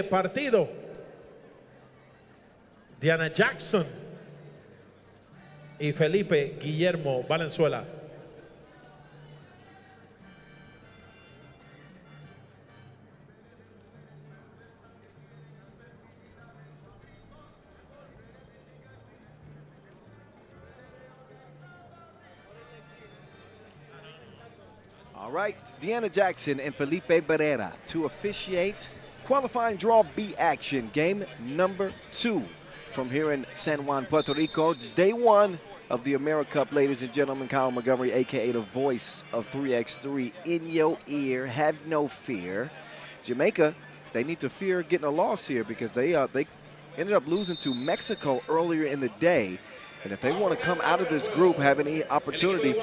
partido. Diana Jackson y Felipe Guillermo Valenzuela. All right, Deanna Jackson and Felipe Barrera to officiate qualifying draw B action, game number 2 from here in San Juan, Puerto Rico. It's day 1 of the AmeriCup, ladies and gentlemen. Kyle Montgomery, a.k.a. the voice of 3x3, in your ear. Have no fear. Jamaica, they need to fear getting a loss here because they ended up losing to Mexico earlier in the day. And if they want to come out of this group, have any opportunity,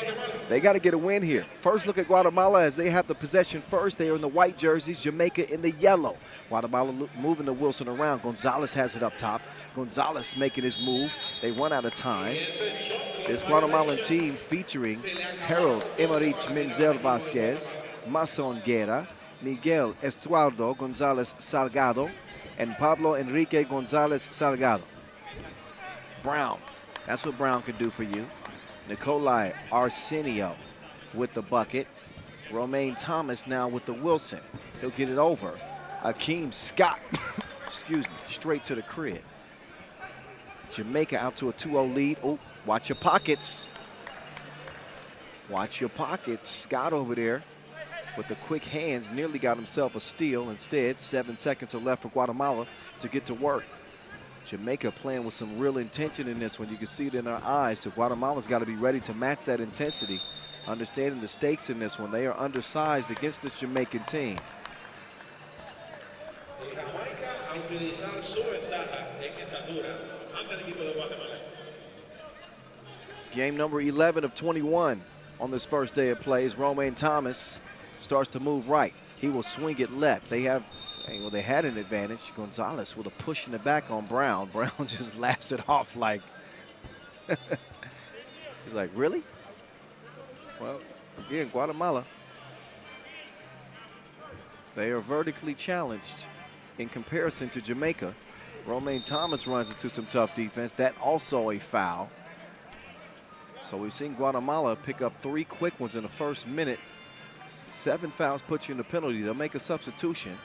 they got to get a win here. First look at Guatemala as they have the possession first. They are in the white jerseys, Jamaica in the yellow. Guatemala moving the Wilson around. Gonzalez has it up top. Gonzalez making his move. They run out of time. This Guatemalan team featuring Harold Emerich Menzel Vasquez, Mason Guerra, Miguel Estuardo Gonzalez Salgado, and Pablo Enrique Gonzalez Salgado. Brown. That's what Brown can do for you. Nicolai Arsenio with the bucket. Romaine Thomas now with the Wilson. He'll get it over. Akeem Scott, excuse me, straight to the crib. Jamaica out to a 2-0 lead. Oh, watch your pockets. Watch your pockets. Scott over there with the quick hands nearly got himself a steal. Instead, 7 seconds are left for Guatemala to get to work. Jamaica playing with some real intention in this one. You can see it in their eyes. So Guatemala's got to be ready to match that intensity. Understanding the stakes in this one. They are undersized against this Jamaican team. Game number 11 of 21 on this first day of play is Romaine Thomas starts to move right. He will swing it left. They had an advantage. Gonzalez with a push in the back on Brown. Brown just laughs it off like, he's like, really? Well, again, Guatemala, they are vertically challenged in comparison to Jamaica. Romaine Thomas runs into some tough defense. That also a foul. So we've seen Guatemala pick up 3 quick ones in the first minute. 7 fouls put you in the penalty. They'll make a substitution.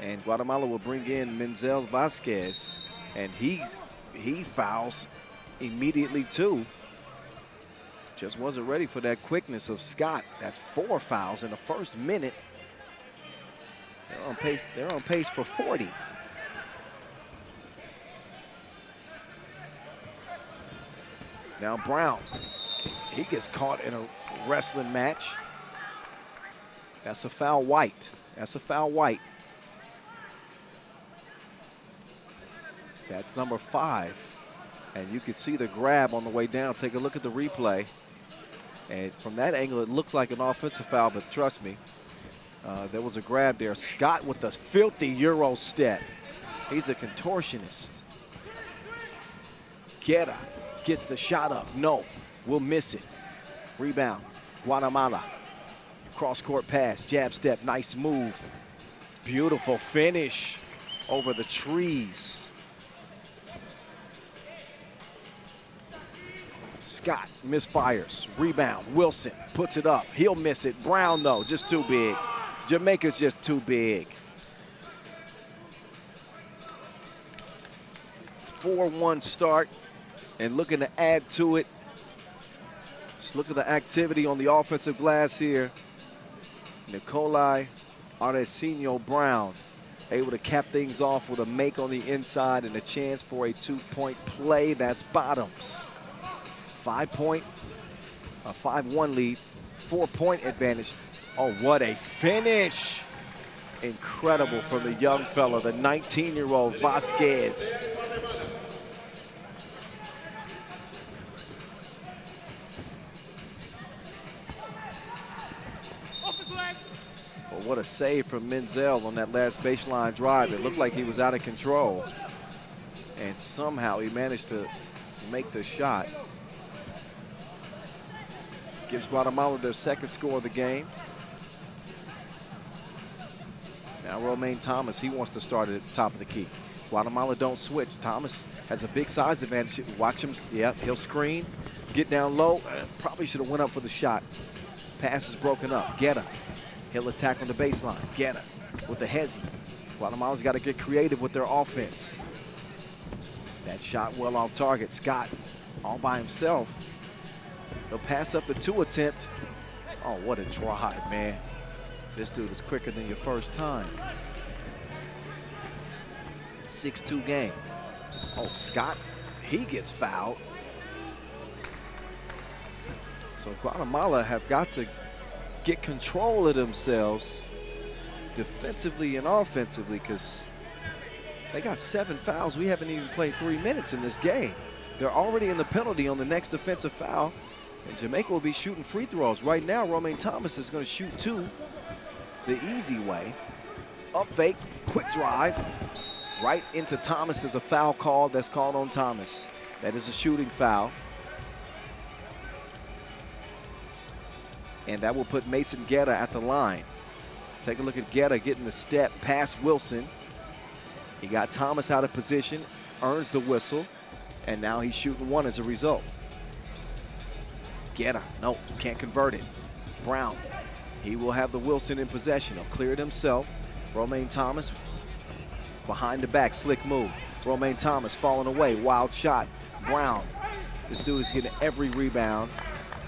And Guatemala will bring in Menzel Vasquez, and he fouls immediately too. Just wasn't ready for that quickness of Scott. That's 4 fouls in the first minute. They're on pace for 40. Now Brown, he gets caught in a wrestling match. That's a foul white. That's a foul white. That's number 5. And you can see the grab on the way down. Take a look at the replay. And from that angle, it looks like an offensive foul, but trust me, there was a grab there. Scott with the filthy Euro step. He's a contortionist. Guerra gets the shot up. No, we'll miss it. Rebound, Guatemala. Cross-court pass, jab step, nice move. Beautiful finish over the trees. Scott misfires, rebound, Wilson puts it up, he'll miss it. Brown though, just too big. Jamaica's just too big. 4-1 start and looking to add to it. Just look at the activity on the offensive glass here. Nicolai Arsenio Brown able to cap things off with a make on the inside and a chance for a 2-point play. That's bottoms. 5-1 lead, 4-point advantage. Oh, what a finish. Incredible from the young fella, the 19-year-old Vasquez. Well, what a save from Menzel on that last baseline drive. It looked like he was out of control. And somehow he managed to make the shot. Gives Guatemala their second score of the game. Now Romain Thomas, he wants to start at the top of the key. Guatemala don't switch. Thomas has a big size advantage. Watch him. Yeah, he'll screen, get down low. Probably should have went up for the shot. Pass is broken up. Guetta, he'll attack on the baseline. Guetta with the hezzy. Guatemala's got to get creative with their offense. That shot well off target. Scott all by himself. He'll pass up the 2 attempt. Oh, what a drive, man. This dude is quicker than your first time. 6-2 game. Oh, Scott, he gets fouled. So Guatemala have got to get control of themselves defensively and offensively, because they got 7 fouls. We haven't even played 3 minutes in this game. They're already in the penalty on the next defensive foul, and Jamaica will be shooting free throws. Right now, Romain Thomas is going to shoot 2 the easy way. Up fake, quick drive, right into Thomas. There's a foul call that's called on Thomas. That is a shooting foul. And that will put Mason Guetta at the line. Take a look at Guetta getting the step past Wilson. He got Thomas out of position, earns the whistle, and now he's shooting 1 as a result. Guetta, no, can't convert it. Brown, he will have the Wilson in possession. He'll clear it himself. Romain Thomas behind the back, slick move. Romain Thomas falling away, wild shot. Brown, this dude is getting every rebound.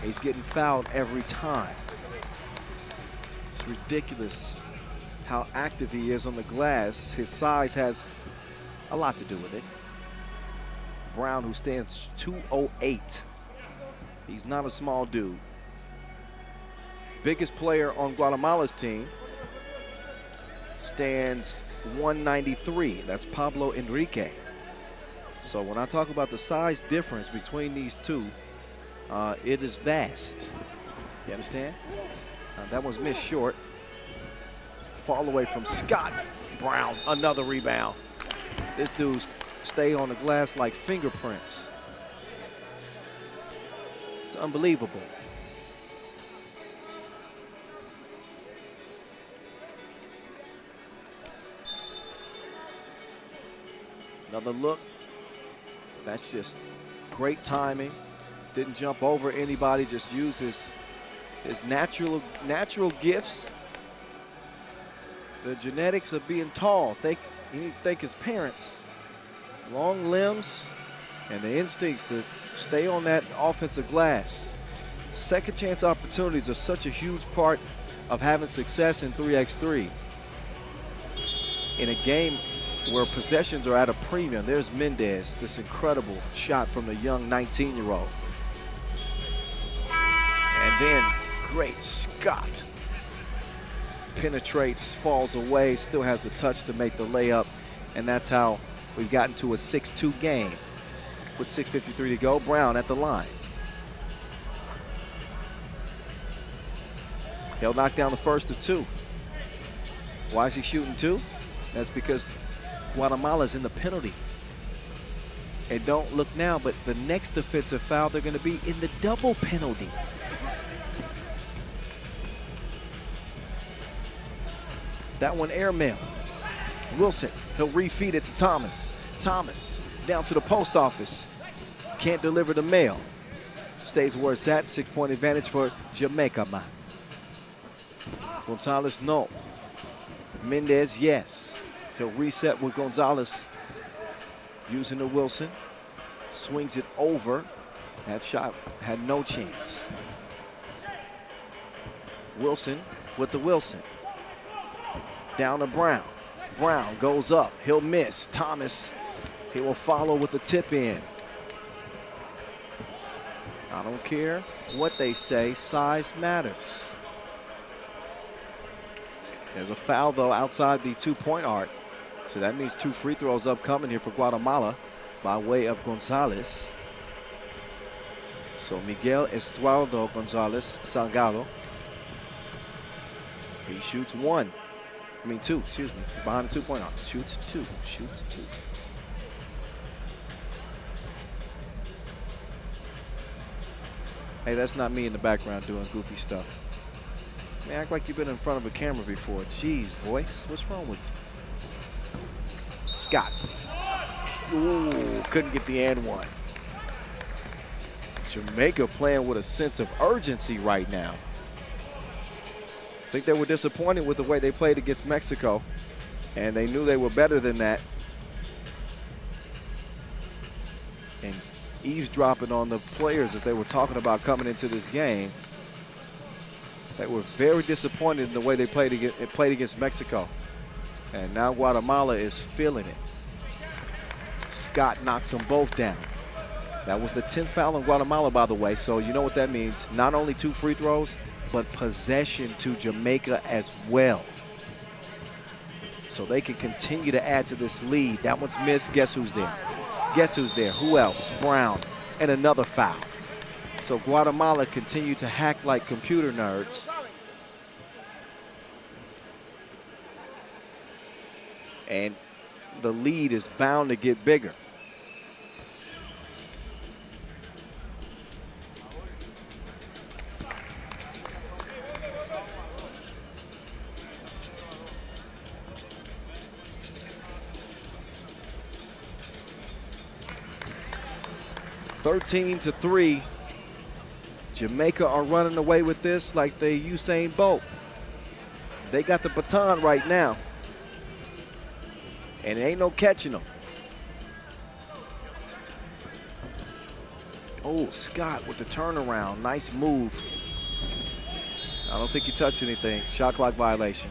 He's getting fouled every time. It's ridiculous how active he is on the glass. His size has a lot to do with it. Brown, who stands 208. He's not a small dude. Biggest player on Guatemala's team stands 193. That's Pablo Enrique. So when I talk about the size difference between these two, it is vast. You understand? That one's missed short. Fall away from Scott. Brown, another rebound. This dude's stay on the glass like fingerprints. It's unbelievable. Another look. That's just great timing. Didn't jump over anybody, just used his natural gifts. The genetics of being tall. You think his parents, long limbs, and the instincts to stay on that offensive glass. Second chance opportunities are such a huge part of having success in 3x3. In a game where possessions are at a premium, there's Mendez, this incredible shot from the young 19-year-old. And then great Scott. Penetrates, falls away, still has the touch to make the layup, and that's how we've gotten to a 6-2 game. With 6:53 to go, Brown at the line. He'll knock down the first of 2. Why is he shooting 2? That's because Guatemala's in the penalty. And don't look now, but the next defensive foul, they're going to be in the double penalty. That one airmail. Wilson, he'll refeed it to Thomas. Thomas down to the post office. Can't deliver the mail. Stays where it's at. 6-point advantage for Jamaica. Gonzalez, no. Mendez, yes. He'll reset with Gonzalez using the Wilson. Swings it over. That shot had no chance. Wilson with the Wilson. Down to Brown. Brown goes up. He'll miss. Thomas, he will follow with the tip in. I don't care what they say, size matters. There's a foul, though, outside the 2-point arc. So that means 2 free throws upcoming here for Guatemala by way of Gonzalez. So Miguel Estuardo Gonzalez Salgado. He shoots 2, excuse me, behind the 2-point arc. Shoots 2. Hey, that's not me in the background doing goofy stuff. Man, act like you've been in front of a camera before. Jeez, voice, what's wrong with you? Scott. Ooh, couldn't get the and one. Jamaica playing with a sense of urgency right now. I think they were disappointed with the way they played against Mexico, and they knew they were better than that. And eavesdropping on the players that they were talking about coming into this game. They were very disappointed in the way they played against Mexico. And now Guatemala is feeling it. Scott knocks them both down. That was the 10th foul on Guatemala, by the way, so you know what that means. Not only 2 free throws, but possession to Jamaica as well. So they can continue to add to this lead. That one's missed. Guess who's there? Guess who's there? Who else? Brown. And another foul. So Guatemala continue to hack like computer nerds. And the lead is bound to get bigger. (13-3). Jamaica are running away with this like they Usain Bolt. They got the baton right now. And it ain't no catching them. Oh, Scott with the turnaround. Nice move. I don't think he touched anything. Shot clock violation.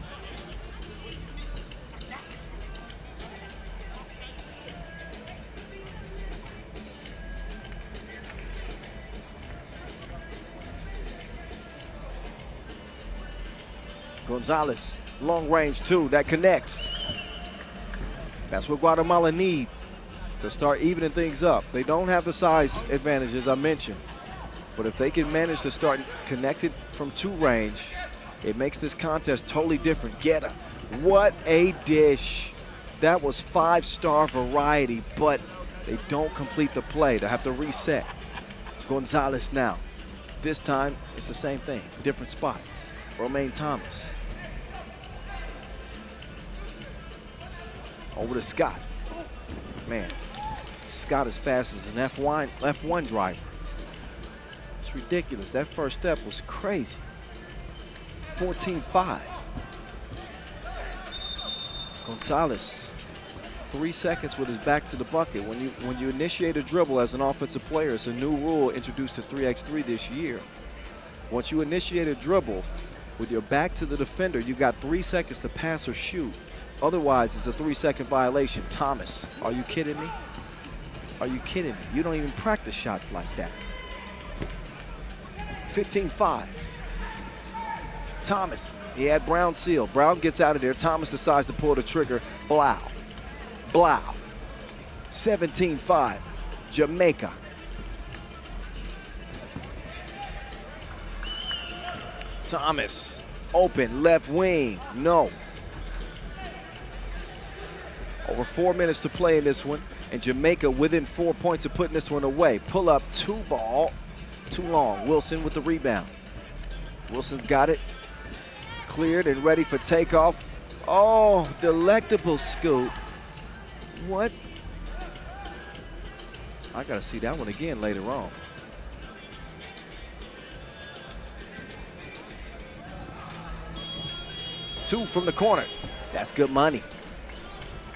Gonzalez, long range 2, that connects. That's what Guatemala need to start evening things up. They don't have the size advantage, as I mentioned. But if they can manage to start connected from 2 range, it makes this contest totally different. Get her. What a dish. That was 5-star variety, but they don't complete the play. They have to reset. Gonzalez now. This time, it's the same thing, different spot. Romaine Thomas. Over to Scott. Man, Scott is fast as an F1 driver. It's ridiculous. That first step was crazy. 14-5. Gonzalez, 3 seconds with his back to the bucket. When you initiate a dribble as an offensive player, it's a new rule introduced to 3x3 this year. Once you initiate a dribble with your back to the defender, you got 3 seconds to pass or shoot. Otherwise, it's a 3-second violation. Thomas, are you kidding me? Are you kidding me? You don't even practice shots like that. 15-5. Thomas, he had Brown sealed. Brown gets out of there. Thomas decides to pull the trigger. Blau. 17-5. Jamaica. Thomas, open left wing. No. Over 4 minutes to play in this one, and Jamaica within 4 points of putting this one away. Pull up 2 ball, too long. Wilson with the rebound. Wilson's got it. Cleared and ready for takeoff. Oh, delectable scoop. What? I gotta see that one again later on. Two from the corner. That's good money.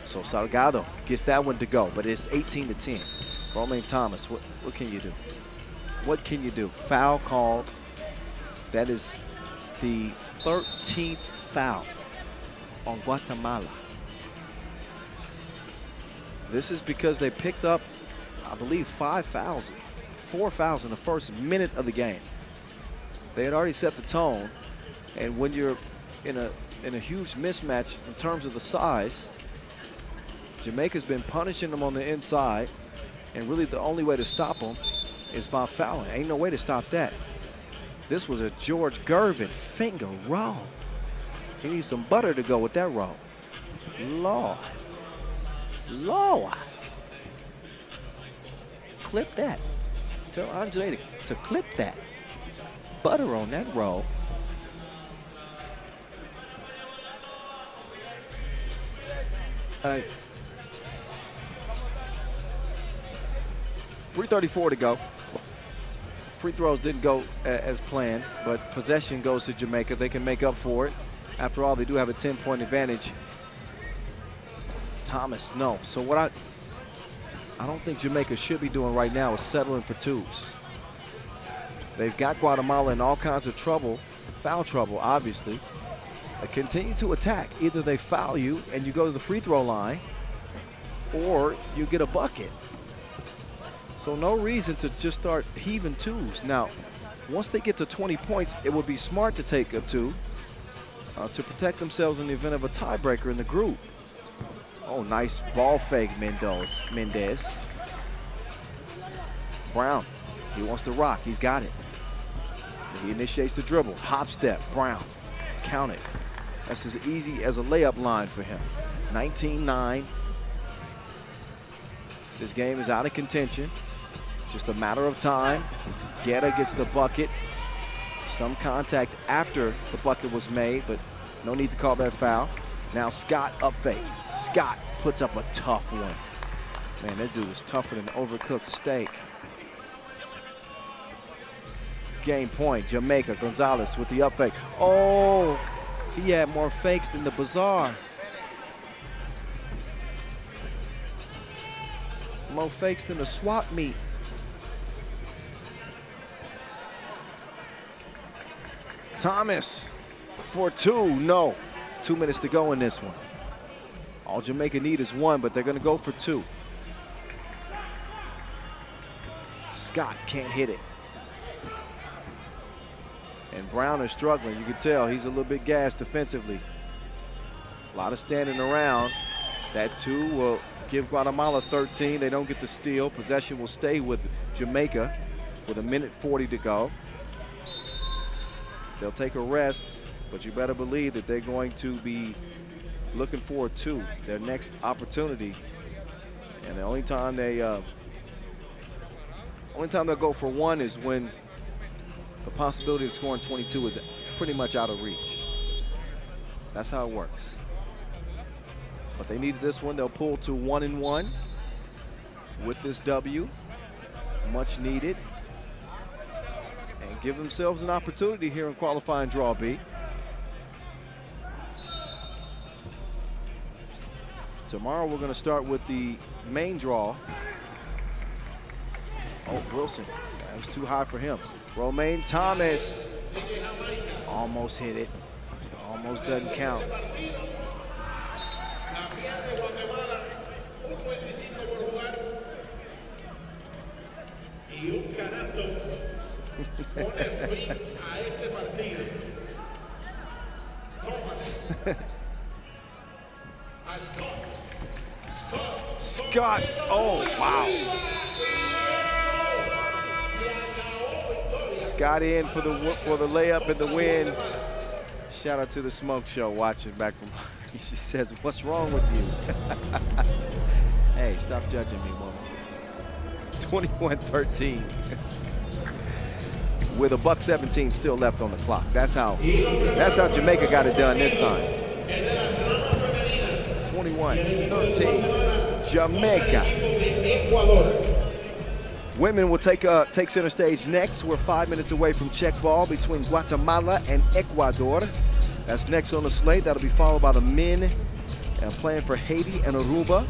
So Salgado gets that one to go, but it's 18-10. Romaine Thomas, what can you do? What can you do? Foul called. That is the 13th foul on Guatemala. This is because they picked up, I believe, 4 fouls in the first minute of the game. They had already set the tone, and when you're in a huge mismatch in terms of the size, Jamaica's been punishing them on the inside, and really the only way to stop them is by fouling. Ain't no way to stop that. This was a George Gervin finger roll. He needs some butter to go with that roll. Lord. Clip that. Tell Andre to clip that. Butter on that roll. right. 3:34 to go. Free throws didn't go as planned, but possession goes to Jamaica. They can make up for it. After all, they do have a 10-point advantage. Thomas, no. So what I don't think Jamaica should be doing right now is settling for twos. They've got Guatemala in all kinds of trouble, foul trouble, obviously. They continue to attack. Either they foul you and you go to the free throw line, or you get a bucket. So no reason to just start heaving twos. Now, once they get to 20 points, it would be smart to take a two to protect themselves in the event of a tiebreaker in the group. Oh, nice ball fake, Mendez. Brown, he wants to rock. He's got it. He initiates the dribble. Hop step, Brown. Count it. That's as easy as a layup line for him. 19-9. This game is out of contention. Just a matter of time. Guetta gets the bucket. Some contact after the bucket was made, but no need to call that foul. Now Scott up fake. Scott puts up a tough one. Man, that dude is tougher than overcooked steak. Game point, Jamaica. Gonzalez with the up fake. Oh, he had more fakes than the bazaar. More fakes than the swap meet. Thomas for two, no. 2 minutes to go in this one. All Jamaica need is one, but they're gonna go for two. Scott can't hit it. And Brown is struggling. You can tell he's a little bit gassed defensively. A lot of standing around. That two will give Guatemala 13. They don't get the steal. Possession will stay with Jamaica with 1:40 to go. They'll take a rest, but you better believe that they're going to be looking forward to their next opportunity. And the only time they'll go for one is when the possibility of scoring 22 is pretty much out of reach. That's how it works. But they needed this one. They'll pull to 1-1 with this W. Much needed. And give themselves an opportunity here in qualifying draw B. Tomorrow we're going to start with the main draw. Oh, Wilson. That was too high for him. Romaine Thomas almost hit it. Almost doesn't count. Scott, oh wow. Scott in for the layup and the win. Shout out to the Smoke Show watching back from. She says, "What's wrong with you?" Hey, stop judging me, woman. 21-13. With a $1:17 still left on the clock. That's how Jamaica got it done this time. 21-13, Jamaica. Women will take center stage next. We're 5 minutes away from check ball between Guatemala and Ecuador. That's next on the slate. That'll be followed by the men playing for Haiti and Aruba.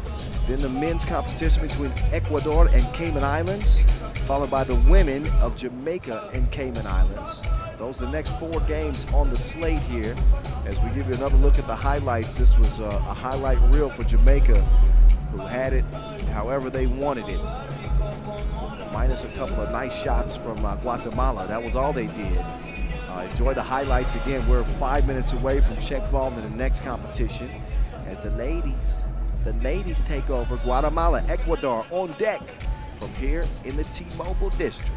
Then the men's competition between Ecuador and Cayman Islands, followed by the women of Jamaica and Cayman Islands. Those are the next 4 games on the slate here. As we give you another look at the highlights, this was a highlight reel for Jamaica, who had it however they wanted it. Minus a couple of nice shots from Guatemala. That was all they did. Enjoy the highlights again. We're 5 minutes away from check ball in the next competition as the ladies take over. Guatemala, Ecuador on deck from here in the T-Mobile District.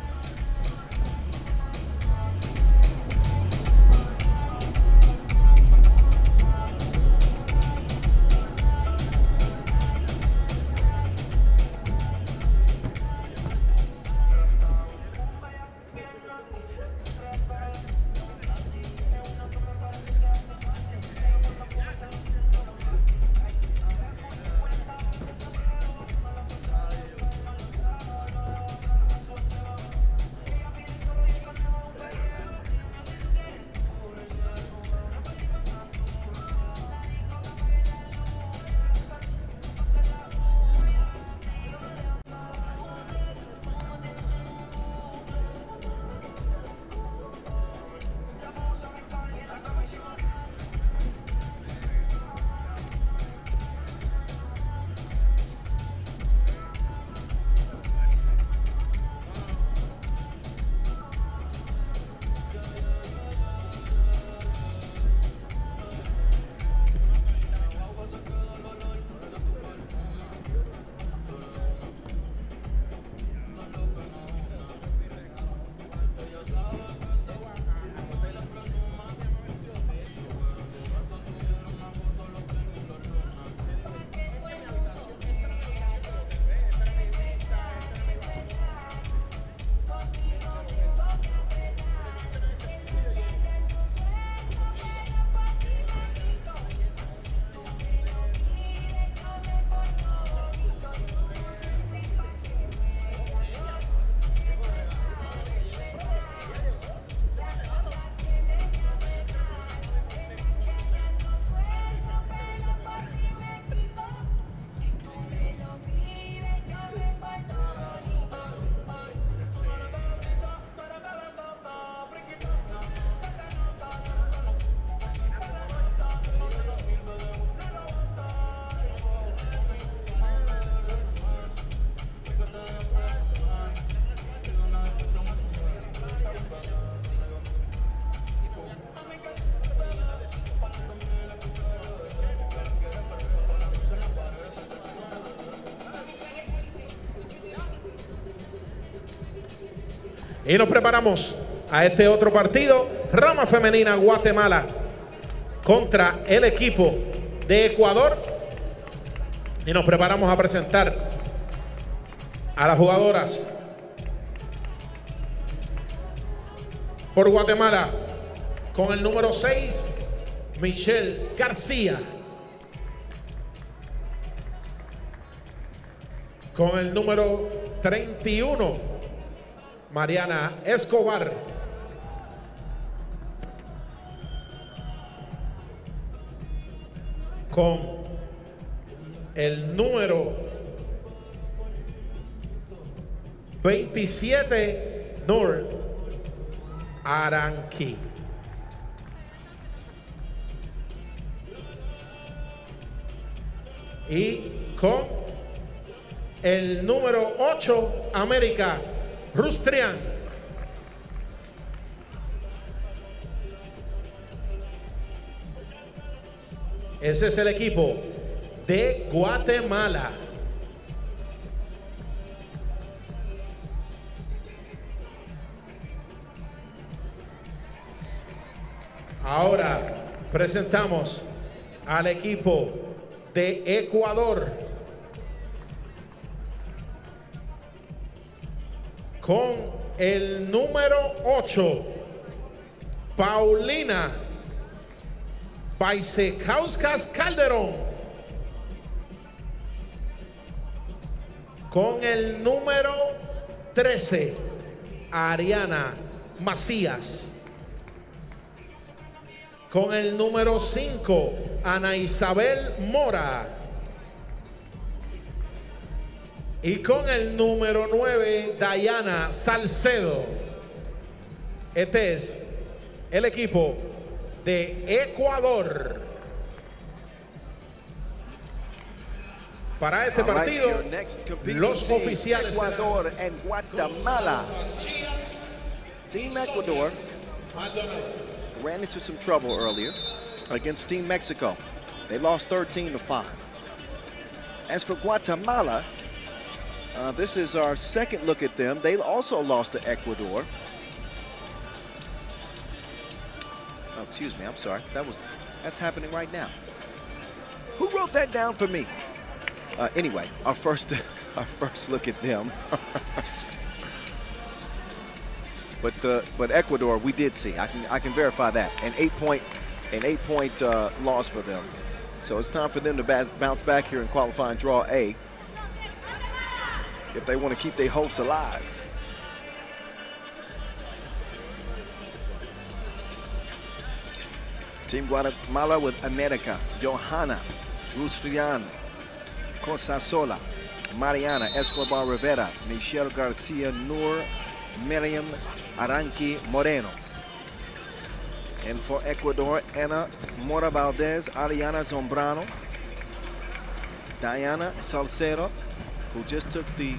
Y nos preparamos a este otro partido. Rama femenina Guatemala contra el equipo de Ecuador. Y nos preparamos a presentar a las jugadoras. Por Guatemala, con el número 6, Michelle García. Con el número 31, Mariana Escobar. Con el número 27, Nur Aranqui. Y con el número 8, América Rustrian. Ese es el equipo de Guatemala. Ahora presentamos al equipo de Ecuador con el número 8, Paulina Baisecauskas Calderón. Con el número 13, Ariana Macías. Con el número 5, Ana Isabel Mora. Y con el número 9, Dayana Salcedo. Este es el equipo de Ecuador. Para este partido, los oficiales Ecuador and Guatemala. Team Ecuador ran into some trouble earlier against Team Mexico. They lost 13-5. As for Guatemala, this is our second look at them. They also lost to Ecuador. Oh, excuse me, I'm sorry. That's happening right now. Who wrote that down for me? Anyway, our first look at them. But Ecuador, we did see. I can verify that. An 8-point loss for them. So it's time for them to bounce back here in qualifying draw A if they want to keep their hopes alive. Team Guatemala with America, Johanna, Rustrian, Cosasola, Mariana Escobar Rivera, Michelle Garcia, Nur, Miriam Aranqui Moreno. And for Ecuador, Ana Mora Valdez, Ariana Zombrano, Diana Salcedo, who just took the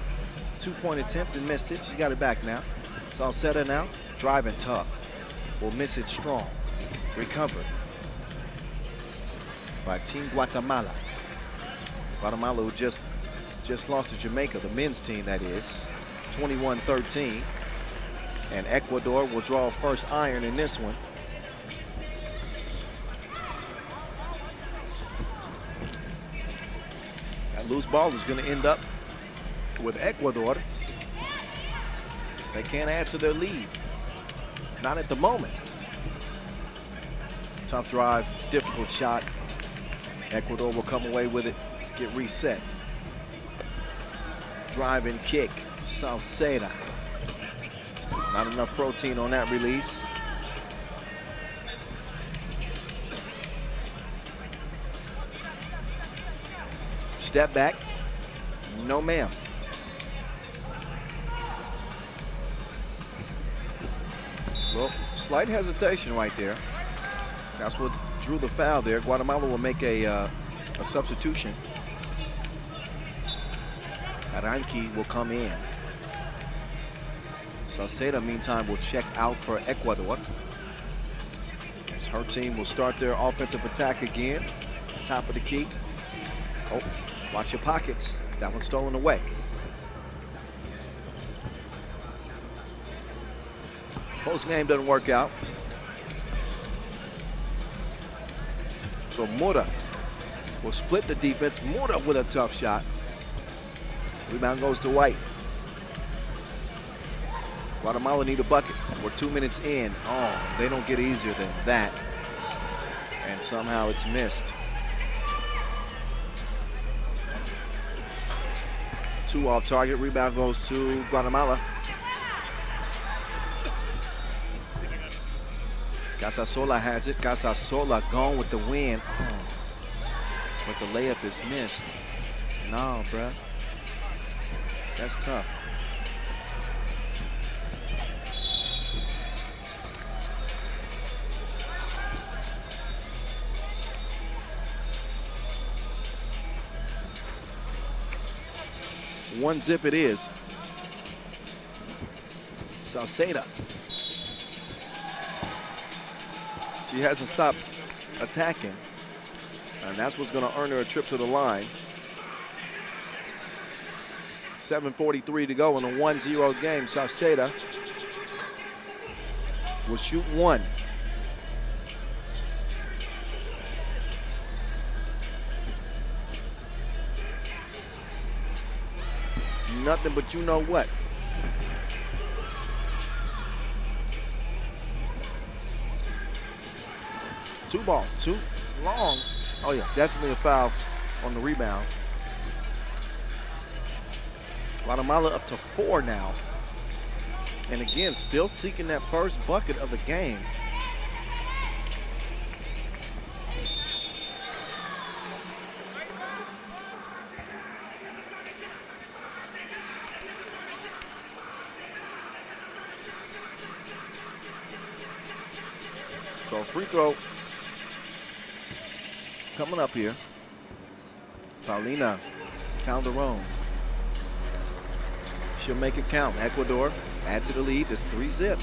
2-point attempt and missed it. She's got it back now. Salcedo now, driving tough. Will miss it strong. Recovered by Team Guatemala. Guatemala, who just lost to Jamaica, the men's team that is, 21-13. And Ecuador will draw a first iron in this one. That loose ball is going to end up with Ecuador. They can't add to their lead. Not at the moment. Tough drive, difficult shot. Ecuador will come away with it, get reset. Drive and kick, Salcedo. Not enough protein on that release. Step back, no ma'am. Well, slight hesitation right there. That's what drew the foul there. Guatemala will make a substitution. Aranqui will come in. Salcedo, meantime, will check out for Ecuador. As her team will start their offensive attack again. Top of the key. Oh, watch your pockets. That one's stolen away. Post game doesn't work out. So Mura will split the defense. Mura with a tough shot. Rebound goes to White. Guatemala need a bucket. We're 2 minutes in. Oh, they don't get easier than that. And somehow it's missed. 2 off target. Rebound goes to Guatemala. Casasola has it. Casasola gone with the win. Oh, but the layup is missed. No, bruh. That's tough. One zip it is. Sauceda. She hasn't stopped attacking. And that's what's going to earn her a trip to the line. 7:43 to go in a 1-0 game. Sauceda will shoot 1. Nothing but you know what. Two ball, too long. Oh yeah, definitely a foul on the rebound. Guatemala up to 4 now. And again, still seeking that first bucket of the game. So free throw coming up here. Paulina Calderon. She'll make it count. Ecuador add to the lead. It's 3-zip.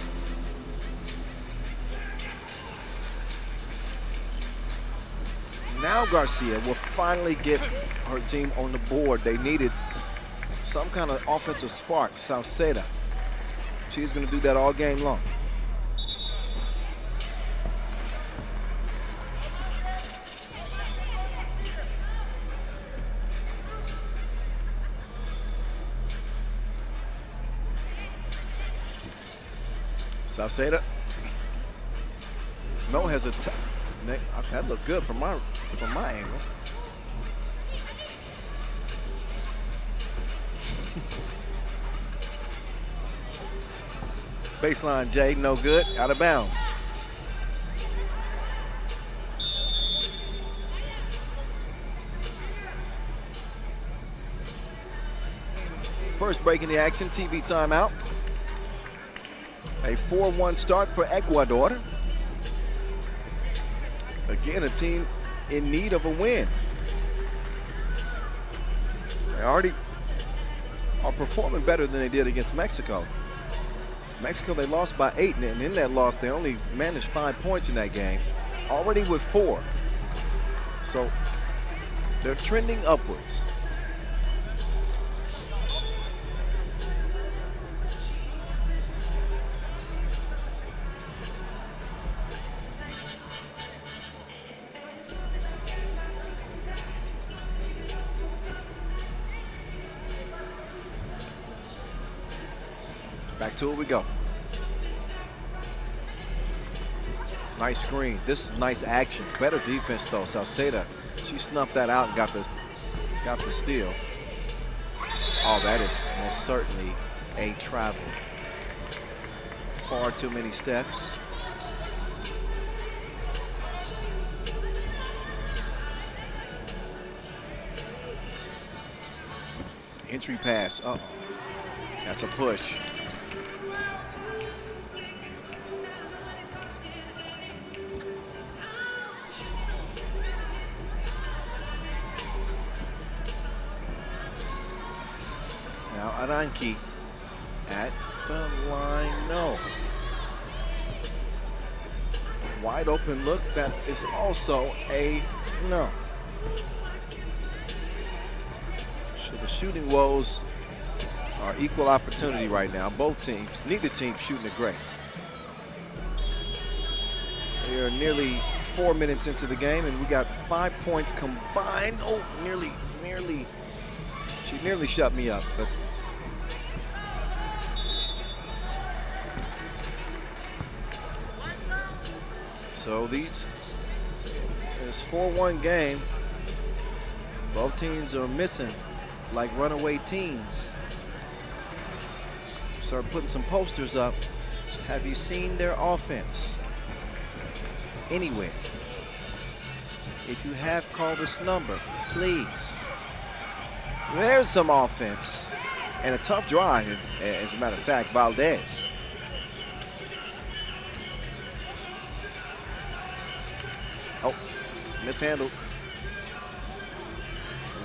Now Garcia will finally get her team on the board. They needed some kind of offensive spark. Sauceda. She's going to do that all game long. Sauceda. No hesitation. That looked good from my angle. Baseline, Jay, no good, out of bounds. First break in the action, TV timeout. A 4-1 start for Ecuador. Again, a team in need of a win. They already are performing better than they did against Mexico. Mexico, they lost by 8, and in that loss, they only managed 5 points in that game, already with 4. So they're trending upwards. Back to it we go. Nice screen. This is nice action. Better defense though. Sauceda, she snuffed that out and got the steal. Oh, that is most certainly a travel. Far too many steps. Entry pass. Oh, that's a push. Now Aranqui at the line, no. Wide open look, that is also a no. So the shooting woes are equal opportunity right now. Both teams, neither team shooting it great. We're nearly 4 minutes into the game, and we got 5 points combined. Oh, nearly. She nearly shut me up, but. So this 4-1 game. Both teams are missing like runaway teens. Start putting some posters up. Have you seen their offense anywhere? If you have, call this number, please. There's some offense and a tough drive, as a matter of fact, Valdez. Oh, mishandled.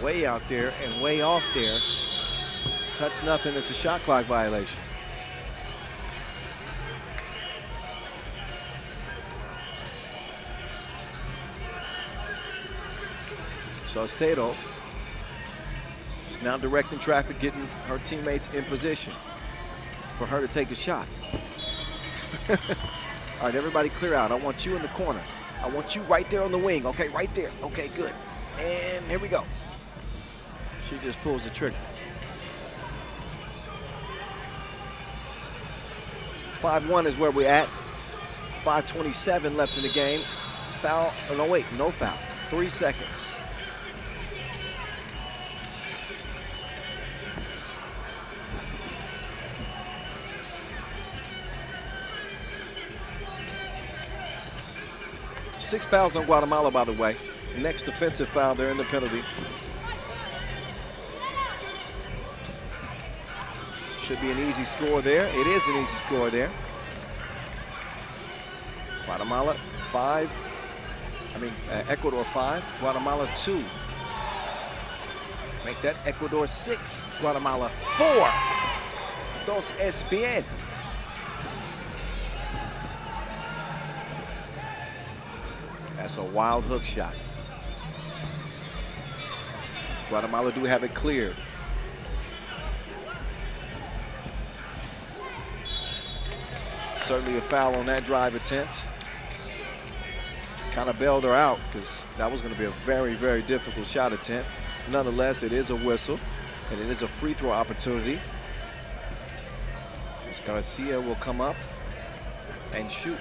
Way out there and way off there. Touch nothing, it's a shot clock violation. Salcedo is now directing traffic, getting her teammates in position for her to take a shot. All right, everybody clear out. I want you in the corner. I want you right there on the wing. Okay, right there. Okay, good. And here we go. She just pulls the trigger. 5-1 is where we're at. 5:27 left in the game. Foul, oh no wait, no foul. 3 seconds. Six fouls on Guatemala, by the way. Next defensive foul, they're in the penalty. Should be an easy score there. It is an easy score there. Guatemala 5. Ecuador 5. Guatemala 2. Make that Ecuador 6. Guatemala 4. Dos es bien. That's a wild hook shot. Guatemala do have it cleared. Certainly a foul on that drive attempt. Kind of bailed her out because that was going to be a very, very difficult shot attempt. Nonetheless, it is a whistle, and it is a free throw opportunity. Garcia will come up and shoot.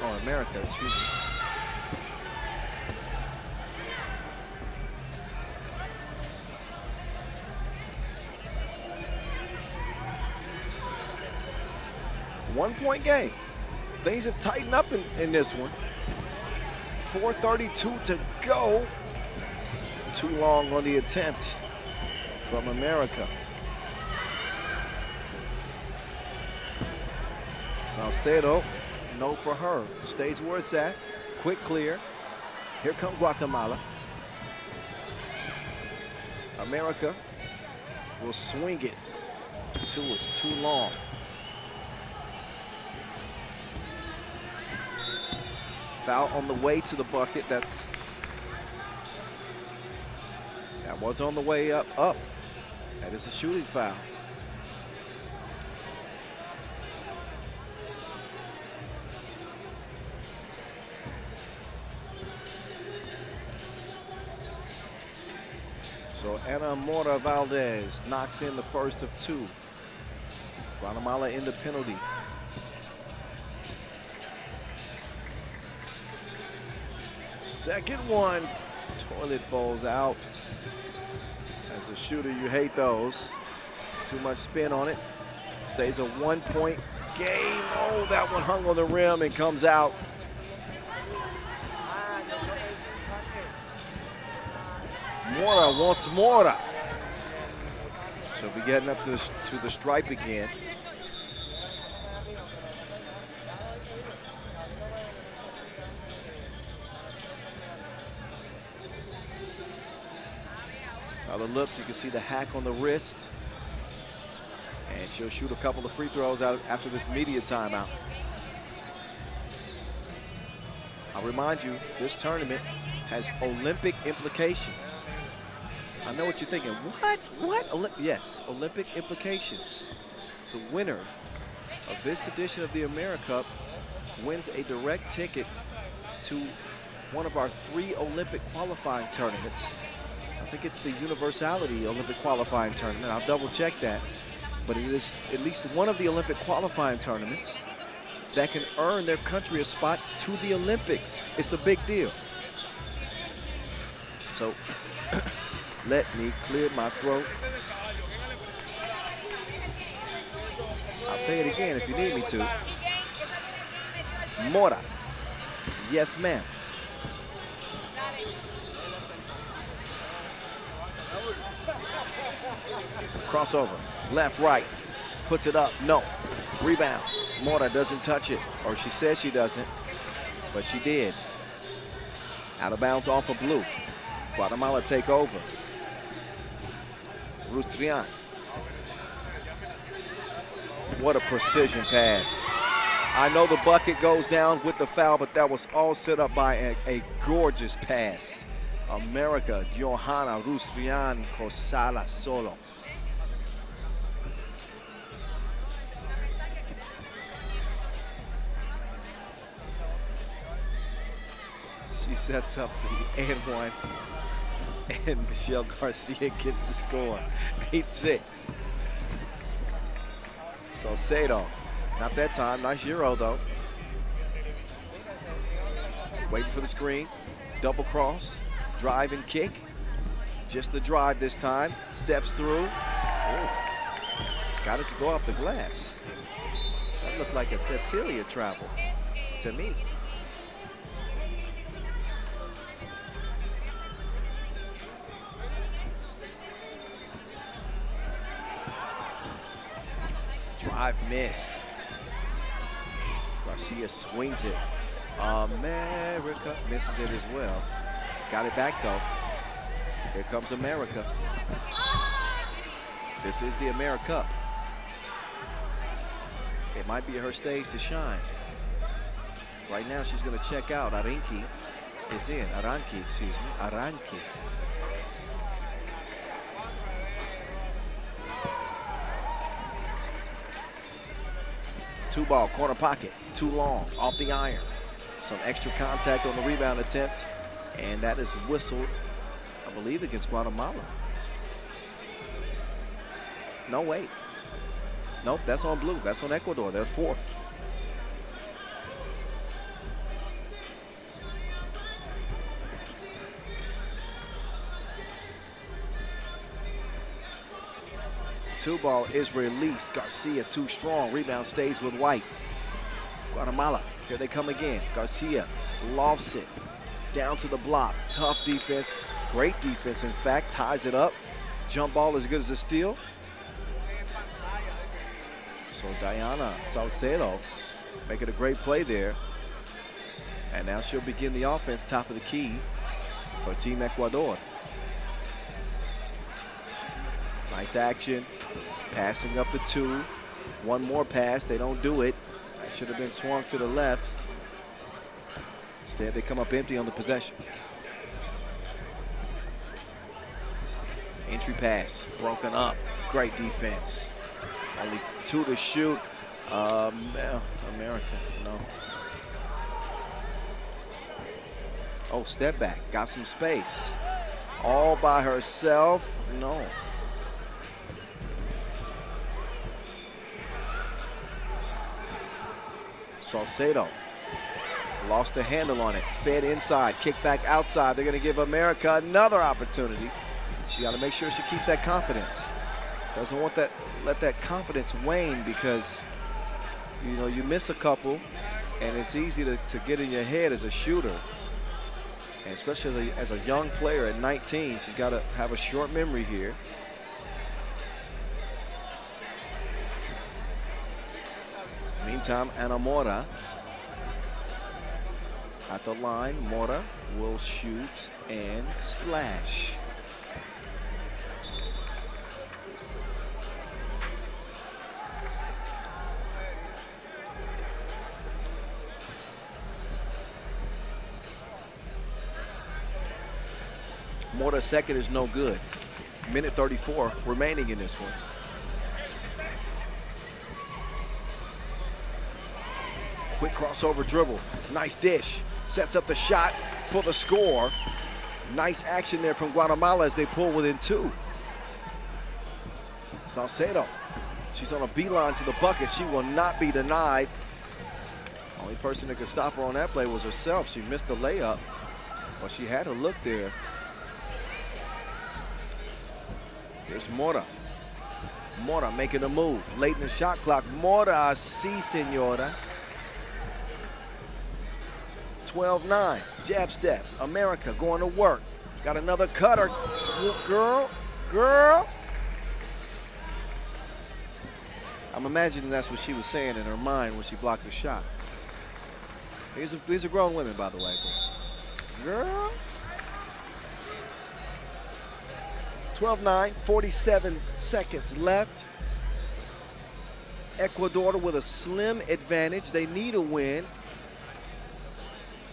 Oh, America, excuse me. One-point game. Things have tightened up in this one. 4:32 to go. Too long on the attempt from America. Salcedo, no for her. Stays where it's at. Quick clear. Here comes Guatemala. America will swing it. Two is too long. Foul on the way to the bucket. That was on the way up. That is a shooting foul. So Ana Mora Valdez knocks in the first of two. Guatemala in the penalty. Second one, toilet bowls out. As a shooter, you hate those. Too much spin on it. Stays a 1-point game. Oh, that one hung on the rim and comes out. Mora wants Mora. She'll be getting up to the stripe again. Another look, you can see the hack on the wrist. And she'll shoot a couple of free throws out after this media timeout. I'll remind you, this tournament has Olympic implications. I know what you're thinking. What? Yes, Olympic implications. The winner of this edition of the AmeriCup wins a direct ticket to one of our 3 Olympic qualifying tournaments. I think it's the Universality Olympic qualifying tournament. I'll double check that. But it is at least one of the Olympic qualifying tournaments that can earn their country a spot to the Olympics. It's a big deal. So let me clear my throat. I'll say it again if you need me to. Mora. Yes, ma'am. Crossover. Left, right. Puts it up. No. Rebound. Mora doesn't touch it. Or she says she doesn't. But she did. Out of bounds off of blue. Guatemala take over. Lucia. What a precision pass. I know the bucket goes down with the foul, but that was all set up by a gorgeous pass. America, Johanna Rustrian Cosala Solo. She sets up the and one, and Michelle Garcia gets the score, 8-6. Salcedo, not that time, nice Euro though. Waiting for the screen, double cross, drive and kick. Just the drive this time, steps through. Oh, got it to go off the glass. That looked like a Cecilia travel to me. Drive miss. Garcia swings it. America misses it as well. Got it back though. Here comes America. This is the AmeriCup. It might be her stage to shine. Right now she's going to check out. Aranqui is in. Aranqui, excuse me. Aranqui. Two ball, corner pocket, too long, off the iron. Some extra contact on the rebound attempt, and that is whistled, I believe, against Guatemala. No, wait. Nope, that's on blue. That's on Ecuador. They're fourth. Two ball is released. Garcia too strong. Rebound stays with White. Guatemala, here they come again. Garcia lofts it down to the block. Tough defense. Great defense, in fact. Ties it up. Jump ball as good as a steal. So Diana Salcedo making a great play there. And now she'll begin the offense top of the key for Team Ecuador. Nice action. Passing up the two. One more pass. They don't do it. That should have been swung to the left. Instead, they come up empty on the possession. Entry pass. Broken up. Great defense. Only two to shoot. America, no. Oh, step back. Got some space. All by herself. No. Salcedo lost the handle on it. Fed inside. Kick back outside. They're going to give America another opportunity. She got to make sure she keeps that confidence. Doesn't want that, let that confidence wane, because you know you miss a couple and it's easy to get in your head as a shooter, and especially as a young player at 19. She's got to have a short memory here. Meantime, Ana Mora at the line. Mora will shoot and splash. Mora's second is no good. Minute 34 remaining in this one. Quick crossover dribble. Nice dish. Sets up the shot for the score. Nice action there from Guatemala as they pull within 2. Salcedo. She's on a beeline to the bucket. She will not be denied. Only person that could stop her on that play was herself. She missed the layup, but she had a look there. Here's Mora. Mora making a move. Late in the shot clock. Mora, si, senora. 12-9. Jab step. America going to work. Got another cutter. Girl. I'm imagining that's what she was saying in her mind when she blocked the shot. These are grown women, by the way. Girl. 12-9, 47 seconds left. Ecuador with a slim advantage. They need a win.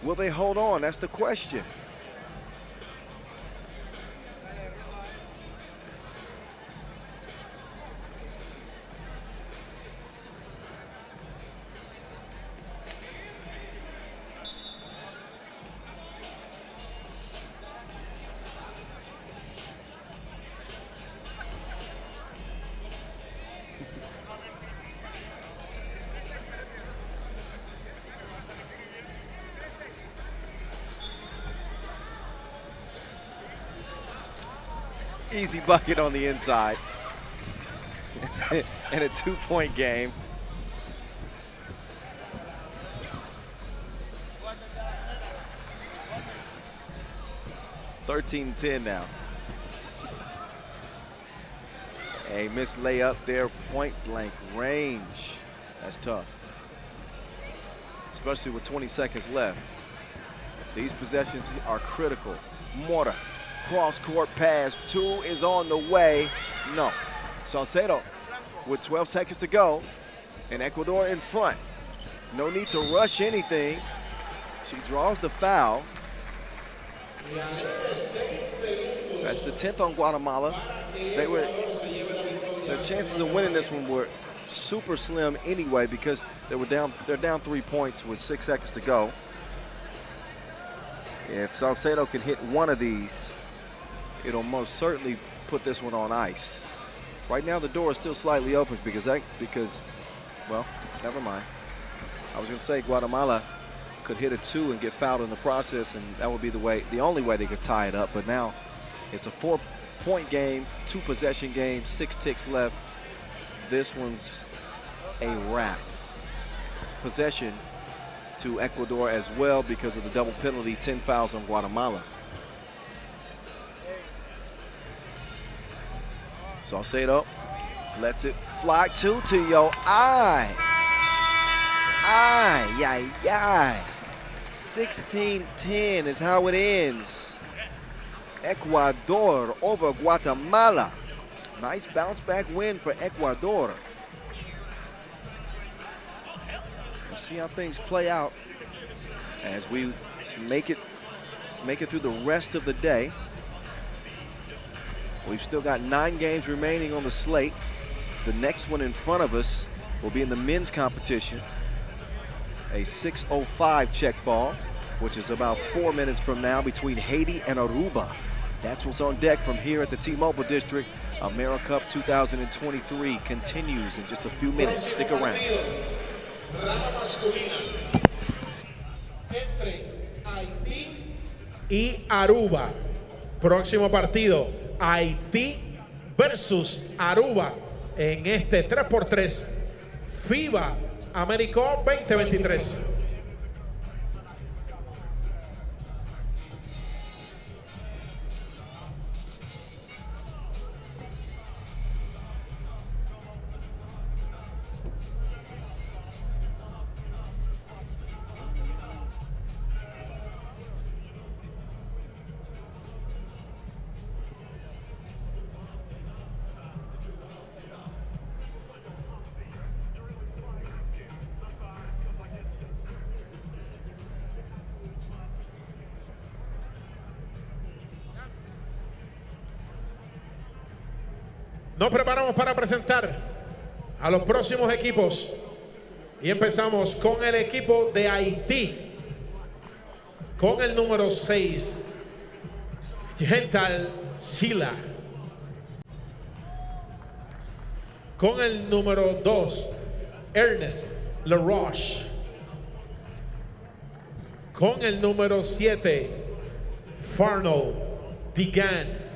Will they hold on? That's the question. Easy bucket on the inside. And a 2-point game. (13-10) now. A missed layup there, point blank range. That's tough, especially with 20 seconds left. These possessions are critical. Mora. Cross-court pass. 2 is on the way. No. Salcedo with 12 seconds to go. And Ecuador in front. No need to rush anything. She draws the foul. That's the 10th on Guatemala. Their chances of winning this one were super slim anyway because they're down 3 points with 6 seconds to go. If Salcedo can hit one of these, it'll most certainly put this one on ice. Right now the door is still slightly open because well, never mind. I was gonna say Guatemala could hit a 2 and get fouled in the process, and that would be the only way they could tie it up. But now it's a 4-point game, 2-possession game, 6 ticks left. This one's a wrap. Possession to Ecuador as well because of the double penalty, 10 fouls on Guatemala. Salcedo lets it fly to your eye. 16-10 is how it ends. Ecuador over Guatemala. Nice bounce back win for Ecuador. We'll see how things play out as we make it through the rest of the day. We've still got 9 games remaining on the slate. The next one in front of us will be in the men's competition. A 6:05 check ball, which is about 4 minutes from now between Haiti and Aruba. That's what's on deck from here at the T-Mobile District. AmeriCup 2023 continues in just a few minutes. Stick around. Entre Haití y Aruba. Próximo partido, Haití versus Aruba en este 3x3 FIBA AmeriCup 2023. Nos preparamos para presentar a los próximos equipos. Y empezamos con el equipo de Haití. Con el número 6, Gental Sila. Con el número 2, Ernest LaRoche. Con el número 7, Farno Digan.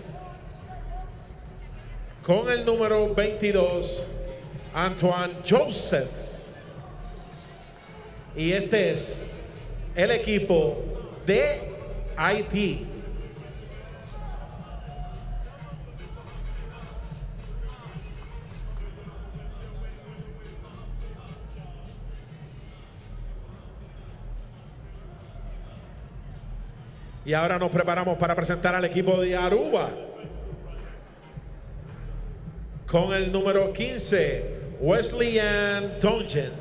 Con el número 22, Antoine Joseph. Y este es el equipo de Haití. Y ahora nos preparamos para presentar al equipo de Aruba. Con el número 15, Wesleyan Dongen.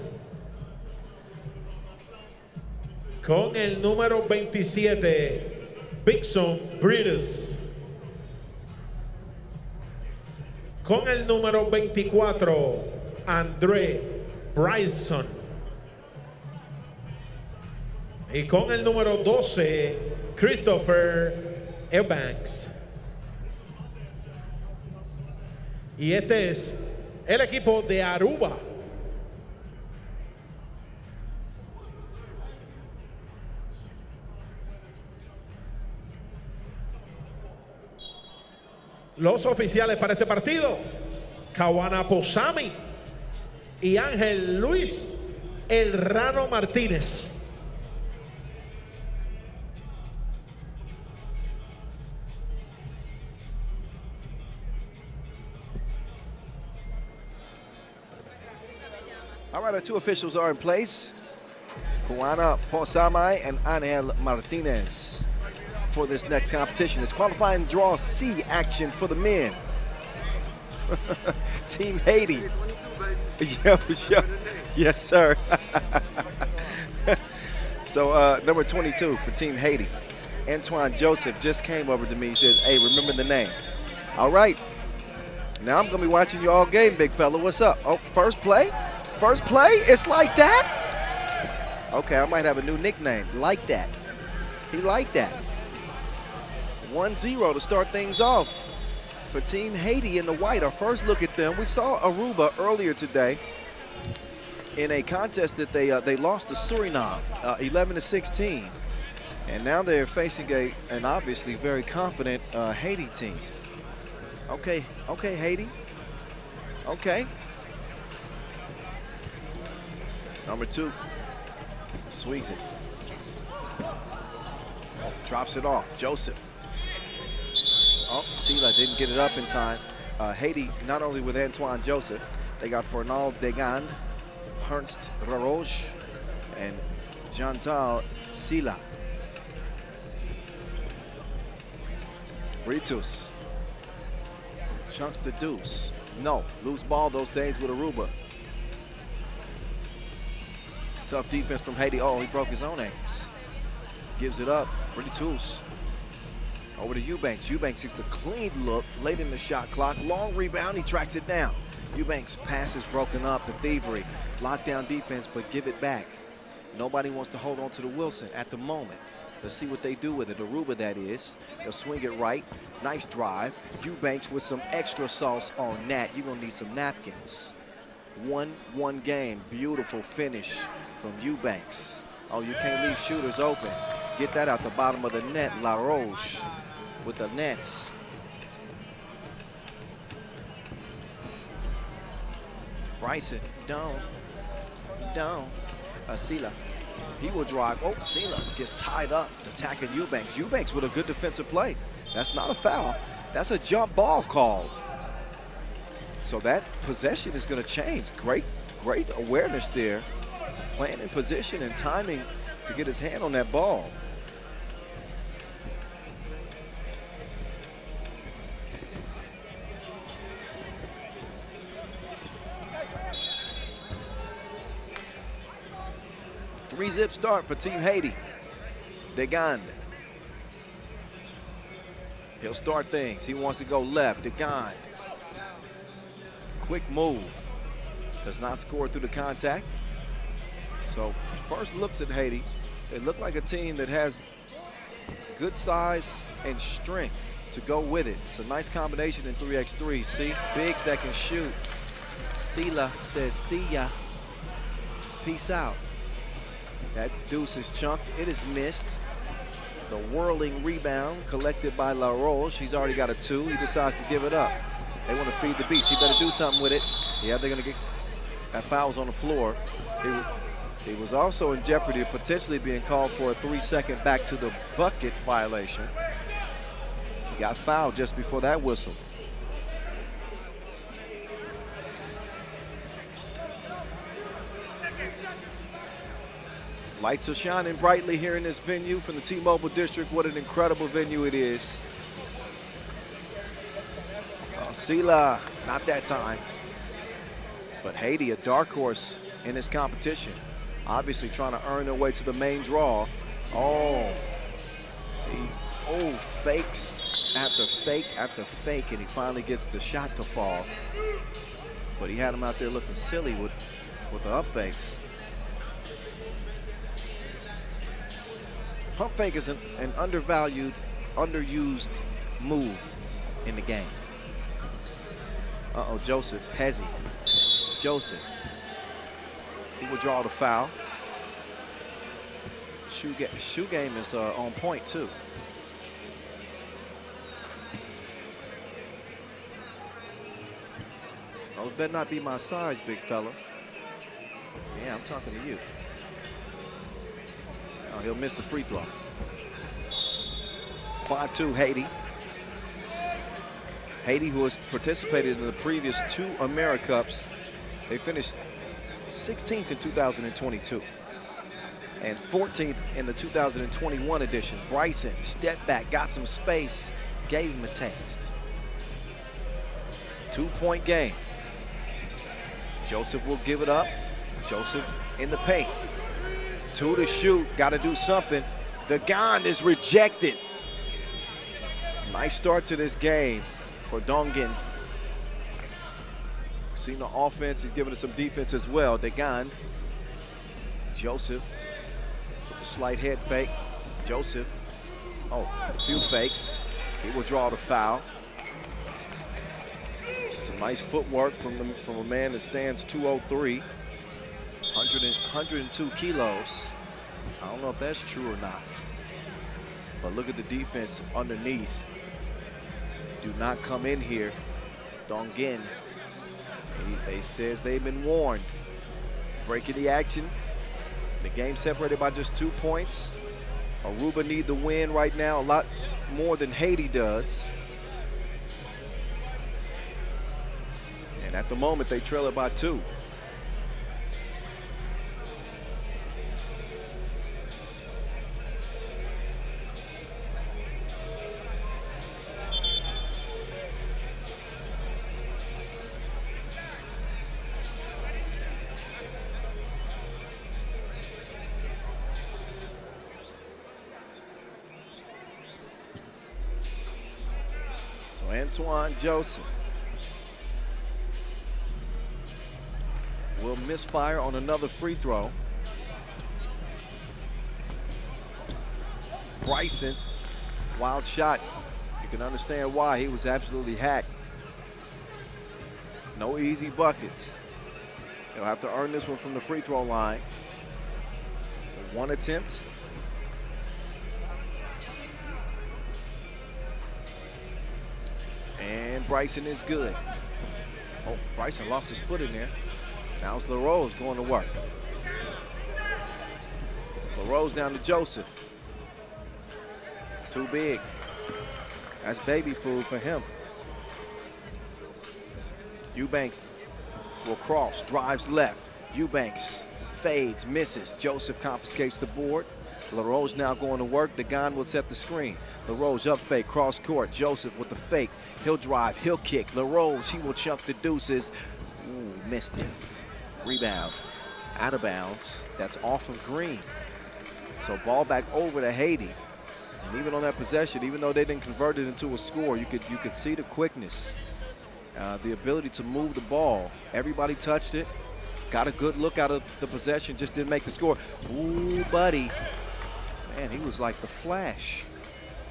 Con el número 27, Bixon Britus. Con el número 24, André Bryson. Y con el número 12, Christopher Eubanks. Y este es el equipo de Aruba. Los oficiales para este partido: Kawana Posami y Ángel Luis El Rano Martínez. All right, our two officials are in place. Kawana Posami and Ángel Martínez for this next competition. It's qualifying draw C action for the men. Team Haiti. Yeah, for sure. Yes, sir. So number 22 for Team Haiti, Antoine Joseph, just came over to me. He says, hey, remember the name. All right. Now I'm going to be watching you all game, big fella. What's up? Oh, first play? First play? It's like that? Okay, I might have a new nickname. Like that. He liked that. 1-0 to start things off for Team Haiti in the white. Our first look at them. We saw Aruba earlier today in a contest that they lost to Suriname, 11-16. And now they're facing an obviously very confident Haiti team. Okay, Haiti. Okay. Number 2 swings it. Drops it off. Joseph. Oh, Sila didn't get it up in time. Haiti, not only with Antoine Joseph, they got Fernald Degand, Ernst LaRoche, and Gental Sila. Britus. Chunks the deuce. No, loose ball those days with Aruba. Tough defense from Haiti. Oh, he broke his own ankles. Gives it up. Britus. Over to Eubanks. Eubanks gets a clean look late in the shot clock. Long rebound, he tracks it down. Eubanks' pass is broken up. The thievery. Lockdown defense, but give it back. Nobody wants to hold on to the Wilson at the moment. Let's see what they do with it. Aruba, that is. They'll swing it right. Nice drive. Eubanks with some extra sauce on that. You're going to need some napkins. 1-1 game. Beautiful finish from Eubanks. Oh, you can't leave shooters open. Get that out the bottom of the net. LaRoche with the nets. Bryson, down. Sila, he will drive. Oh, Sila gets tied up, attacking Eubanks. Eubanks with a good defensive play. That's not a foul. That's a jump ball call. So that possession is going to change. Great awareness there. Playing in position and timing to get his hand on that ball. Three-zip start for Team Haiti. Degand. He'll start things. He wants to go left. Degand. quick move. Does not score through the contact. So first looks at Haiti, they look like a team that has good size and strength to go with it. It's a nice combination in 3x3. See, bigs that can shoot. Sela says, see ya. Peace out. That deuce is chunked. It is missed. The whirling rebound collected by La Roche. He's already got a 2. He decides to give it up. They want to feed the beast. He better do something with it. Yeah, they're going to get that foul's on the floor. He was also in jeopardy of potentially being called for a 3-second back to the bucket violation. He got fouled just before that whistle. Lights are shining brightly here in this venue from the T-Mobile District. What an incredible venue it is. Oh, Sela, not that time. But Haiti, a dark horse in this competition. Obviously trying to earn their way to the main draw. Oh, fakes after fake after fake, and he finally gets the shot to fall. But he had him out there looking silly with the up fakes. Pump fake is an undervalued, underused move in the game. Uh-oh, Joseph, Hezzy. Joseph. He will draw the foul. Shoe game is on point, too. Oh, it better not be my size, big fella. Yeah, I'm talking to you. Oh, he'll miss the free throw. 5-2 Haiti. Haiti, who has participated in the previous 2 AmeriCups, they finished 16th in 2022 and 14th in the 2021 edition. Bryson stepped back, got some space, gave him a taste. 2-point game. Joseph will give it up. Joseph in the paint. 2 to shoot, got to do something. The gun is rejected. Nice start to this game for Dongan. Seen the offense, he's giving us some defense as well. Degan. Joseph with the slight head fake. Joseph, oh, a few fakes. He will draw the foul. Some nice footwork from a man that stands 203. 102 kilos. I don't know if that's true or not. But look at the defense underneath. Do not come in here. Dongan. They says they've been warned. Breaking the action. The game separated by just 2 points. Aruba need the win right now, a lot more than Haiti does. And at the moment, they trail it by 2. Antoine Joseph will misfire on another free throw. Bryson, wild shot. You can understand why. He was absolutely hacked. No easy buckets. He'll have to earn this one from the free throw line. 1 attempt. And Bryson is good. Oh, Bryson lost his foot in there. Now it's LaRose going to work. LaRose down to Joseph. Too big. That's baby food for him. Eubanks will cross, drives left. Eubanks fades, misses. Joseph confiscates the board. LaRose now going to work. Degan will set the screen. LaRose up fake, cross court. Joseph with the fake. He'll drive, he'll kick. LaRose, he will chunk the deuces. Ooh, missed it. Rebound, out of bounds. That's off of Green. So ball back over to Haiti. And even on that possession, even though they didn't convert it into a score, you could see the quickness the ability to move the ball. Everybody touched it. Got a good look out of the possession, just didn't make the score. Ooh, buddy. Man, he was like the Flash.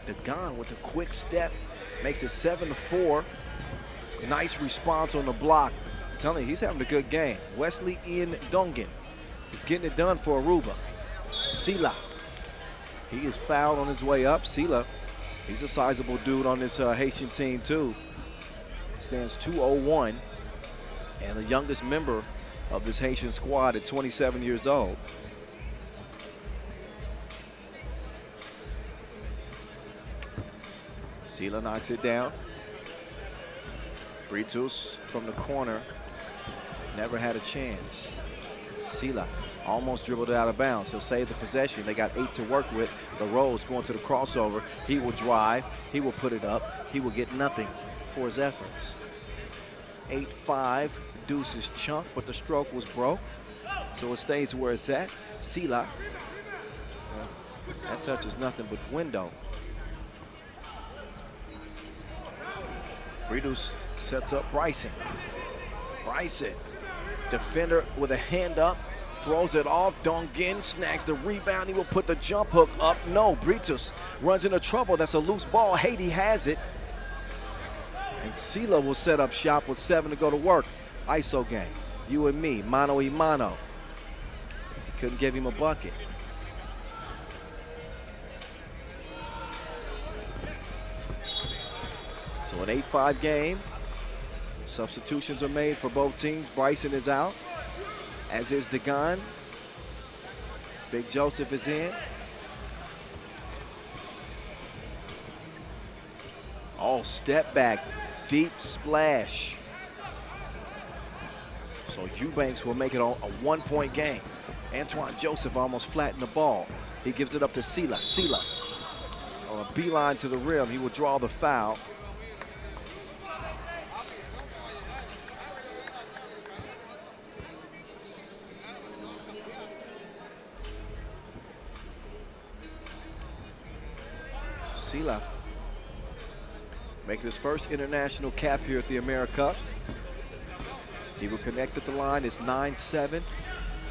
Dagan with a quick step. Makes it 7-4. Nice response on the block. I'm telling you, he's having a good game. Wesley Ian Dongan is getting it done for Aruba. Sila. He is fouled on his way up. Sila, he's a sizable dude on this Haitian team too. Stands 201 and the youngest member of this Haitian squad at 27 years old. Sila knocks it down. Britus from the corner never had a chance. Sila almost dribbled it out of bounds. He'll save the possession. They got 8 to work with. LaRose going to the crossover. He will drive. He will put it up. He will get nothing for his efforts. 8-5, Deuce's chunk, but the stroke was broke. So it stays where it's at. Sila. That touches nothing but window. Britus sets up Bryson. Bryson, defender with a hand up, throws it off. Dongan snags the rebound. He will put the jump hook up. No, Britus runs into trouble. That's a loose ball. Haiti has it. And Sila will set up shop with 7 to go to work. ISO game. You and me, mano y mano. Couldn't give him a bucket. So an 8-5 game. Substitutions are made for both teams. Bryson is out, as is Dagan. Big Joseph is in. Oh, step back, deep splash. So Eubanks will make it a 1-point game. Antoine Joseph almost flattened the ball. He gives it up to Sila. Sila on a beeline to the rim. He will draw the foul. Sila making his first international cap here at the AmeriCup. He will connect at the line. It's 9-7,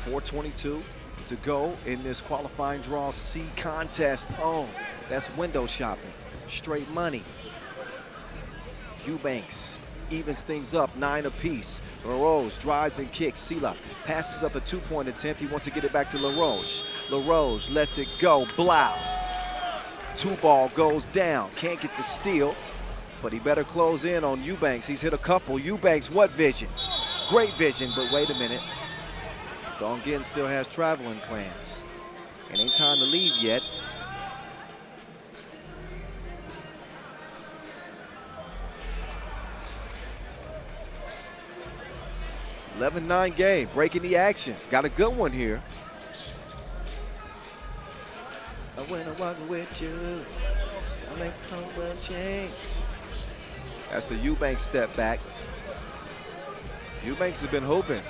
4:22 to go in this qualifying draw C contest. Oh, that's window shopping. Straight money. Eubanks evens things up, 9 apiece. LaRose drives and kicks. Sila passes up the 2-point attempt. He wants to get it back to LaRose. LaRose lets it go. Blau. 2-ball goes down. Can't get the steal, but he better close in on Eubanks. He's hit a couple. Eubanks, what vision? Great vision, but wait a minute. Dongan still has traveling plans. It ain't time to leave yet. (11-9) game, breaking the action. Got a good one here. When I'm walking with you, I make the whole world change. That's the Eubanks step back. Eubanks has been hooping.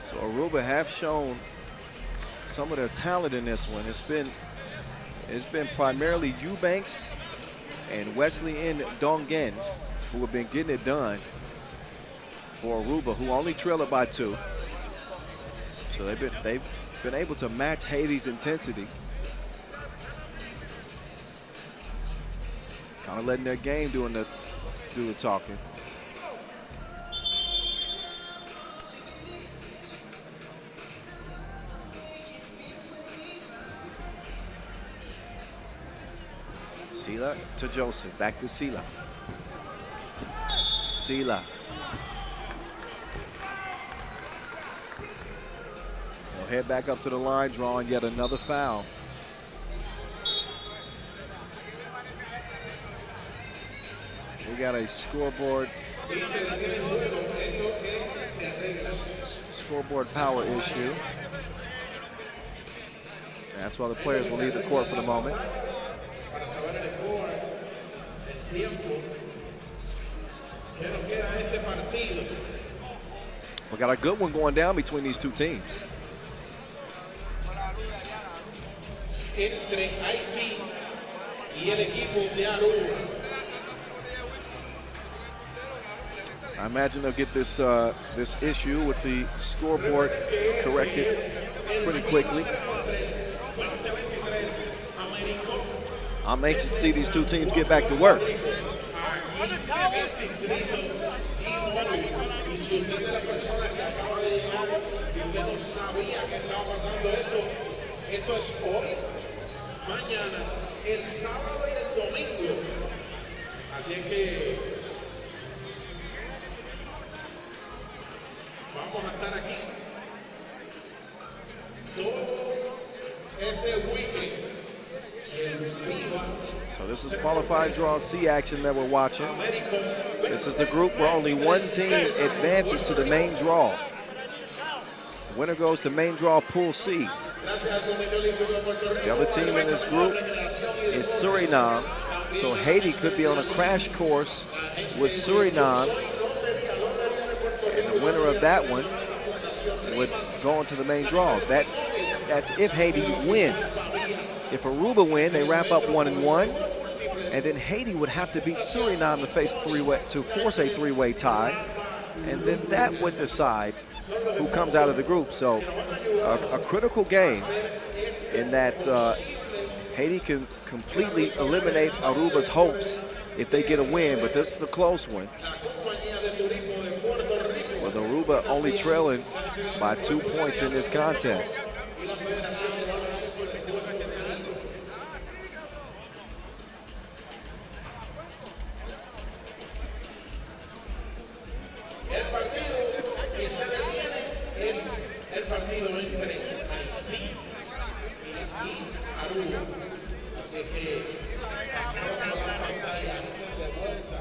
So Aruba have shown some of their talent in this one. It's been primarily Eubanks and Wesley N. Dongan who have been getting it done for Aruba, who only trail it by 2. So they've been able to match Haiti's intensity. Kind of letting their game do the talking. Sila to Joseph, back to Sila. Sila. He'll head back up to the line, drawing yet another foul. We got a scoreboard power issue. That's why the players will leave the court for the moment. We got a good one going down between these two teams. Entre Haiti y el equipo de Aruba. I imagine they'll get this this issue with the scoreboard corrected pretty quickly. I'm anxious to see these two teams get back to work. Esto es hoy, mañana, el sábado y el domingo. Así es que vamos a estar aquí todo este weekend en FIBA. So this is qualified draw C action that we're watching. This is the group where only one team advances to the main draw. The winner goes to main draw Pool C. The other team in this group is Suriname. So Haiti could be on a crash course with Suriname. And the winner of that one would go into the main draw. That's if Haiti wins. If Aruba win, they wrap up 1-1. And then Haiti would have to beat Suriname to face to force a three-way tie. And then that would decide who comes out of the group. So a critical game in that Haiti can completely eliminate Aruba's hopes if they get a win, but this is a close one. With Aruba only trailing by 2 points in this contest. El partido entre Haití y Aruba. Así que vamos a la pantalla de vuelta.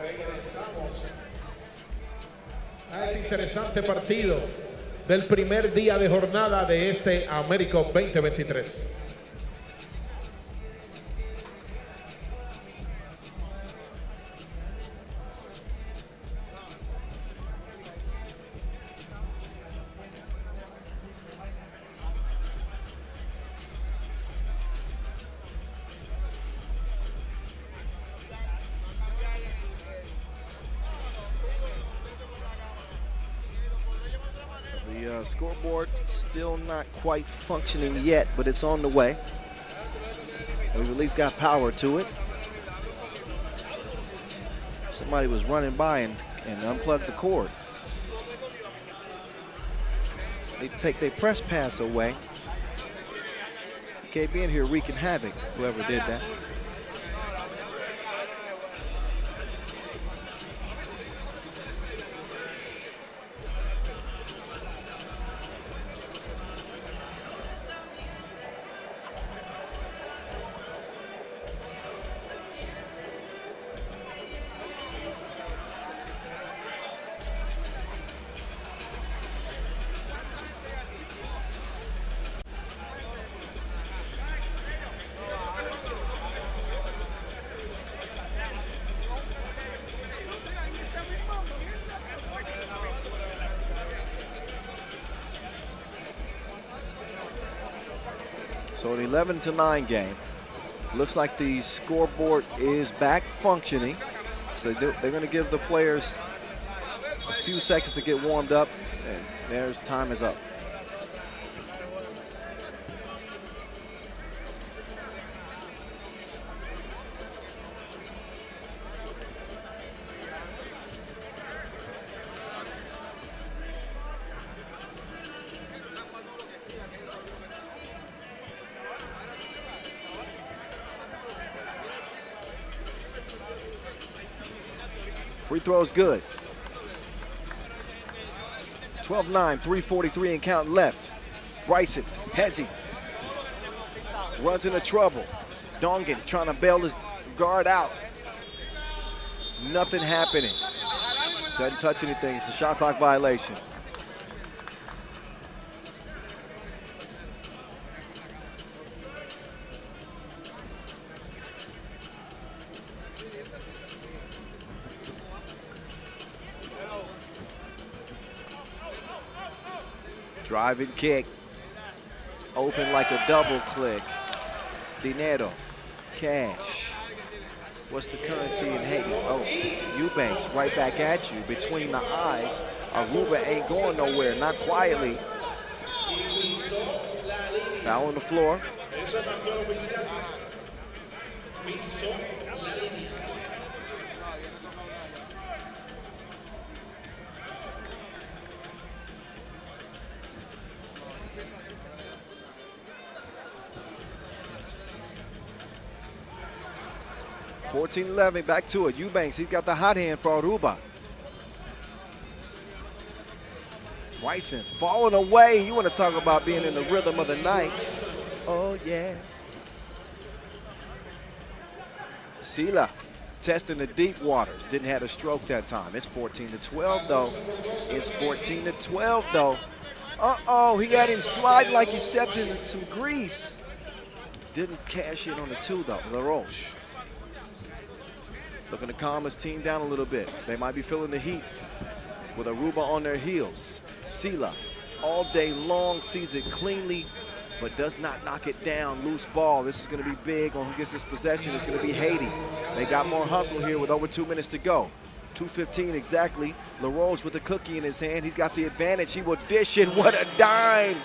Regresamos a este interesante partido del primer día de jornada de este AmeriCup 2023. Scoreboard still not quite functioning yet, but it's on the way. We've at least got power to it. Somebody was running by and unplugged the cord. They take their press pass away. You can't be in here wreaking havoc, whoever did that. So an 11-9 game. Looks like the scoreboard is back functioning. So they're going to give the players a few seconds to get warmed up, and there's time is up. Free throw's good. 12-9, 3:43 and count left. Bryson, Hezzy, runs into trouble. Dongan trying to bail his guard out. Nothing happening. Doesn't touch anything. It's a shot clock violation. Driving kick, open like a double click. Dinero, cash. What's the currency in Haiti? Oh, Eubanks right back at you between the eyes. Aruba ain't going nowhere, not quietly. Foul on the floor. (14-11), back to it. Eubanks, he's got the hot hand for Aruba. Bryson falling away. You want to talk about being in the rhythm of the night. Oh, yeah. Sila testing the deep waters. Didn't have a stroke that time. It's 14-12, though. It's 14-12, though. Uh-oh, he had him sliding like he stepped in some grease. Didn't cash in on the two, though. LaRoche. Looking to calm his team down a little bit. They might be feeling the heat with Aruba on their heels. Sila, all day long, sees it cleanly, but does not knock it down. Loose ball. This is going to be big on who gets this possession. It's going to be Haiti. They got more hustle here with over 2 minutes to go. 2:15 exactly. LaRose with a cookie in his hand. He's got the advantage. He will dish it. What a dime.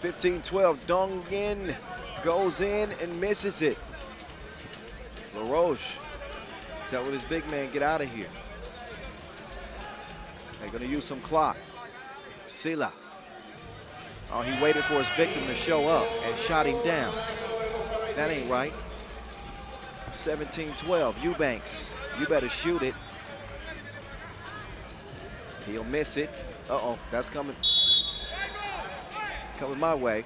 15-12, Dongin goes in and misses it. LaRoche telling his big man, get out of here. They're gonna use some clock. Sila. Oh, he waited for his victim to show up and shot him down. That ain't right. 17-12, Eubanks. You better shoot it. He'll miss it. Uh-oh, that's coming my way.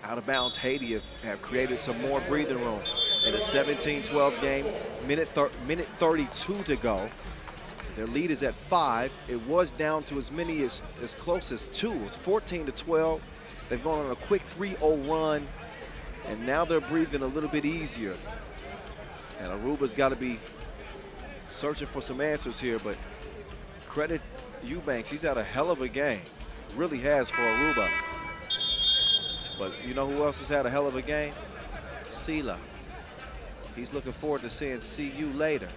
Out of bounds, Haiti have created some more breathing room in a 17-12 game. Minute 32 to go. Their lead is at 5. It was down to as many as close as 2. It's 14-12. They've gone on a quick 3-0 run, and now they're breathing a little bit easier. And Aruba's got to be searching for some answers here, but credit Eubanks. He's had a hell of a game. Really has for Aruba. But you know who else has had a hell of a game? Sila. He's looking forward to saying, see you later.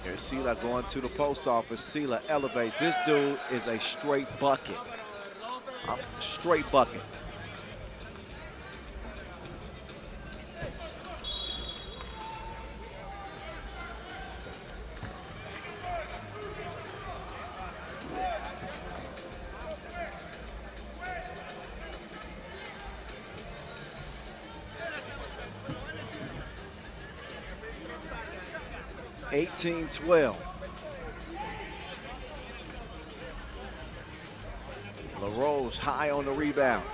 Here's Sila going to the post office. Sila elevates. This dude is a straight bucket. A straight bucket. (18-12). LaRose high on the rebound.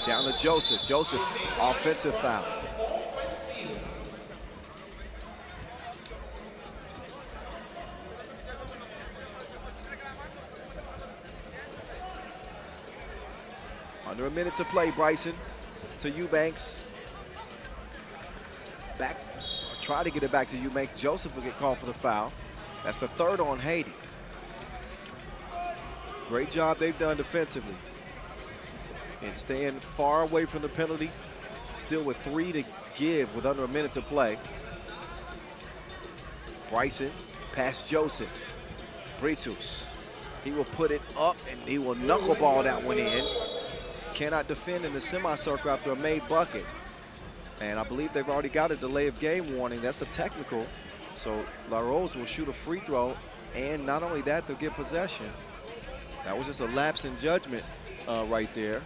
Down to Joseph. Joseph, offensive foul. Under a minute to play, Bryson. To Eubanks. Back, try to get it back to Eubanks. Joseph will get called for the foul. That's the third on Haiti. Great job they've done defensively. And staying far away from the penalty. Still with 3 to give with under a minute to play. Bryson past Joseph. Britus. He will put it up and he will knuckleball that one in. Cannot defend in the semicircle after a made bucket. And I believe they've already got a delay of game warning. That's a technical. So LaRose will shoot a free throw. And not only that, they'll get possession. That was just a lapse in judgment right there.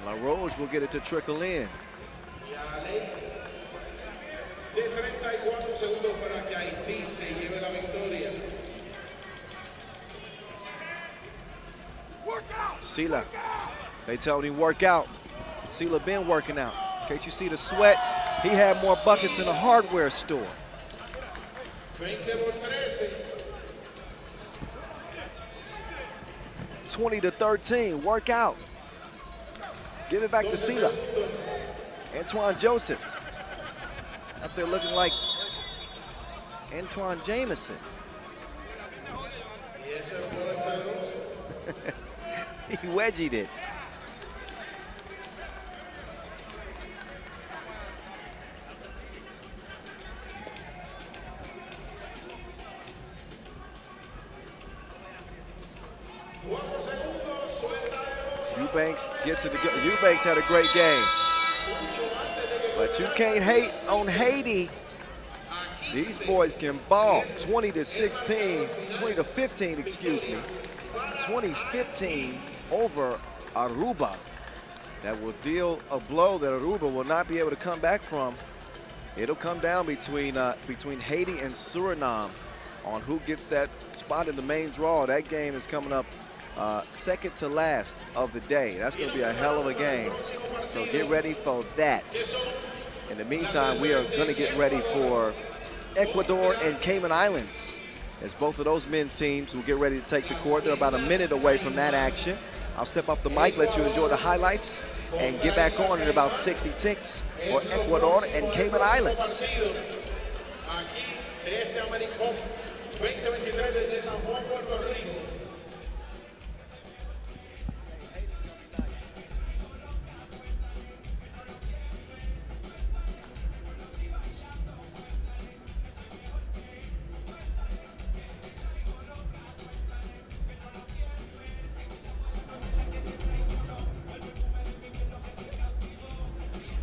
LaRose will get it to trickle in. Sila, they told him work out. Sila been working out. Can't you see the sweat? He had more buckets than a hardware store. 20-13, work out. Give it back to Sila. Antoine Joseph. Up there looking like Antoine Jameson. He wedgied it. Eubanks gets it together. Eubanks had a great game. But you can't hate on Haiti. These boys can ball. 20-16, 20-15, excuse me. 2015 over Aruba. That will deal a blow that Aruba will not be able to come back from. It'll come down between Haiti and Suriname on who gets that spot in the main draw. That game is coming up second to last of the day. That's going to be a hell of a game. So get ready for that. In the meantime, we are going to get ready for Ecuador and Cayman Islands, as both of those men's teams will get ready to take the court. They're about a minute away from that action. I'll step off the mic, let you enjoy the highlights, and get back on in about 60 ticks for Ecuador and Cayman Islands. San Juan, Puerto Rico.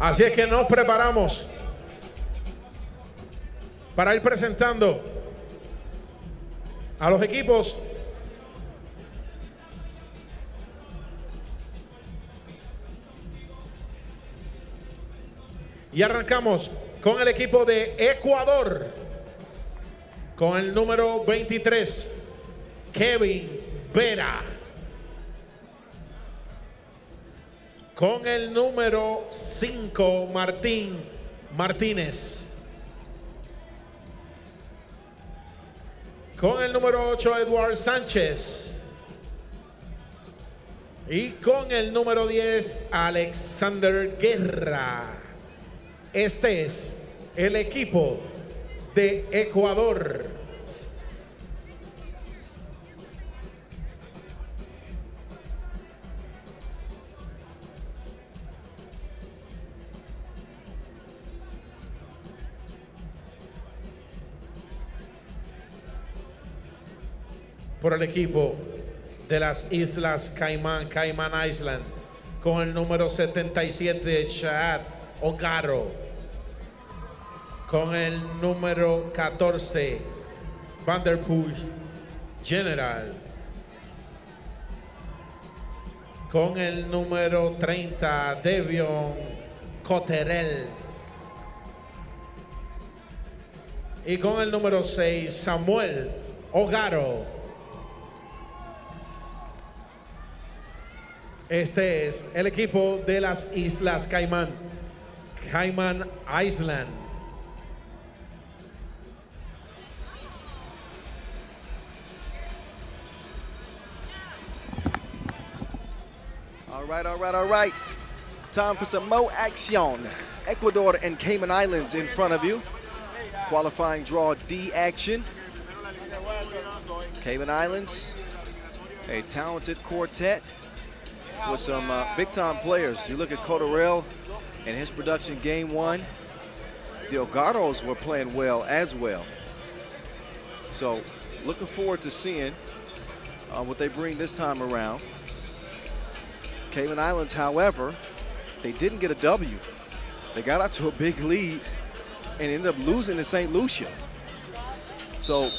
Así es que nos preparamos para ir presentando a los equipos y arrancamos con el equipo de Ecuador con el número 23, Kevin Vera. Con el número 5, Martín Martínez. Con el número 8, Eduard Sánchez. Y con el número 10, Alexander Guerra. Este es el equipo de Ecuador. Por el equipo de las Islas Cayman, Cayman Island, con el número 77, Chad Ogaro. Con el número 14, Vanderpool General. Con el número 30, Devion Coterel. Y con el número 6, Samuel Ogaro. Este es el equipo de las Islas Caimán, Cayman Island. All right. Time for some more action. Ecuador and Cayman Islands in front of you. Qualifying draw D action. Cayman Islands, a talented quartet with some big-time players. You look at Coterel and his production game one. The Ogaros were playing well as well. So looking forward to seeing what they bring this time around. Cayman Islands, however, they didn't get a W. They got out to a big lead and ended up losing to St. Lucia. So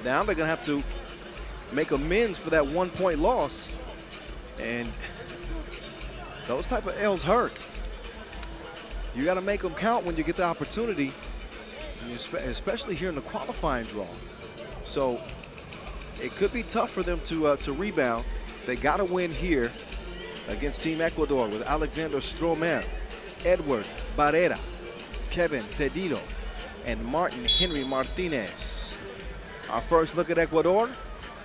now they're going to have to make amends for that 1-point loss. And those type of L's hurt. You got to make them count when you get the opportunity, especially here in the qualifying draw. So it could be tough for them to rebound. They got to win here against Team Ecuador with Alexander Stromer, Edward Barrera, Kevin Cedillo, and Martin Henry Martinez. Our first look at Ecuador.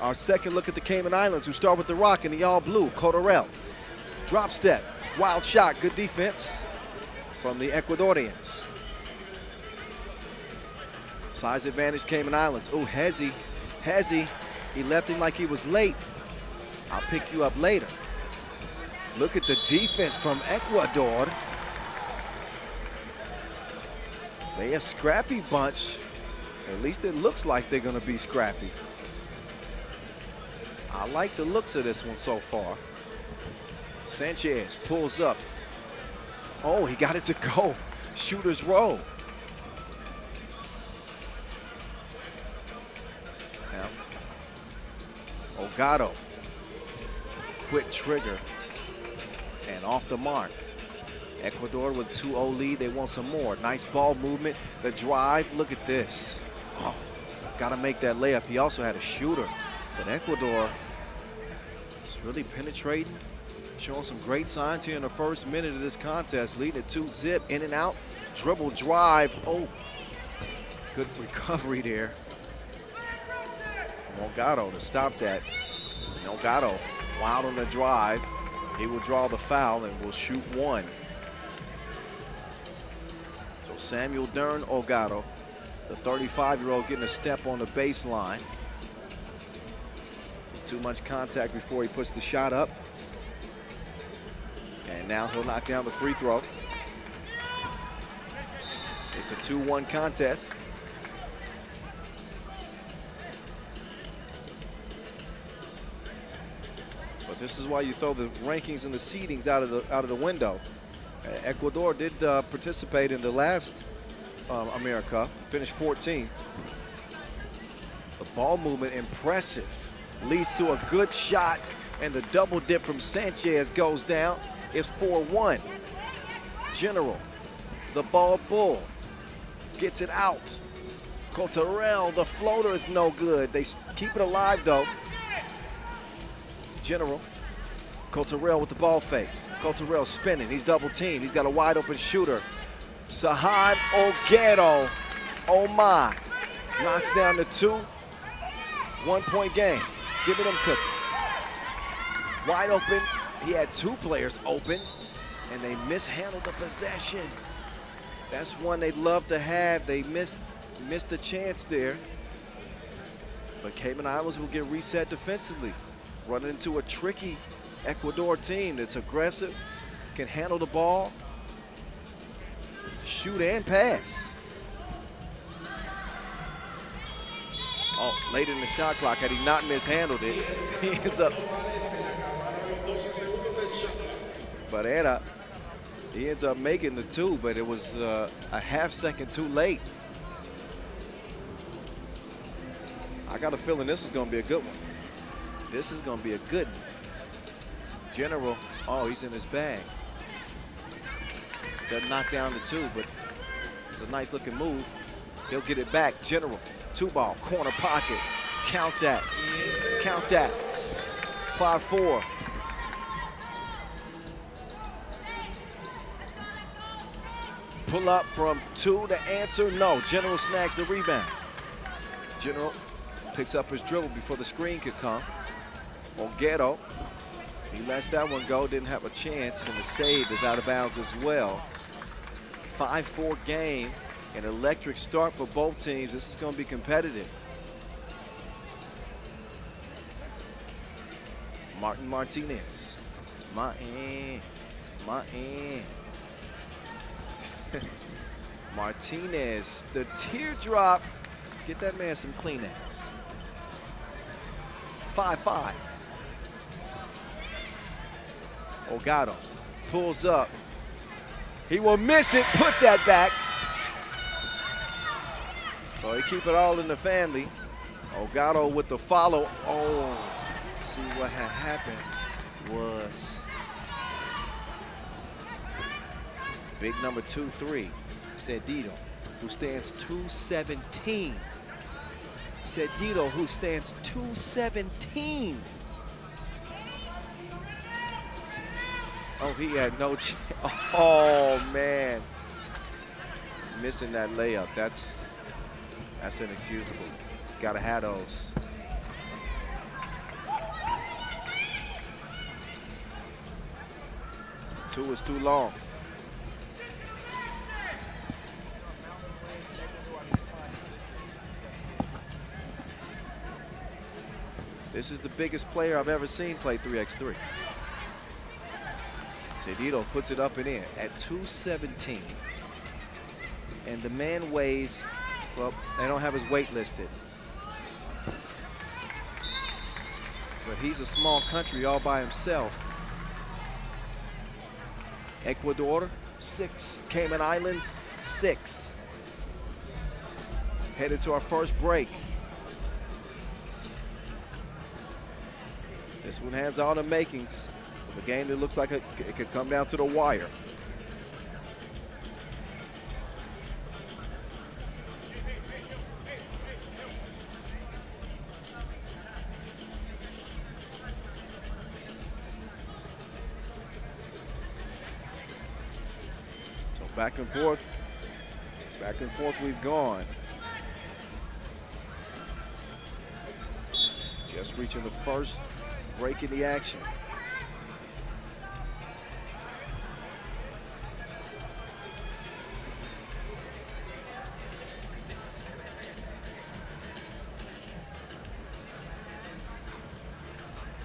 Our second look at the Cayman Islands, who start with the rock in the all blue, Cotorel. Drop step, wild shot, good defense from the Ecuadorians. Size advantage, Cayman Islands. Oh, Hezzy, he left him like he was late. I'll pick you up later. Look at the defense from Ecuador. They a scrappy bunch. At least it looks like they're gonna be scrappy. I like the looks of this one so far. Sanchez pulls up. Oh, he got it to go. Shooter's roll. Now, Ogado. Quick trigger. And off the mark. Ecuador with 2-0 lead. They want some more. Nice ball movement. The drive. Look at this. Oh, got to make that layup. He also had a shooter. But Ecuador is really penetrating, showing some great signs here in the first minute of this contest, leading it 2-zip, in and out, dribble drive. Oh, good recovery there. Ogado to stop that. Ogado wild on the drive. He will draw the foul and will shoot one. So Samuel Dern Ogado, the 35-year-old, getting a step on the baseline. Too much contact before he puts the shot up. And now he'll knock down the free throw. It's a 2-1 contest. But this is why you throw the rankings and the seedings out of the window. Ecuador did participate in the last AmeriCup, finished 14th. The ball movement impressive. Leads to a good shot, and the double dip from Sanchez goes down. It's 4-1. General, the ball bull, gets it out. Cotorel, the floater is no good. They keep it alive though. General, Cotorel with the ball fake. Cotorel spinning, he's double teamed. He's got a wide open shooter. Sahan Ogado, oh my. Knocks down the 2. 1-point game. Give me them cookies. Wide open. He had 2 players open, and they mishandled the possession. That's one they'd love to have. They missed a chance there. But Cayman Islands will get reset defensively, running into a tricky Ecuador team that's aggressive, can handle the ball, shoot and pass. Oh, late in the shot clock, had he not mishandled it, he ends up. Barrera, he ends up making the 2, but it was a half-second too late. I got a feeling this is going to be a good one. This is going to be a good one. General, oh, he's in his bag. Doesn't knock down the 2, but it's a nice-looking move. He'll get it back. General. 2-ball, corner pocket. Count that. Count that. 5-4. Pull up from 2 to answer. No. General snags the rebound. General picks up his dribble before the screen could come. Ogado, he lets that one go. Didn't have a chance, and the save is out of bounds as well. 5-4 game. An electric start for both teams. This is going to be competitive. Martin Martinez. Martinez, the teardrop. Get that man some Kleenex. 5-5. Ogado pulls up. He will miss it. Put that back. So he keep it all in the family. Ogado with the follow. Oh, see what had happened was big number 2-3, Cedido, who stands 217. Cedido, who stands 217. Oh, he had no chance. Oh, man. missing that layup. That's inexcusable. Got to have those. Two is too long. This is the biggest player I've ever seen play 3x3. Cedito puts it up and in at 217. And the man weighs, well, they don't have his weight listed. But he's a small country all by himself. Ecuador, 6. Cayman Islands, 6. Headed to our first break. This one has all the makings of a game that looks like it could come down to the wire. So back and forth we've gone. Just reaching the first break in the action.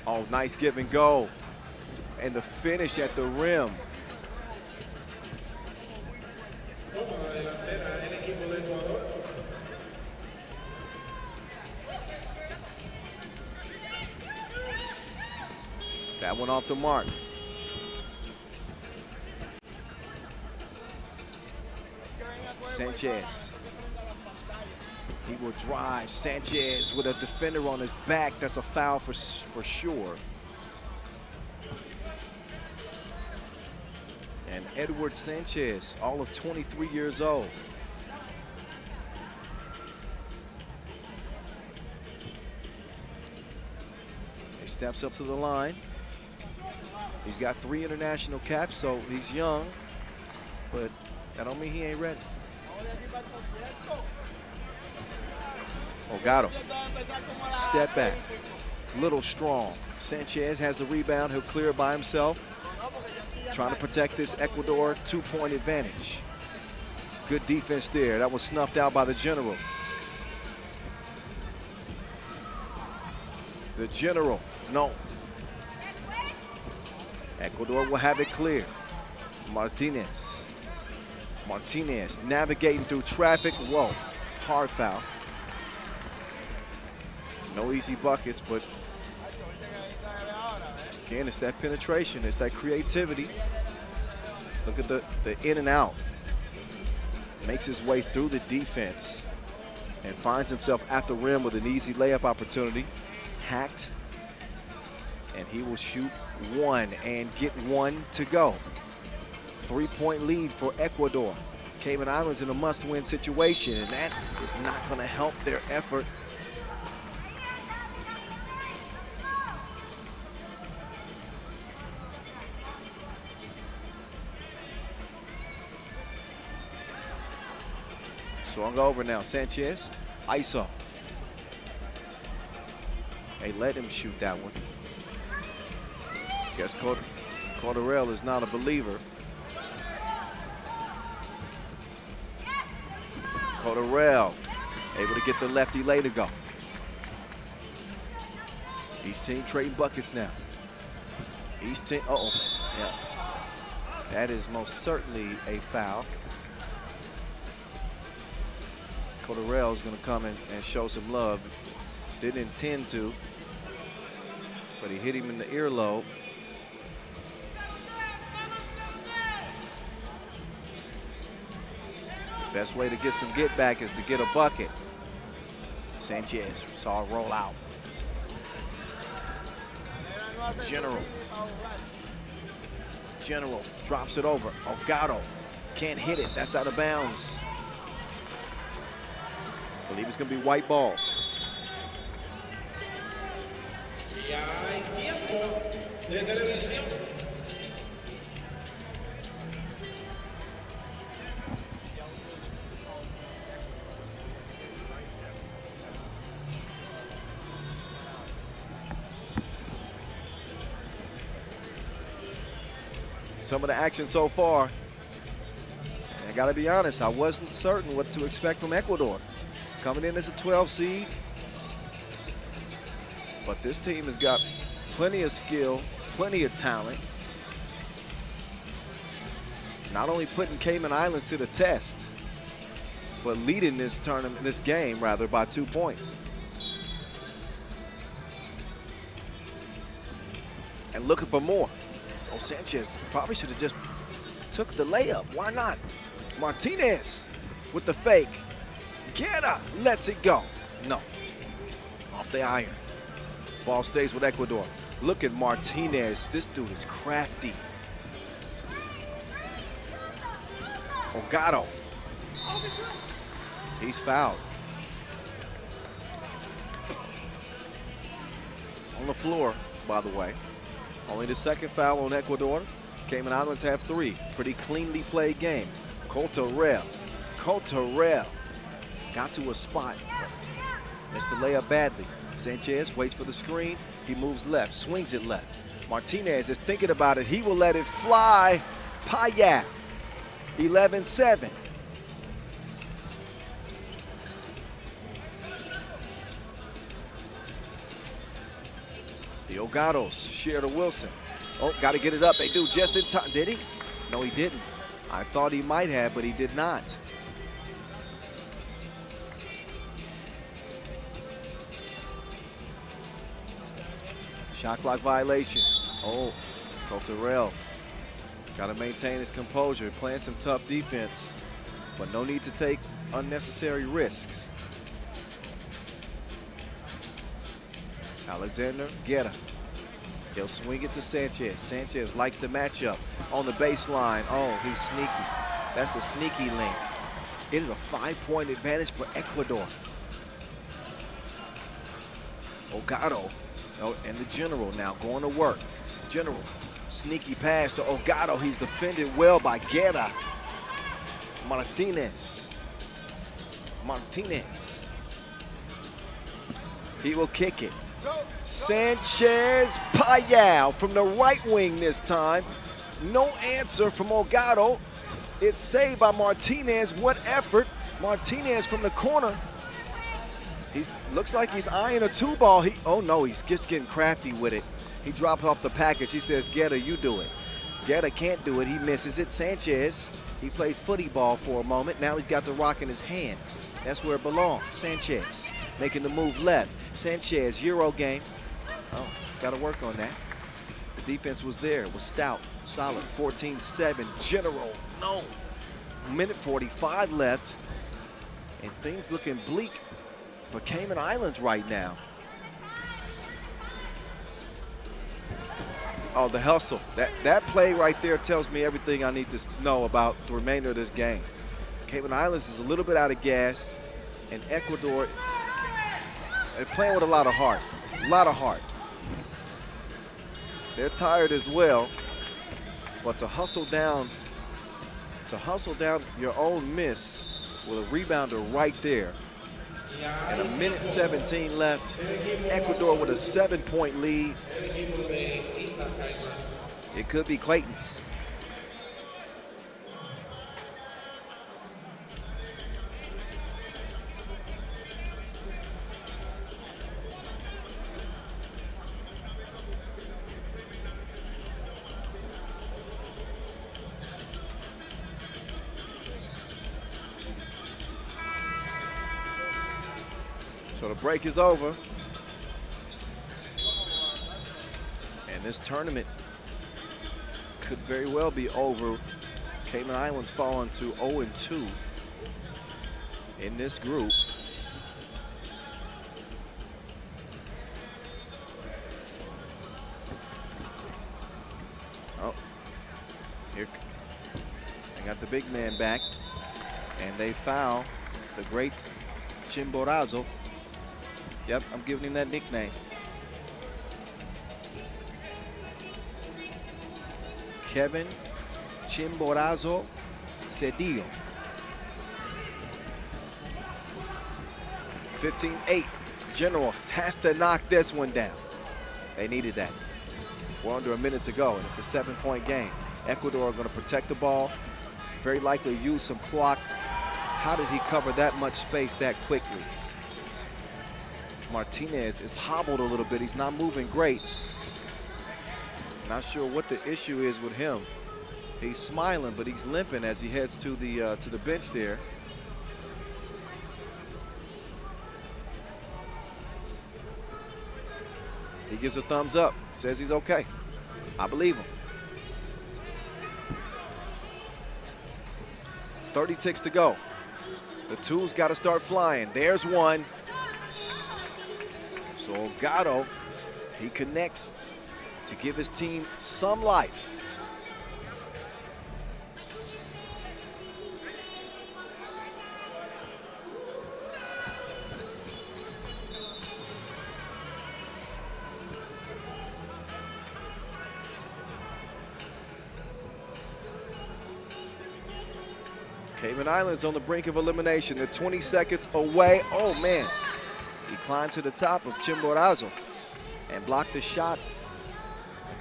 Oh, nice give and go. And the finish at the rim. That one off the mark. Sanchez. He will drive. Sanchez with a defender on his back. That's a foul for sure. And Edward Sanchez, all of 23 years old. He steps up to the line. He's got 3 international caps, so he's young, but that don't mean he ain't ready. Oh, got him. Step back. Little strong. Sanchez has the rebound. He'll clear it by himself. Trying to protect this Ecuador 2-point advantage. Good defense there. That was snuffed out by the general. The general, no. Ecuador will have it clear. Martinez navigating through traffic. Whoa, hard foul. No easy buckets, but again, it's that penetration, it's that creativity. Look at the in and out. Makes his way through the defense and finds himself at the rim with an easy layup opportunity. Hacked, and he will shoot one and get one to go. 3-point lead for Ecuador. Cayman Islands in a must-win situation, and that is not going to help their effort. Swung over now, Sanchez, ISO. They let him shoot that one. Guess Corderell is not a believer. Corderell able to get the lefty lay to go. Each team trading buckets now. Each team, yeah. That is most certainly a foul. Corderell is going to come and show some love. Didn't intend to, but he hit him in the earlobe. Best way to get some get back is to get a bucket. Sanchez saw it roll out. General drops it over. Elgato can't hit it. That's out of bounds. I believe it's going to be white ball. some of the action so far. And I got to be honest, I wasn't certain what to expect from Ecuador. Coming in as a 12 seed. But this team has got plenty of skill, plenty of talent. Not only putting Cayman Islands to the test, but leading this tournament, this game rather, by 2 points. And looking for more. Oh, Sanchez probably should have just took the layup. Why not? Martinez with the fake. Guerra lets it go. No. Off the iron. Ball stays with Ecuador. Look at Martinez. This dude is crafty. Ogado. He's fouled. On the floor, by the way. Only the second foul on Ecuador. Cayman Islands have 3. Pretty cleanly played game. Cotarel got to a spot. Missed the layup badly. Sanchez waits for the screen. He moves left, swings it left. Martinez is thinking about it. He will let it fly. Payet, 11-7. The Ogados share to Wilson. Oh, got to get it up. They do just in time. Did he? No, he didn't. I thought he might have, but he did not. Shot clock violation. Oh, Cotarel got to maintain his composure, playing some tough defense, but no need to take unnecessary risks. Alexander Guerra. He'll swing it to Sanchez. Sanchez likes the matchup on the baseline. Oh, he's sneaky. That's a sneaky link. It is a 5-point advantage for Ecuador. Ogado, oh, and the General now going to work. General, sneaky pass to Ogado. He's defended well by Guerra. Martinez. He will kick it. Sanchez Payal from the right wing this time. No answer from Ogado. It's saved by Martinez. What effort. Martinez from the corner. He looks like he's eyeing a 2-ball. Oh no, he's just getting crafty with it. He drops off the package. He says, Guerra, you do it. Guerra can't do it. He misses it. Sanchez, he plays footy ball for a moment. Now he's got the rock in his hand. That's where it belongs. Sanchez making the move left. Sanchez, Euro game. Oh, got to work on that. The defense was there. It was stout, solid. 14-7. General, no. Minute 45 left. And things looking bleak for Cayman Islands right now. Oh, the hustle. That play right there tells me everything I need to know about the remainder of this game. Cayman Islands is a little bit out of gas, and Ecuador, they're playing with a lot of heart. A lot of heart. They're tired as well, but to hustle down your own miss with a rebounder right there. And a minute 17 left. Ecuador with a 7-point lead. It could be Clayton's. So the break is over. And this tournament could very well be over. Cayman Islands falling to 0-2 in this group. Oh, here they got the big man back, and they foul the great Chimborazo. Yep, I'm giving him that nickname. Kevin Chimborazo Cedillo. 15-8. General has to knock this one down. They needed that. We're under a minute to go, and it's a 7-point game. Ecuador are going to protect the ball, very likely use some clock. How did he cover that much space that quickly? Martinez is hobbled a little bit. He's not moving great. Not sure what the issue is with him. He's smiling, but he's limping as he heads to the bench there. He gives a thumbs up, says he's okay. I believe him. 30 ticks to go. The two's got to start flying. There's one. So Gatto, he connects to give his team some life. Cayman Islands on the brink of elimination. They're 20 seconds away. Oh, man. He climbed to the top of Chimborazo and blocked the shot,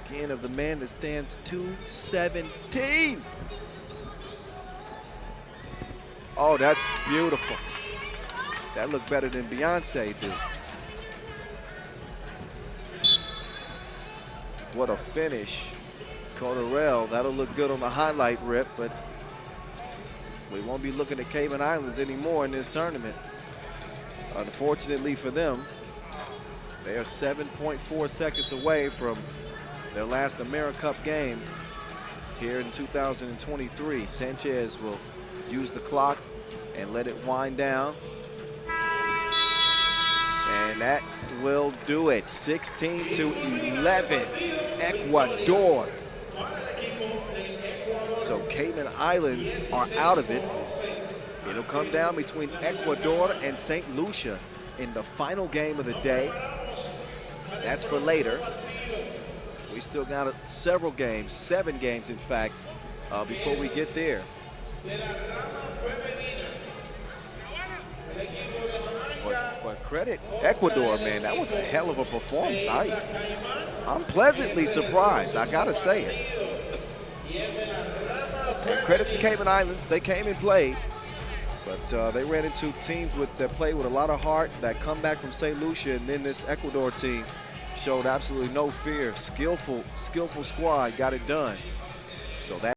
again, of the man that stands 217. Oh, that's beautiful. That looked better than Beyonce did. What a finish. Coderell, that'll look good on the highlight rip, but we won't be looking at Cayman Islands anymore in this tournament. Unfortunately for them, they are 7.4 seconds away from their last AmeriCup game here in 2023. Sanchez will use the clock and let it wind down. And that will do it. 16-11, Ecuador. So Cayman Islands are out of it. It'll come down between Ecuador and St. Lucia in the final game of the day. That's for later. We still got several games, 7 games in fact, before we get there. But credit Ecuador, man, that was a hell of a performance. I'm pleasantly surprised, I gotta say it. And credit to Cayman Islands, they came and played, but they ran into teams that play with a lot of heart, that come back from St. Lucia, and then this Ecuador team showed absolutely no fear. Skillful squad got it done. So that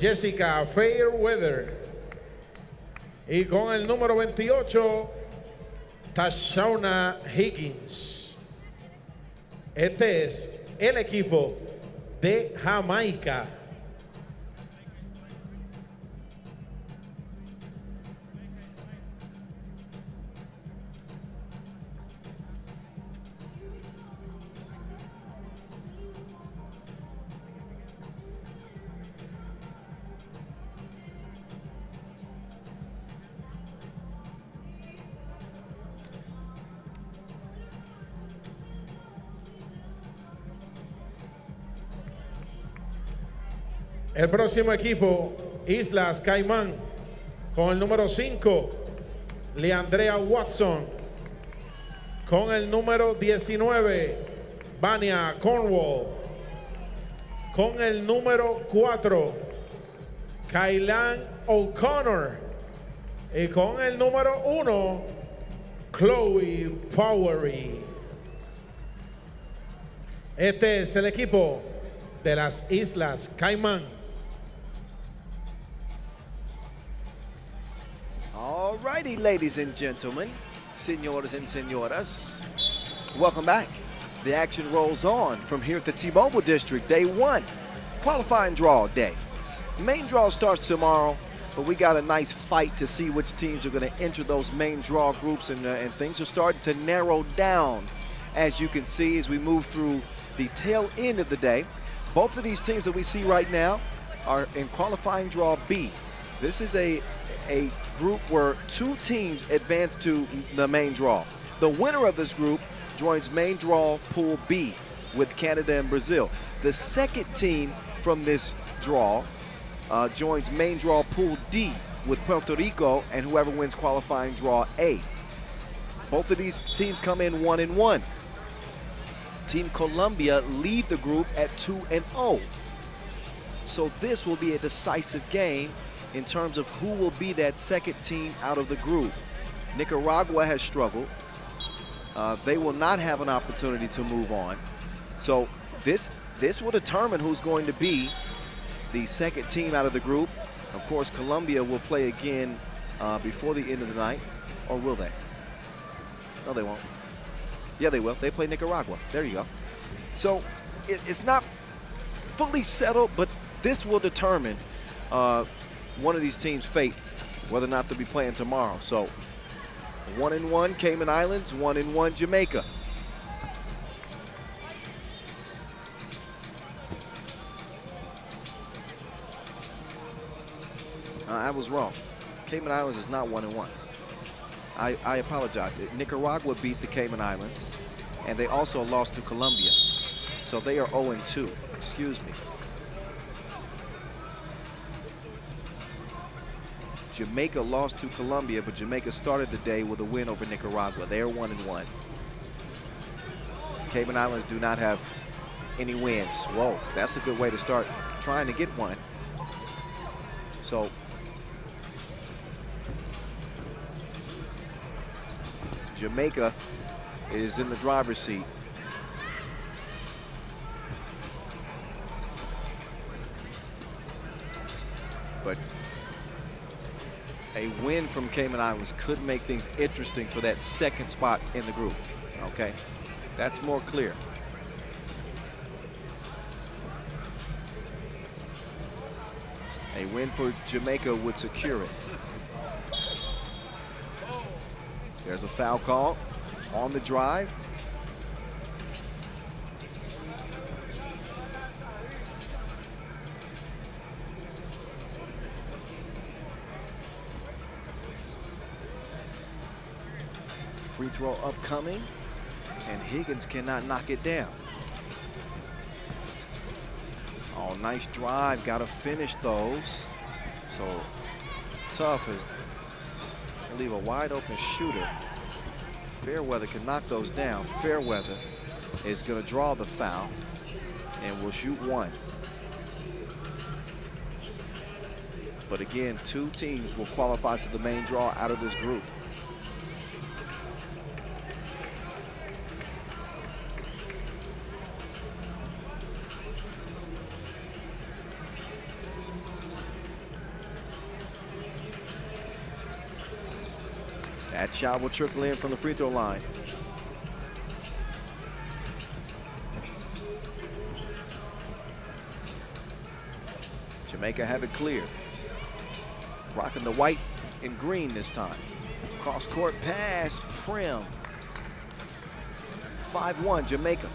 Jessica Fairweather. Y con el número 28, Tashauna Higgins. Este es el equipo de Jamaica. El próximo equipo, Islas Cayman, con el número 5, Leandrea Watson. Con el número 19, Vania Cornwall. Con el número 4, Kailan O'Connor. Y con el número 1, Chloe Powery. Este es el equipo de las Islas Caimán. All righty, ladies and gentlemen, senoras and senoras, welcome back. The action rolls on from here at the T-Mobile District, day 1, qualifying draw day. Main draw starts tomorrow, but we got a nice fight to see which teams are going to enter those main draw groups, and things are starting to narrow down, as you can see, as we move through the tail end of the day. Both of these teams that we see right now are in qualifying draw B. This is a group where 2 teams advance to the main draw. The winner of this group joins main draw pool B with Canada and Brazil. The second team from this draw joins main draw pool D with Puerto Rico and whoever wins qualifying draw A. Both of these teams come in 1-1. Team Colombia lead the group at 2-0. So this will be a decisive game in terms of who will be that second team out of the group. Nicaragua has struggled. They will not have an opportunity to move on. So this will determine who's going to be the second team out of the group. Of course, Colombia will play again before the end of the night, or will they? No, they won't. Yeah, they will. They play Nicaragua. There you go. So it's not fully settled, but this will determine one of these teams' fate, whether or not they'll be playing tomorrow. So 1-1 Cayman Islands, 1-1 Jamaica. I was wrong. Cayman Islands is not 1-1. I apologize. Nicaragua beat the Cayman Islands, and they also lost to Colombia. So they are 0-2. Excuse me. Jamaica lost to Colombia, but Jamaica started the day with a win over Nicaragua. They are 1-1. Cayman Islands do not have any wins. Whoa, that's a good way to start trying to get one. So Jamaica is in the driver's seat. But a win from Cayman Islands could make things interesting for that second spot in the group, okay? That's more clear. A win for Jamaica would secure it. There's a foul call on the drive. Free throw upcoming, and Higgins cannot knock it down. Oh, nice drive, gotta finish those. So tough as leave a wide open shooter. Fairweather can knock those down. Fairweather is gonna draw the foul and will shoot one. But again, 2 teams will qualify to the main draw out of this group. That shot will trickle in from the free throw line. Jamaica have it clear. Rocking the white and green this time. Cross court pass, Prim. 5-1 Jamaica.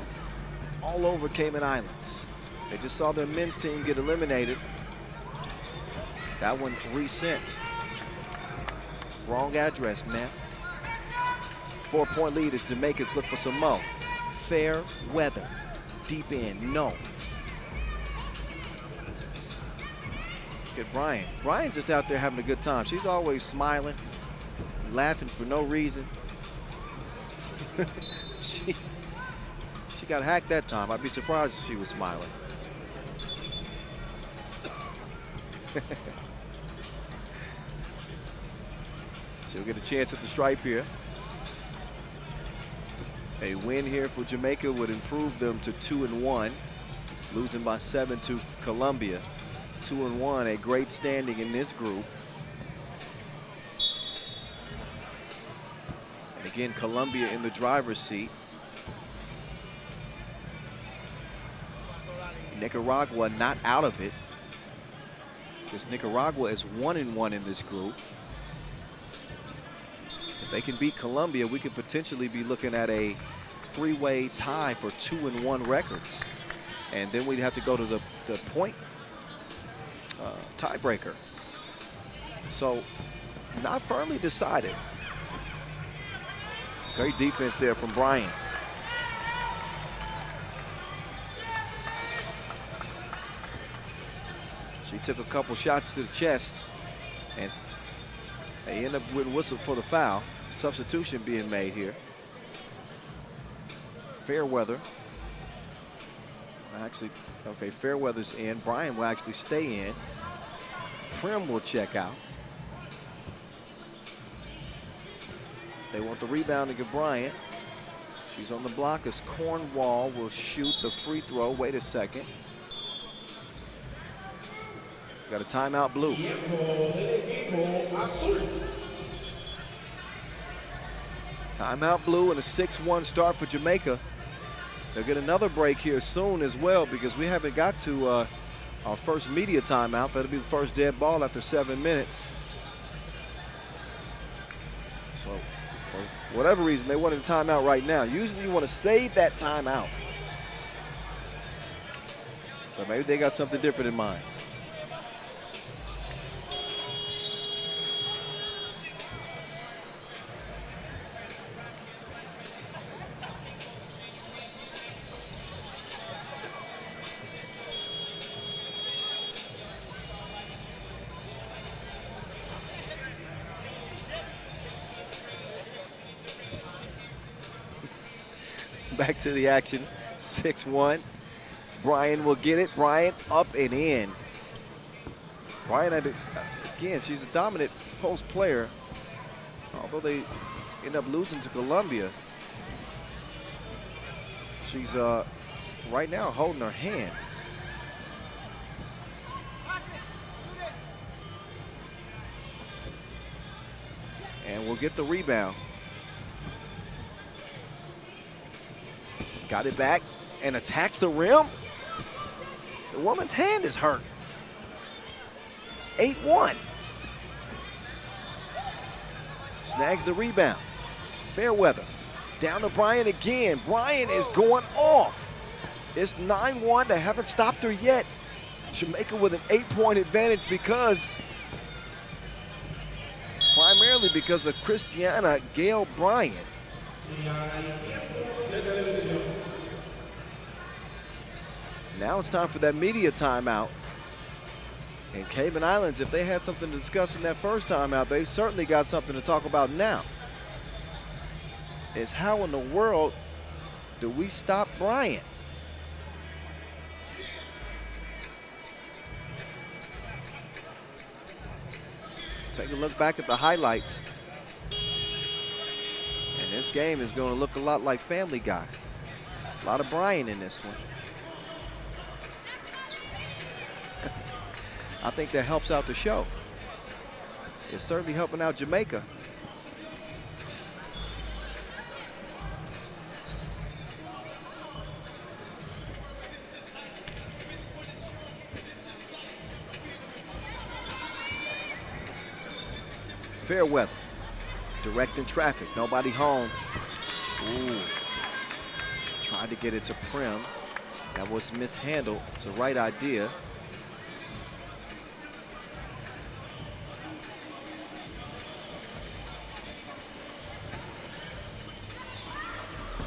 All over Cayman Islands. They just saw their men's team get eliminated. That one resent. Wrong address, man. 4-point lead as Jamaicans look for some more. Fair weather. Deep in, no. Look at Brian. Brian's just out there having a good time. She's always smiling, laughing for no reason. she got hacked that time. I'd be surprised if she was smiling. She'll get a chance at the stripe here. A win here for Jamaica would improve them to 2-1, losing by 7 to Colombia. 2-1, a great standing in this group. And again, Colombia in the driver's seat. Nicaragua not out of it, because Nicaragua is 1-1 in this group. If they can beat Colombia, we could potentially be looking at a three-way tie for 2-1 records. And then we'd have to go to the point tiebreaker. So not firmly decided. Great defense there from Brian. She took a couple shots to the chest, and they end up with a whistle for the foul. Substitution being made here. Fairweather. Actually, okay, Fairweather's in. Brian will actually stay in. Prim will check out. They want the rebound to give Bryant. She's on the block as Cornwall will shoot the free throw. Wait a second. Got a timeout, Blue. Timeout, Blue, and a 6-1 start for Jamaica. They'll get another break here soon as well, because we haven't got to our first media timeout. That'll be the first dead ball after 7 minutes. So, for whatever reason, they wanted a timeout right now. Usually you want to save that timeout. But maybe they got something different in mind. Back to the action, 6-1. Brian will get it. Brian up and in. Brian had to, again, she's a dominant post player. Although they end up losing to Colombia, she's right now holding her hand. And we'll get the rebound. Got it back and attacks the rim. The woman's hand is hurt. 8-1. Snags the rebound. Fairweather. Down to Brian again. Brian is going off. It's 9-1. They haven't stopped her yet. Jamaica with an 8-point advantage primarily because of Christiana Gale Bryant. Now it's time for that media timeout. And Cayman Islands, if they had something to discuss in that first timeout, they certainly got something to talk about now. Is how in the world do we stop Bryant? Take a look back at the highlights. And this game is going to look a lot like Family Guy. A lot of Bryant in this one. I think that helps out the show. It's certainly helping out Jamaica. Fairweather, directing traffic, nobody home. Ooh, tried to get it to Prim. That was mishandled. It's the right idea.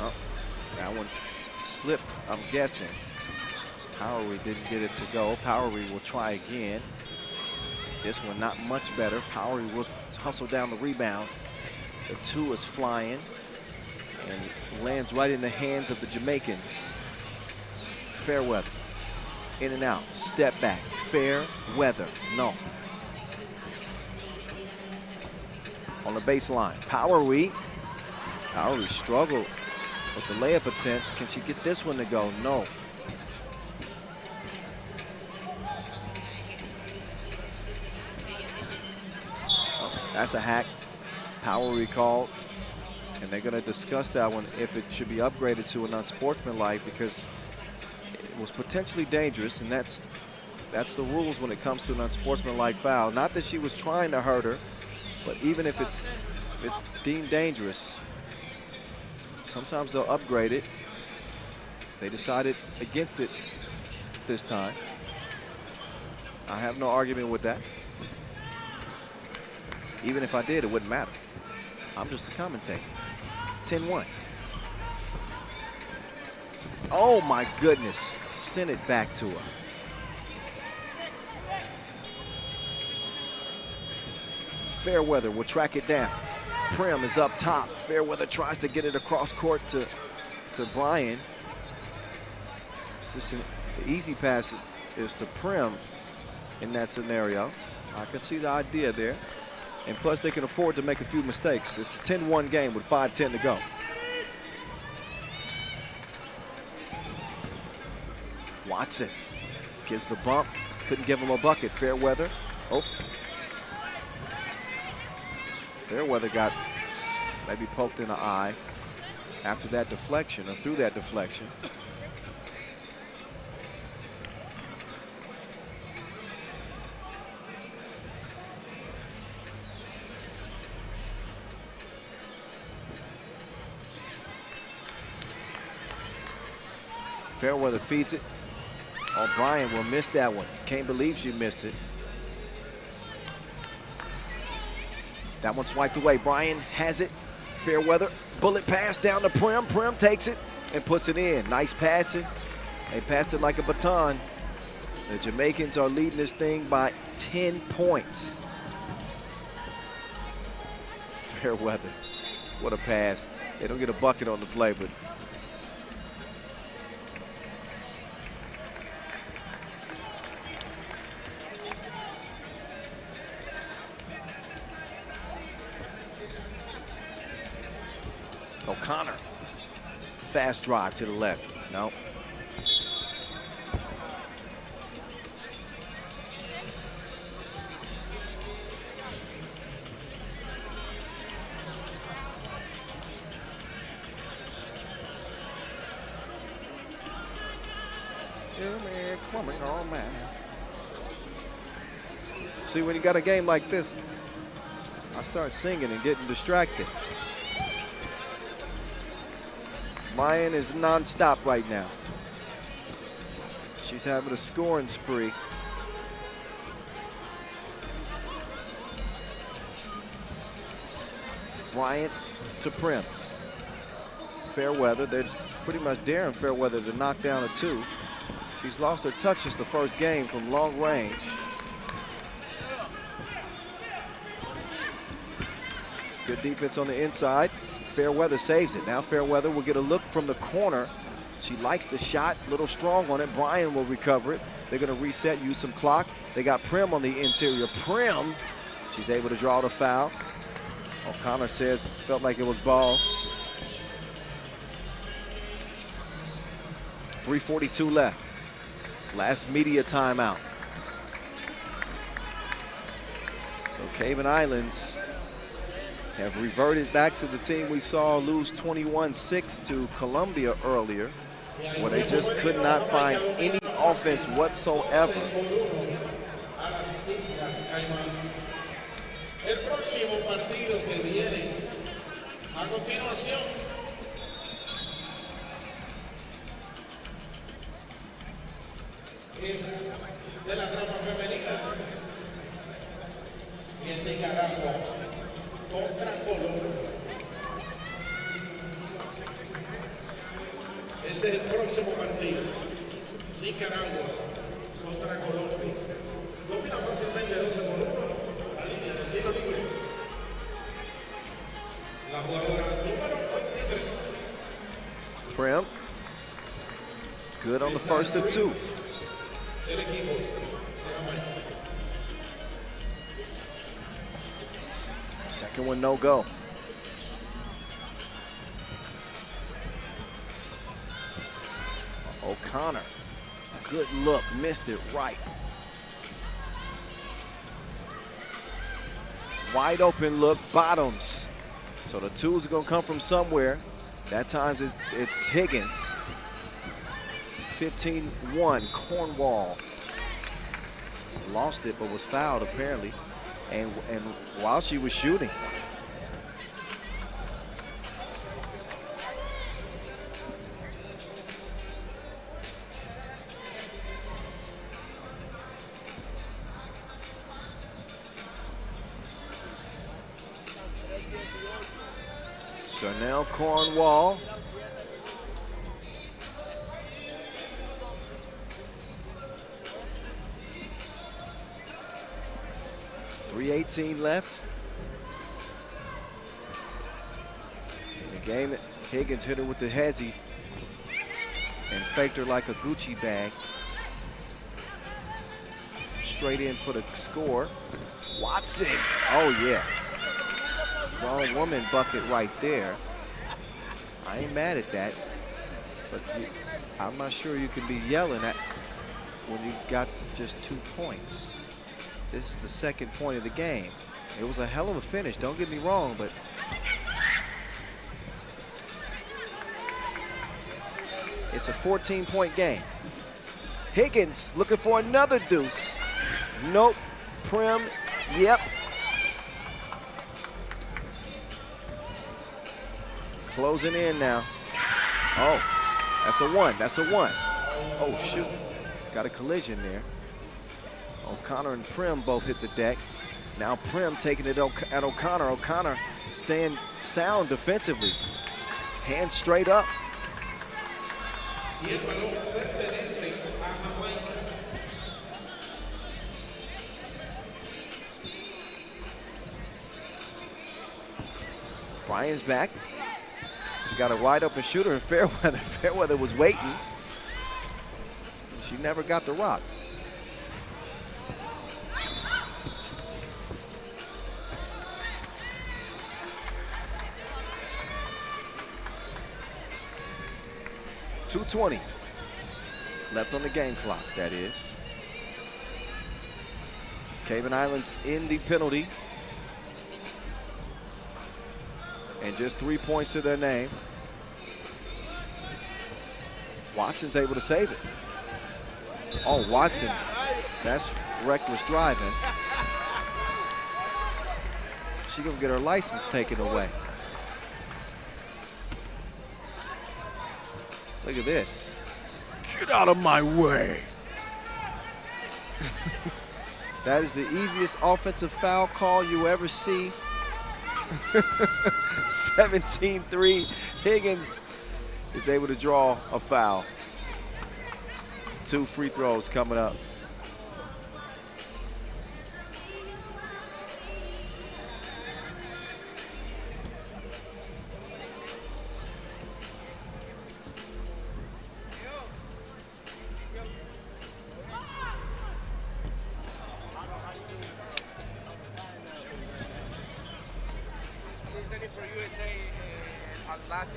Oh, that one slipped, I'm guessing. Powery didn't get it to go. Powery will try again. This one not much better. Powery will hustle down the rebound. The 2 is flying and lands right in the hands of the Jamaicans. Fairweather, in and out, step back. Fairweather, no. On the baseline, Powery struggled with the layup attempts. Can she get this one to go? No. That's a hack. Powery called, and they're going to discuss that one if it should be upgraded to an unsportsmanlike, because it was potentially dangerous, and that's the rules when it comes to an unsportsmanlike foul. Not that she was trying to hurt her, but even if it's deemed dangerous, sometimes they'll upgrade it. They decided against it this time. I have no argument with that. Even if I did, it wouldn't matter. I'm just a commentator. 10-1. Oh my goodness. Send it back to her. Fairweather will track it down. Prim is up top. Fairweather tries to get it across court to Brian. The easy pass is to Prim in that scenario. I can see the idea there. And plus, they can afford to make a few mistakes. It's a 10-1 game with 5:10 to go. Watson gives the bump. Couldn't give him a bucket. Fairweather. Oh. Fairweather got maybe poked in the eye after that deflection, or through that deflection. Fairweather feeds it. O'Brien will miss that one. Can't believe she missed it. That one swiped away. Brian has it. Fairweather, bullet pass down to Prim. Prim takes it and puts it in. Nice passing. They pass it like a baton. The Jamaicans are leading this thing by 10 points. Fairweather, what a pass. They don't get a bucket on the play, but O'Connor, fast drive to the left. No. See, when you got a game like this, I start singing and getting distracted. Brian is non-stop right now. She's having a scoring spree. Bryant to Prim. Fairweather, they're pretty much daring Fairweather to knock down a 2. She's lost her touch since the first game from long range. Good defense on the inside. Fairweather saves it. Now Fairweather will get a look from the corner. She likes the shot, a little strong on it. Brian will recover it. They're going to reset, use some clock. They got Prim on the interior. Prim, she's able to draw the foul. O'Connor says felt like it was ball. 3:42 left. Last media timeout. So Cayman Islands have reverted back to the team we saw lose 21-6 to Colombia earlier, where they just could not find any offense whatsoever. próximo partido que viene a continuación es de la rama femenina y en Nicaragua contra Colombia. Ese es el próximo partido. Nicaragua contra Colombia. Domina fácilmente 12 por 1 la línea del tiro libre. La jugadora número 23. Prim. Good on the first of two. El equipo de Jamaica. Second one, no go. O'Connor. Good look, missed it right. Wide open look, bottoms. So the twos are gonna come from somewhere. That time it's Higgins. 15-1, Cornwall. Lost it, but was fouled apparently. And while she was shooting. Chanel Cornwall. .318 left. In the game, Higgins hit her with the hezzy and faked her like a Gucci bag. Straight in for the score. Watson. Oh, yeah. Grown woman bucket right there. I ain't mad at that. But I'm not sure you can be yelling at when you got just 2 points. This is the second point of the game. It was a hell of a finish, don't get me wrong, but it's a 14-point game. Higgins looking for another deuce. Nope. Prim, yep. Closing in now. Oh, that's a one, that's a one. Oh, shoot. Got a collision there. O'Connor and Prim both hit the deck. Now Prim taking it at O'Connor. O'Connor staying sound defensively. Hands straight up. Brian's back. She got a wide open shooter in Fairweather. Fairweather was waiting. She never got the rock. .220 left on the game clock, that is. Cayman Islands in the penalty. And just 3 points to their name. Watson's able to save it. Oh, Watson, that's reckless driving. She gonna get her license taken away. Look at this. Get out of my way. That is the easiest offensive foul call you ever see. 17-3. Higgins is able to draw a foul. 2 free throws coming up. for USA last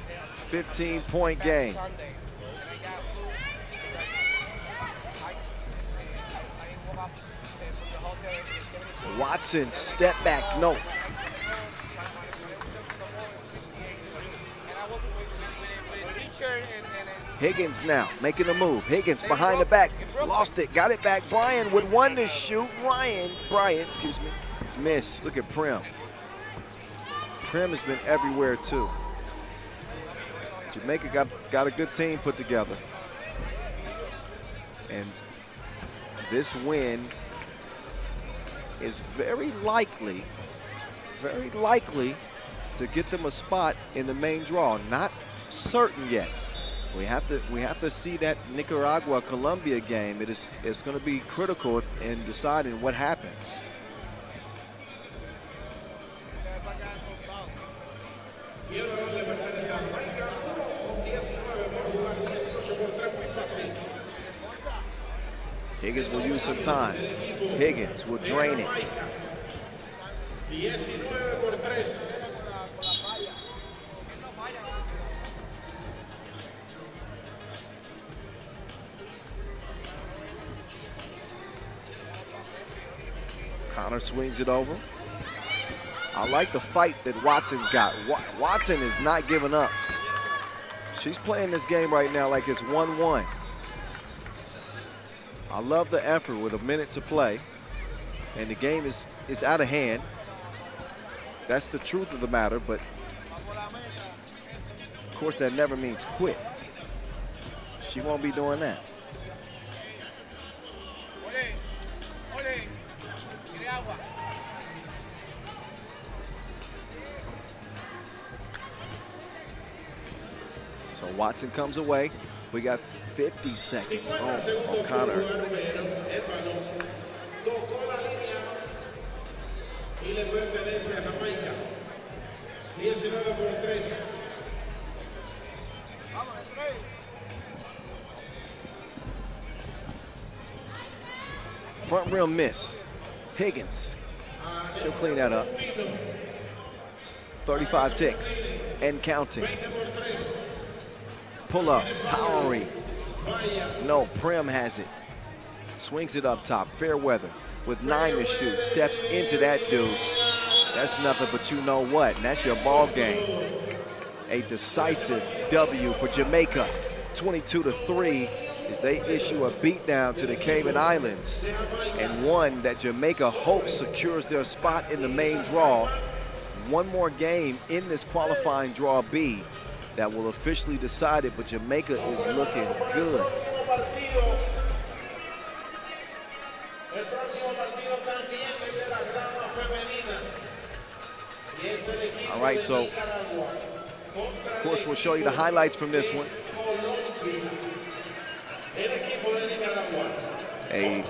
15-point game. Sunday. And I got food I woke up from the hotel. Watson, step back, no. And I was with a teacher and Higgins now making a move. Higgins behind the back, lost it, got it back. Brian with one to shoot. Brian, excuse me, miss. Look at Prim. Prim has been everywhere too. Jamaica got a good team put together. And this win is very likely to get them a spot in the main draw. Not certain yet. We have to see that Nicaragua-Colombia game. It's going to be critical in deciding what happens. Higgins will use some time. Higgins will drain it. Connor swings it over. I like the fight that Watson's got. Watson is not giving up. She's playing this game right now like it's 1-1. I love the effort with a minute to play, and the game is out of hand. That's the truth of the matter, but of course that never means quit. She won't be doing that. So Watson comes away. We got 50 seconds on Connor. Front rim miss. Higgins. She'll clean that up. 35 ticks and counting. Pull up, Powery. No, Prim has it. Swings it up top, Fairweather with 9 to shoot. Steps into that deuce. That's nothing but you know what, and that's your ball game. A decisive W for Jamaica, 22-3, as they issue a beatdown to the Cayman Islands, and one that Jamaica hopes secures their spot in the main draw. One more game in this qualifying draw B that will officially decide it, but Jamaica is looking good. All right, so of course we'll show you the highlights from this one. A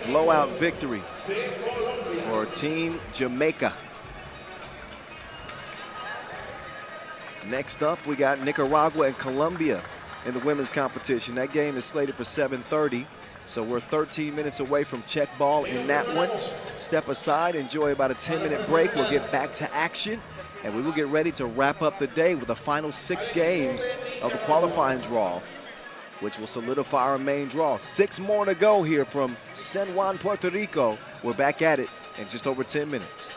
blowout victory for Team Jamaica. Next up, we got Nicaragua and Colombia in the women's competition. That game is slated for 7:30, so we're 13 minutes away from check ball in that one. Step aside, enjoy about a 10-minute break. We'll get back to action, and we will get ready to wrap up the day with the final 6 games of the qualifying draw, which will solidify our main draw. 6 more to go here from San Juan, Puerto Rico. We're back at it in just over 10 minutes.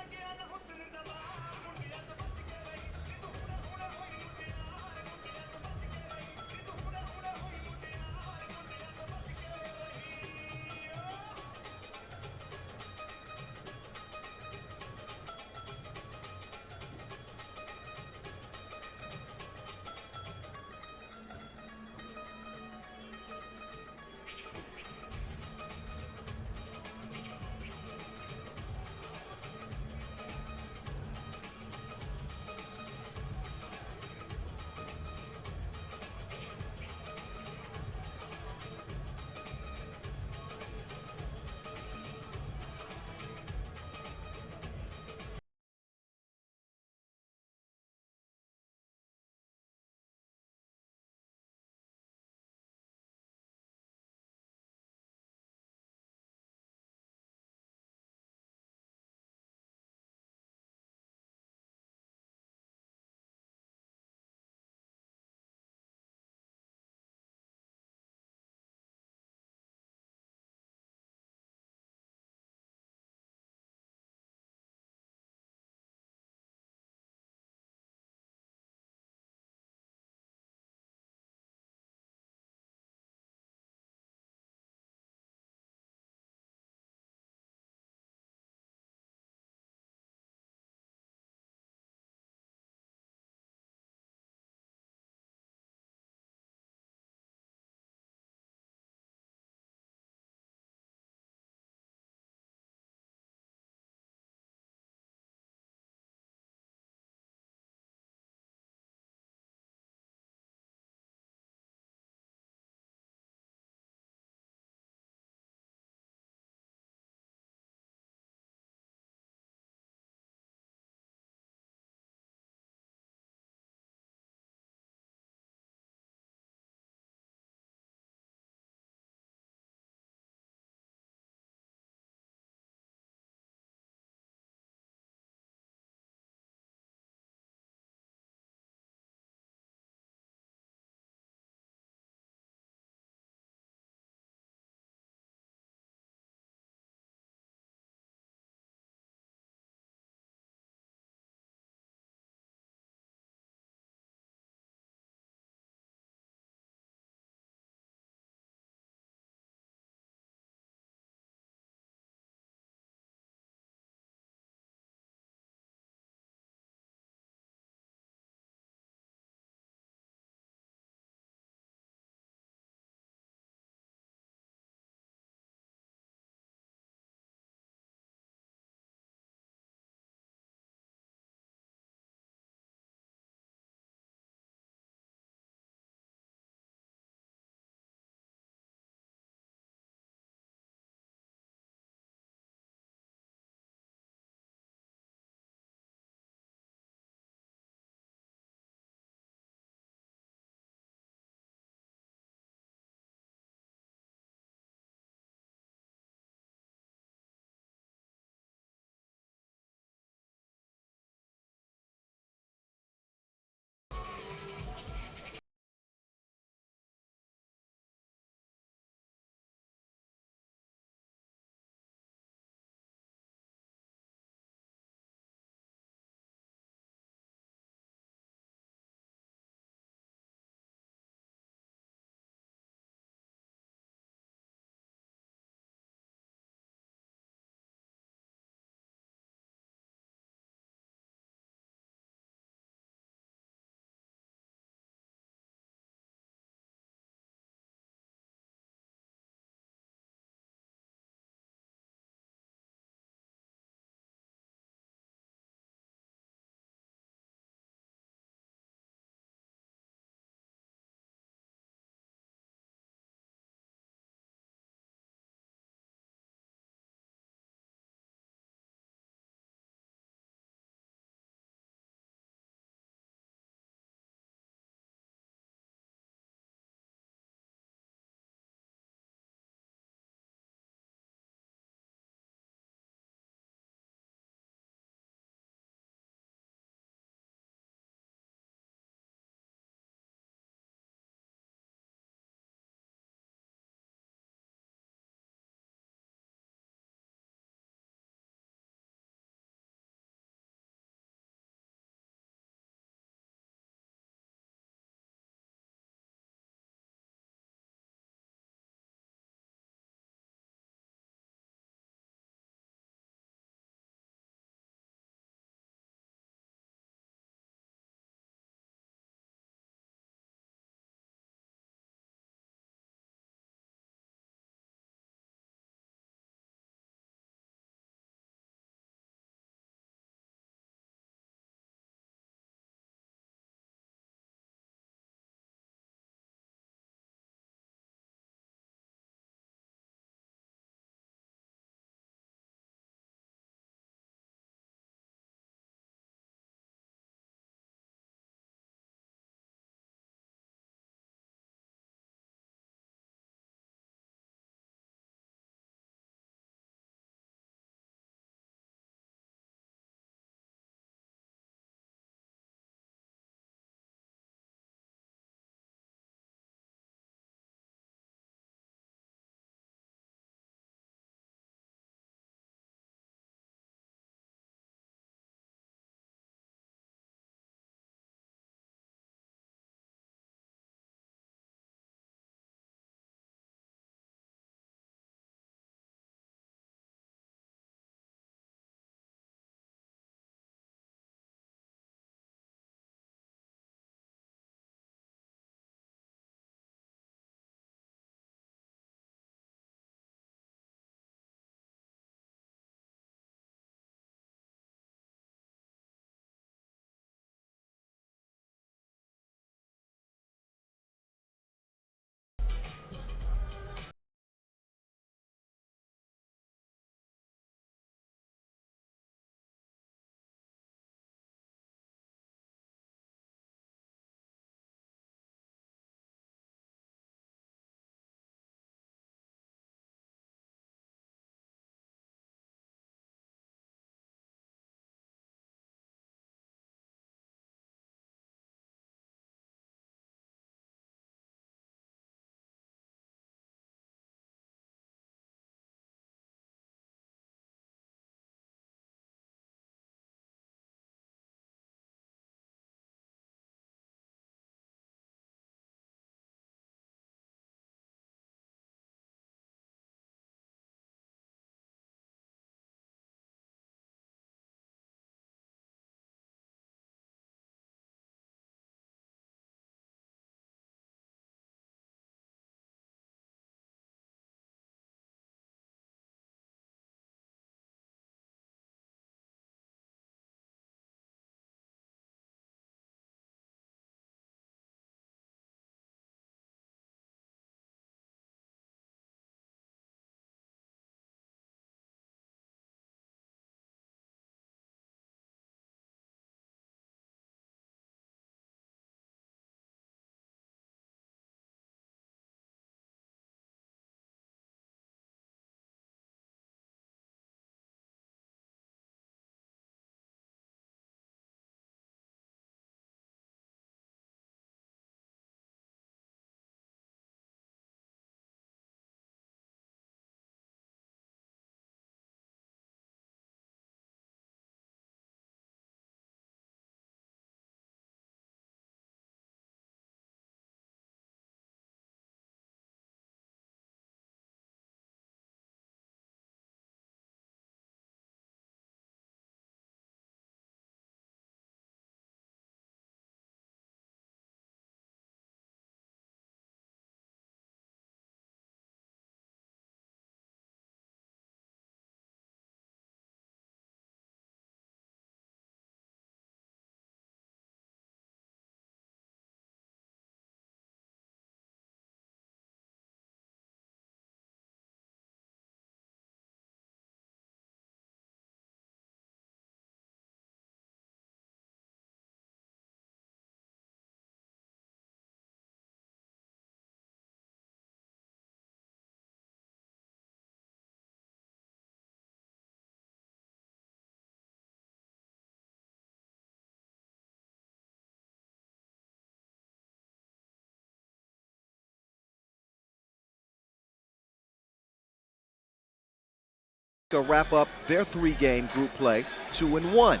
wrap up their 3-game group play 2-1.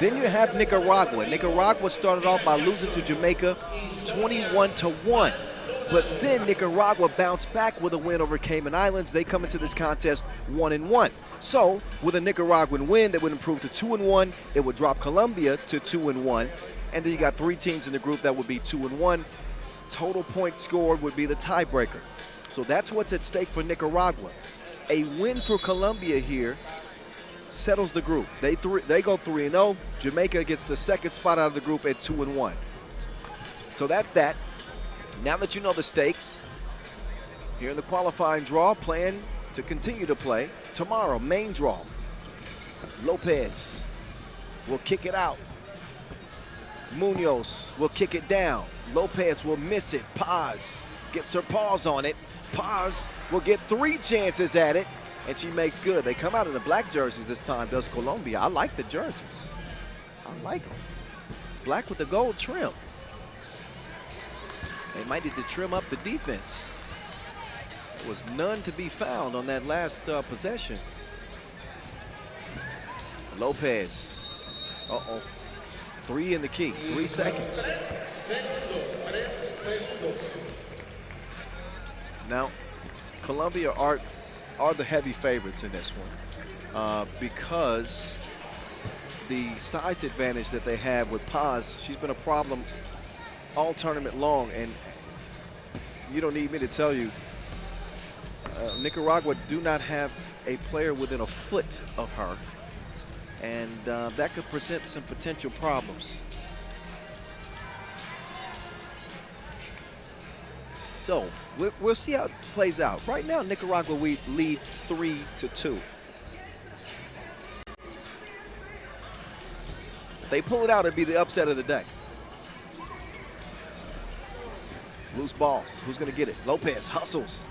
Then you have Nicaragua. Nicaragua started off by losing to Jamaica 21-1. But then Nicaragua bounced back with a win over Cayman Islands. They come into this contest 1-1. So with a Nicaraguan win, that would improve to 2-1. It would drop Colombia to 2-1. And then you got 3 teams in the group that would be 2-1. Total points scored would be the tiebreaker. So that's what's at stake for Nicaragua. A win for Colombia here settles the group. They go 3-0. Jamaica gets the 2nd spot out of the group at 2-1. So that's that. Now that you know the stakes, here in the qualifying draw, plan to continue to play. Tomorrow, main draw. Lopez will kick it out. Munoz will kick it down. Lopez will miss it. Paz gets her paws on it. Paz will get 3 chances at it, and she makes good. They come out in the black jerseys this time, does Colombia. I like the jerseys. I like them. Black with the gold trim. They might need to trim up the defense. There was none to be found on that last possession. Lopez. Uh-oh. 3 in the key, 3 seconds. Now, Colombia are the heavy favorites in this one because the size advantage that they have with Paz, she's been a problem all tournament long, and you don't need me to tell you, Nicaragua do not have a player within a foot of her, and that could present some potential problems. So we'll see how it plays out. Right now, Nicaragua we lead 3-2. If they pull it out, it'd be the upset of the day. Loose balls. Who's going to get it? Lopez hustles.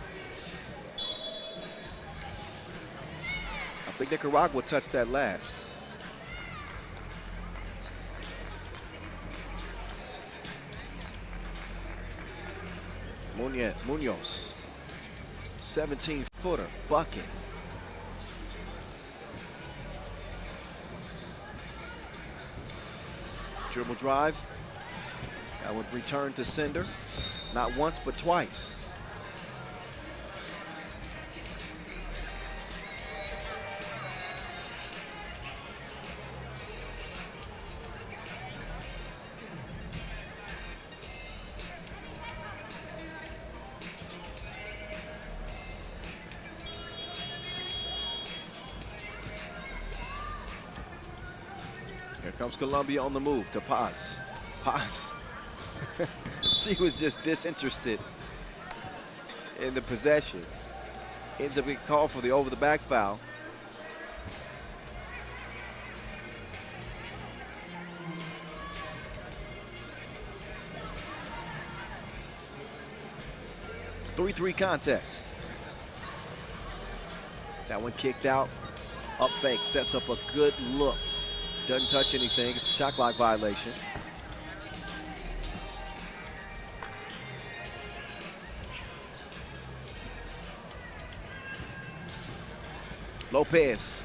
I think Nicaragua touched that last. Munoz, 17-footer, bucket. Dribble drive. That would return to sender. Not once, but twice. Here comes Colombia on the move to Paz. Paz. She was just disinterested in the possession. Ends up getting called for the over-the-back foul. Three contest. That one kicked out. Up fake, sets up a good look. Doesn't touch anything. It's a shot clock violation. Lopez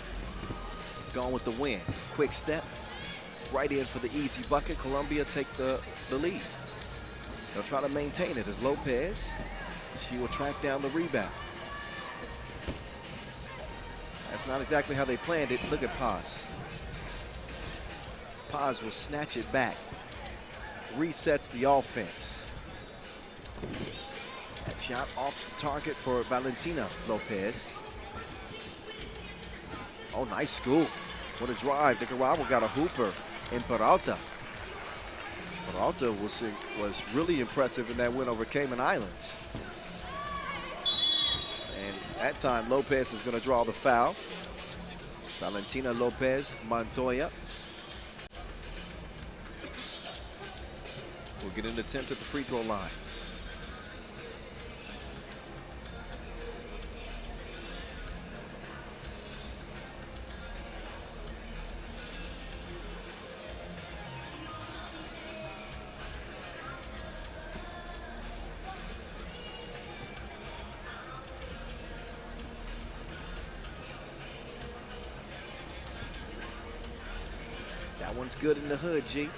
gone with the win. Quick step, right in for the easy bucket. Colombia take the lead. They'll try to maintain it as Lopez, she will track down the rebound. That's not exactly how they planned it. Look at Paz. Paz will snatch it back. Resets the offense. That shot off the target for Valentina Lopez. Oh, nice scoop. What a drive. Nicaragua got a hooper in Peralta. Peralta was really impressive in that win over Cayman Islands. And that time, Lopez is going to draw the foul. Valentina Lopez Montoya will get an attempt at the free throw line. That one's good in the hood, G.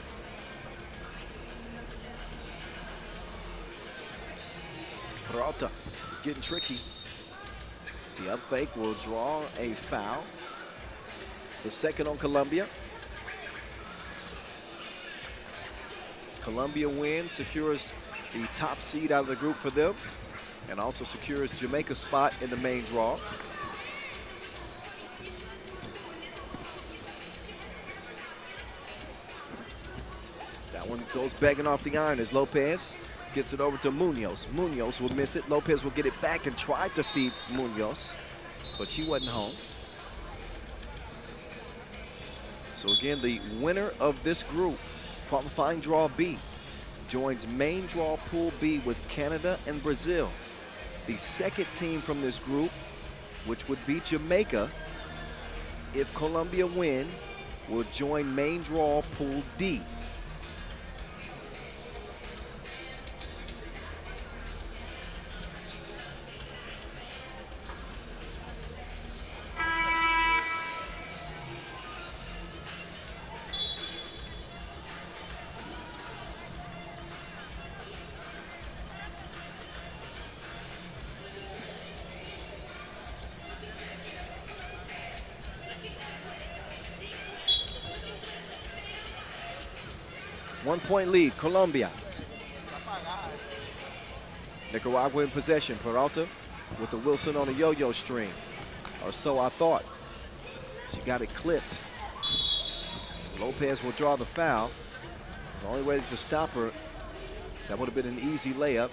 Peralta getting tricky. The up fake will draw a foul. The second on Colombia. Colombia win, secures the top seed out of the group for them, and also secures Jamaica's spot in the main draw. That one goes begging off the iron as Lopez gets it over to Munoz. Munoz will miss it. Lopez will get it back and try to feed Munoz, but she wasn't home. So again, the winner of this group, qualifying draw B, joins main draw pool B with Canada and Brazil. The second team from this group, which would be Jamaica, if Colombia win, will join main draw pool D. One-point lead, Colombia. Nicaragua in possession. Peralta with the Wilson on a yo-yo string, or so I thought. She got it clipped. Lopez will draw the foul. The only way to stop her, so that would have been an easy layup.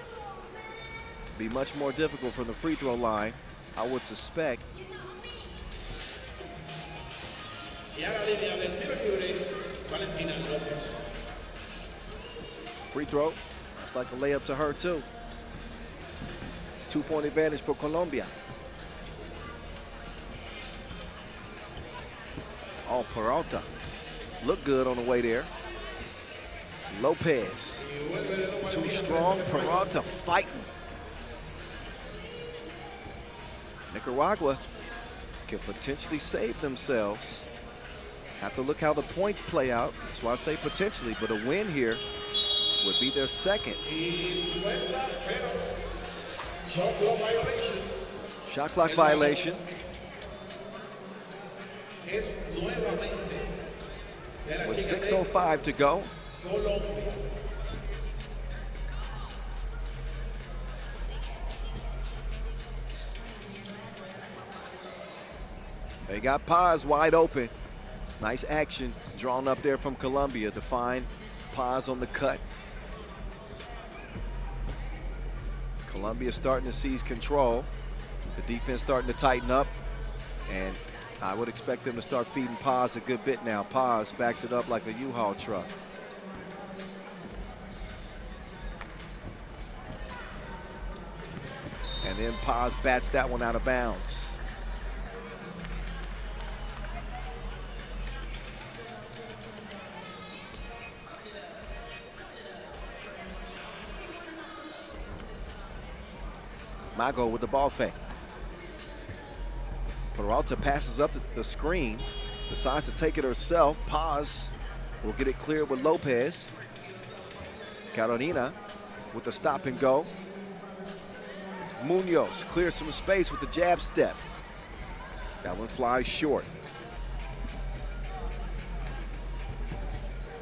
Be much more difficult from the free throw line, I would suspect. Free throw, it's like a layup to her too. 2-point advantage for Colombia. Oh, Peralta looked good on the way there. Lopez, too strong. Peralta fighting. Nicaragua can potentially save themselves. Have to look how the points play out. That's why I say potentially, but a win here would be their second. Shot clock violation. With 6:05 to go. They got Paz wide open. Nice action drawn up there from Colombia to find Paz on the cut. Colombia starting to seize control. The defense starting to tighten up, and I would expect them to start feeding Paz a good bit now. Paz backs it up like a U-Haul truck. And then Paz bats that one out of bounds. Mago with the ball fake. Peralta passes up the screen, decides to take it herself. Paz will get it cleared with Lopez. Carolina with the stop and go. Munoz clears some space with the jab step. That one flies short.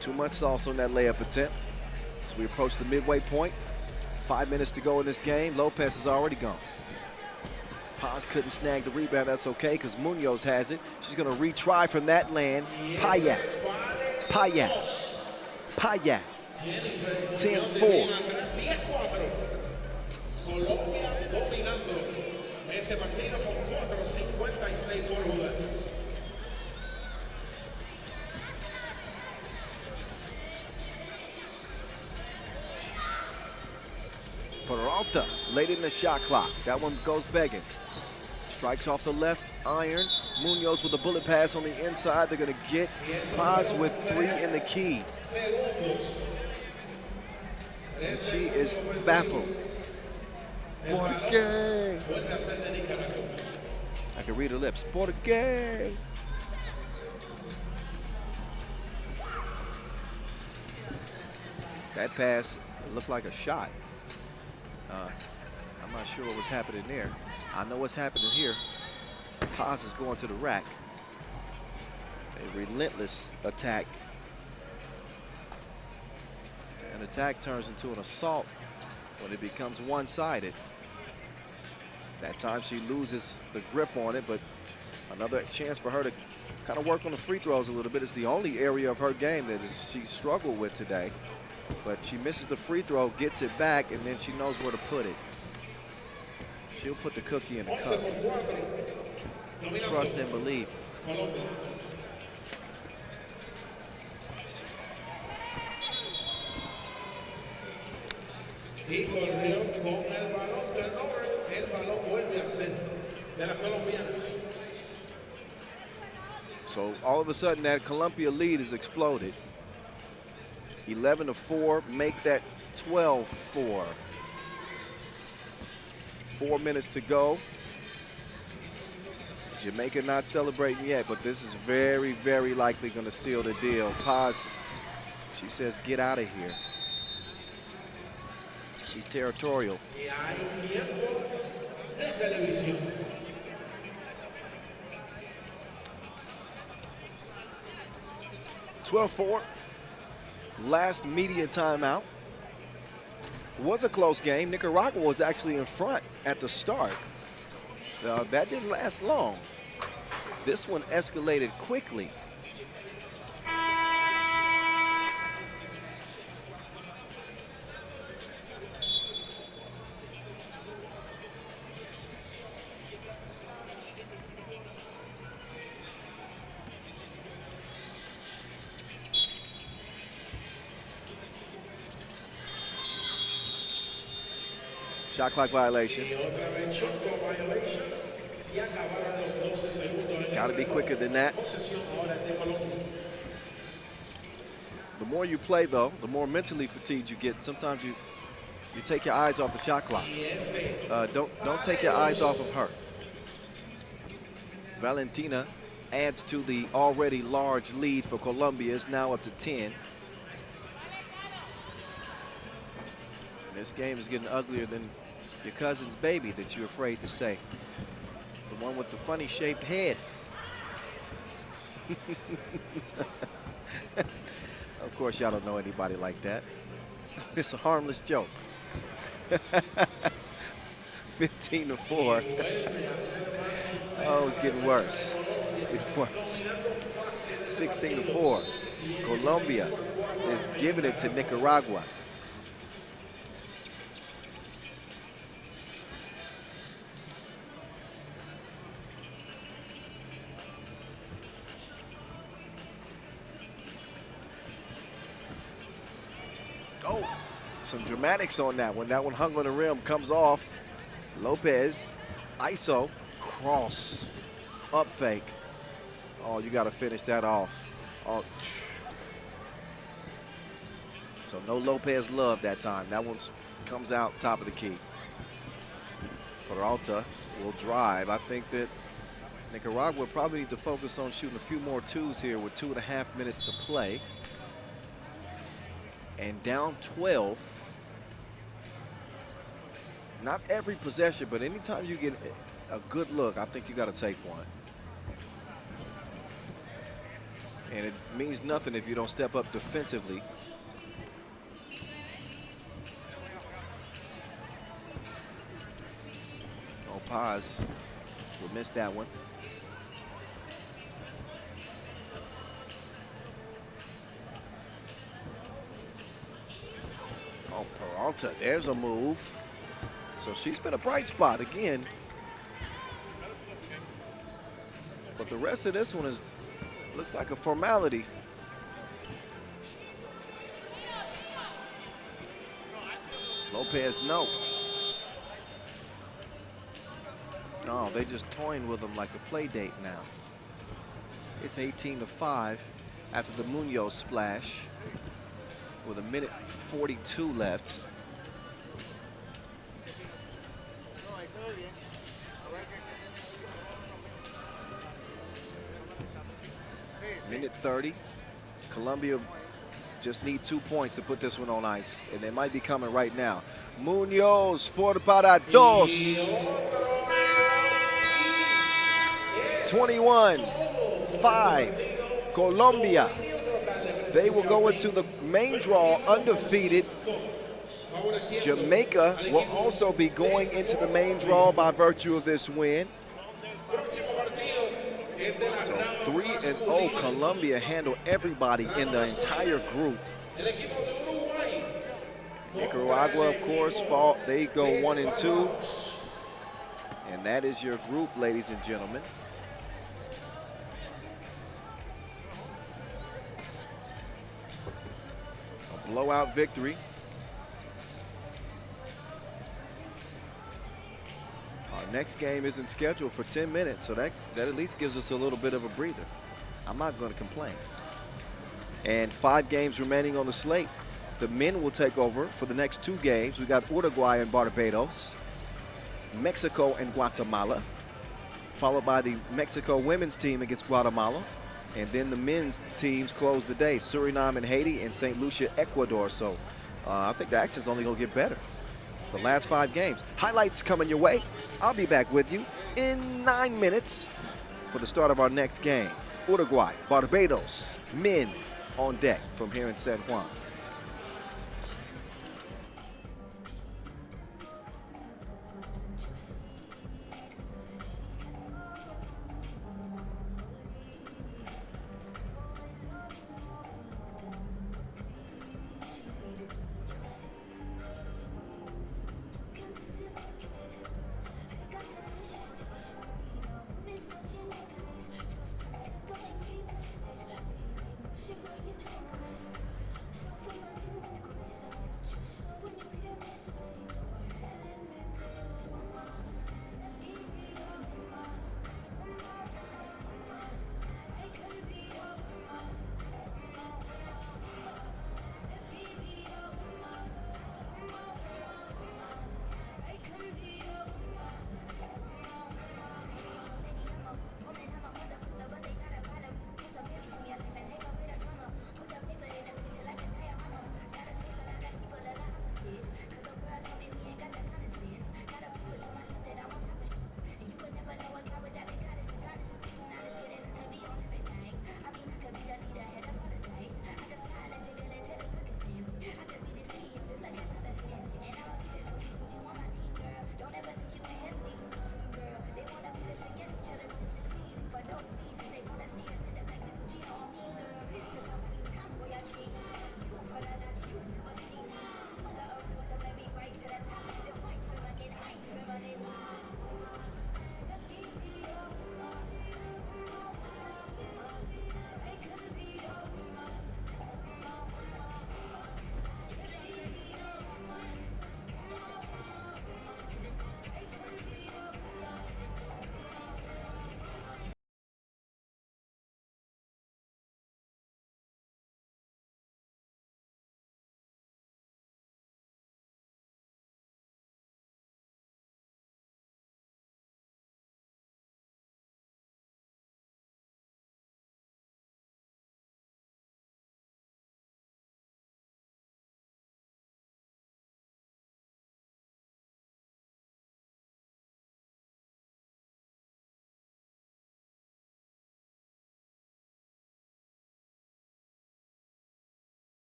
Too much sauce on that layup attempt. As we approach the midway point, 5 minutes to go in this game. Lopez is already gone. Paz couldn't snag the rebound. That's okay, because Munoz has it. She's going to retry from that land. Payat. 10-4. Peralta late in the shot clock. That one goes begging. Strikes off the left iron. Munoz with a bullet pass on the inside. They're going to get Paz with 3 in the key. And she is baffled. Porque. I can read her lips. Porque. That pass looked like a shot. I'm not sure what was happening there. I know what's happening here. Paz is going to the rack. A relentless attack. An attack turns into an assault when it becomes one-sided. That time she loses the grip on it, but another chance for her to kind of work on the free throws a little bit. It's the only area of her game that she struggled with today. But she misses the free throw, gets it back, and then she knows where to put it. She'll put the cookie in the cup. Trust and believe. Y corrió con el balón turnover. El balón vuelve a ser de las colombianas. So all of a sudden that Colombia lead has exploded. 11-4, make that 12-4. 4 minutes to go. Jamaica not celebrating yet, but this is very, very likely going to seal the deal. Paz, she says, get out of here. She's territorial. 12-4. Last media timeout. Was a close game. Nicaragua was actually in front at the start. That didn't last long. This one escalated quickly. Shot clock violation. Got to be quicker than that. The more you play, though, the more mentally fatigued you get. Sometimes you take your eyes off the shot clock. Don't take your eyes off of her. Valentina adds to the already large lead for Colombia. It's now up to 10. This game is getting uglier than your cousin's baby that you're afraid to say. The one with the funny shaped head. Of course, y'all don't know anybody like that. It's a harmless joke. 15-4. Oh, it's getting worse. It's getting worse. 16-4. Colombia is giving it to Nicaragua. Oh, some dramatics on that one. That one hung on the rim, comes off. Lopez, ISO, cross, up fake. Oh, you got to finish that off. Oh. So no Lopez love that time. That one comes out top of the key. Peralta will drive. I think that Nicaragua probably need to focus on shooting a few more twos here with 2.5 minutes to play. And down 12. Not every possession, but anytime you get a good look, I think you got to take one. And it means nothing if you don't step up defensively. Oh, Paz will miss that one. Oh, Peralta, there's a move. So she's been a bright spot again. But the rest of this one looks like a formality. Lopez, no. No, they just toying with him like a play date now. It's 18-5 after the Munoz splash with 1:42 left. Minute 30. Colombia Just need 2 points to put this one on ice, and they might be coming right now. Munoz for Barbados. 21-5, Colombia. They will go into the main draw undefeated. Jamaica will also be going into the main draw by virtue of this win. So 3-0, Colombia handled everybody in the entire group. Nicaragua, of course, they go 1-2. And that is your group, ladies and gentlemen. A blowout victory. Our next game isn't scheduled for 10 minutes, so that at least gives us a little bit of a breather. I'm not going to complain. And 5 games remaining on the slate. The men will take over for the next 2 games. We got Uruguay and Barbados, Mexico and Guatemala, followed by the Mexico women's team against Guatemala. And then the men's teams close the day, Suriname and Haiti, and St. Lucia, Ecuador. So I think the action's only going to get better. The last 5 games. Highlights coming your way. I'll be back with you in 9 minutes for the start of our next game. Uruguay, Barbados, men on deck from here in San Juan.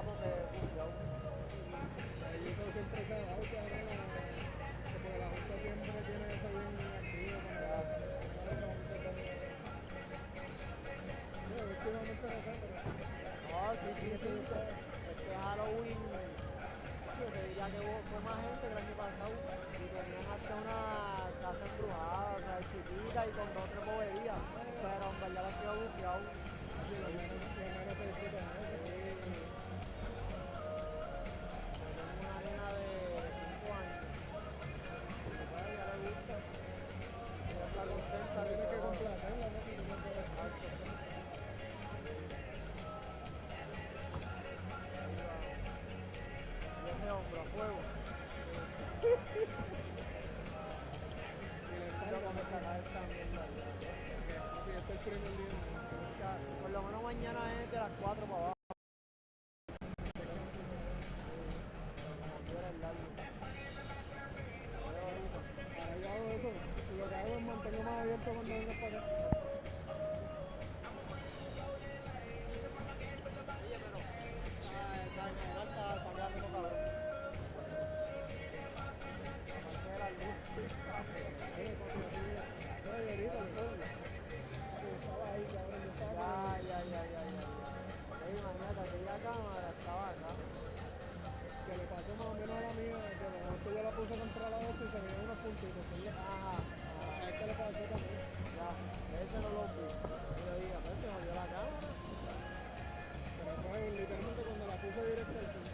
porque yo siempre se ha dado que ahora porque la gente siempre tiene eso bien activo últimamente no sé, pero no, sí, este Halloween yo te diría que fue más gente que el año pasado y tenían hasta una casa embrujada, o sea, chiquita y con 2 o 3 boberías, pero en verdad la estoy buqueado. sí, los nenes se disfrutan eso. Tengo una nena de 5 años, ya le gusta, ella está contenta. Tienes que complacerla, ¿no? Si no quieres y ese hombro a fuego. Por lo menos mañana es de las 4 para abajo. Ahora yo hago eso, lo que hago es mantengo más abierto cuando vengas para acá. Esa general está quedando cabrón. Aparte de la luz. Imagínate, aquella cámara estaba acá. Que le pasó más o menos a la mía, que de momento yo la puse contra la otra y se veían unos puntitos, ¿verdad? Ajá. A este le pasó también. Ya, ese no lo vi. Yo le dije, pues se jodió la cámara. Pero fue literalmente cuando la puse directa al punto.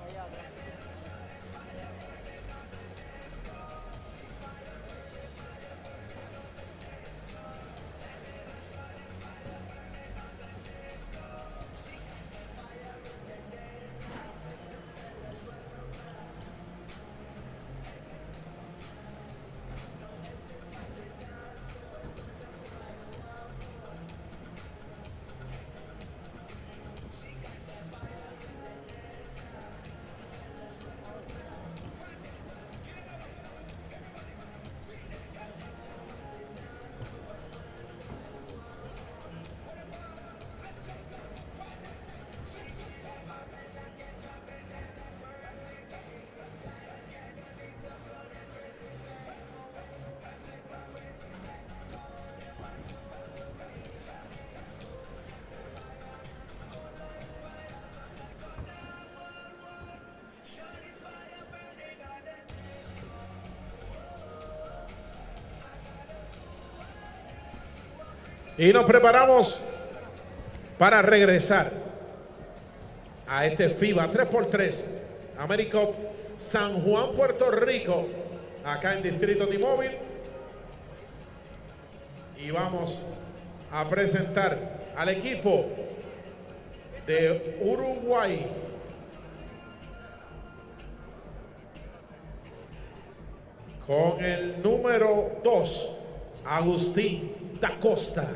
Allá atrás. Y nos preparamos para regresar a este FIBA 3x3 AmeriCup San Juan, Puerto Rico, acá en Distrito T-Mobile. Y vamos a presentar al equipo de Uruguay. Con el número 2, Agustín da Costa.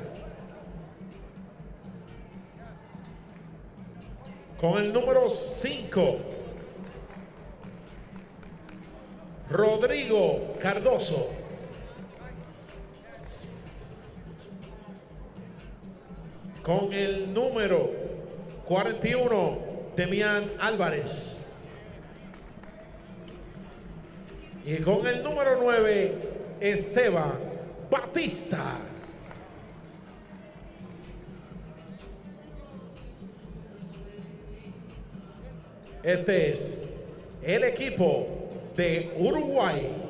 Con el número 5, Rodrigo Cardoso. Con el número 41, Demián Álvarez. Y con el número 9, Esteban Batista. Este es el equipo de Uruguay.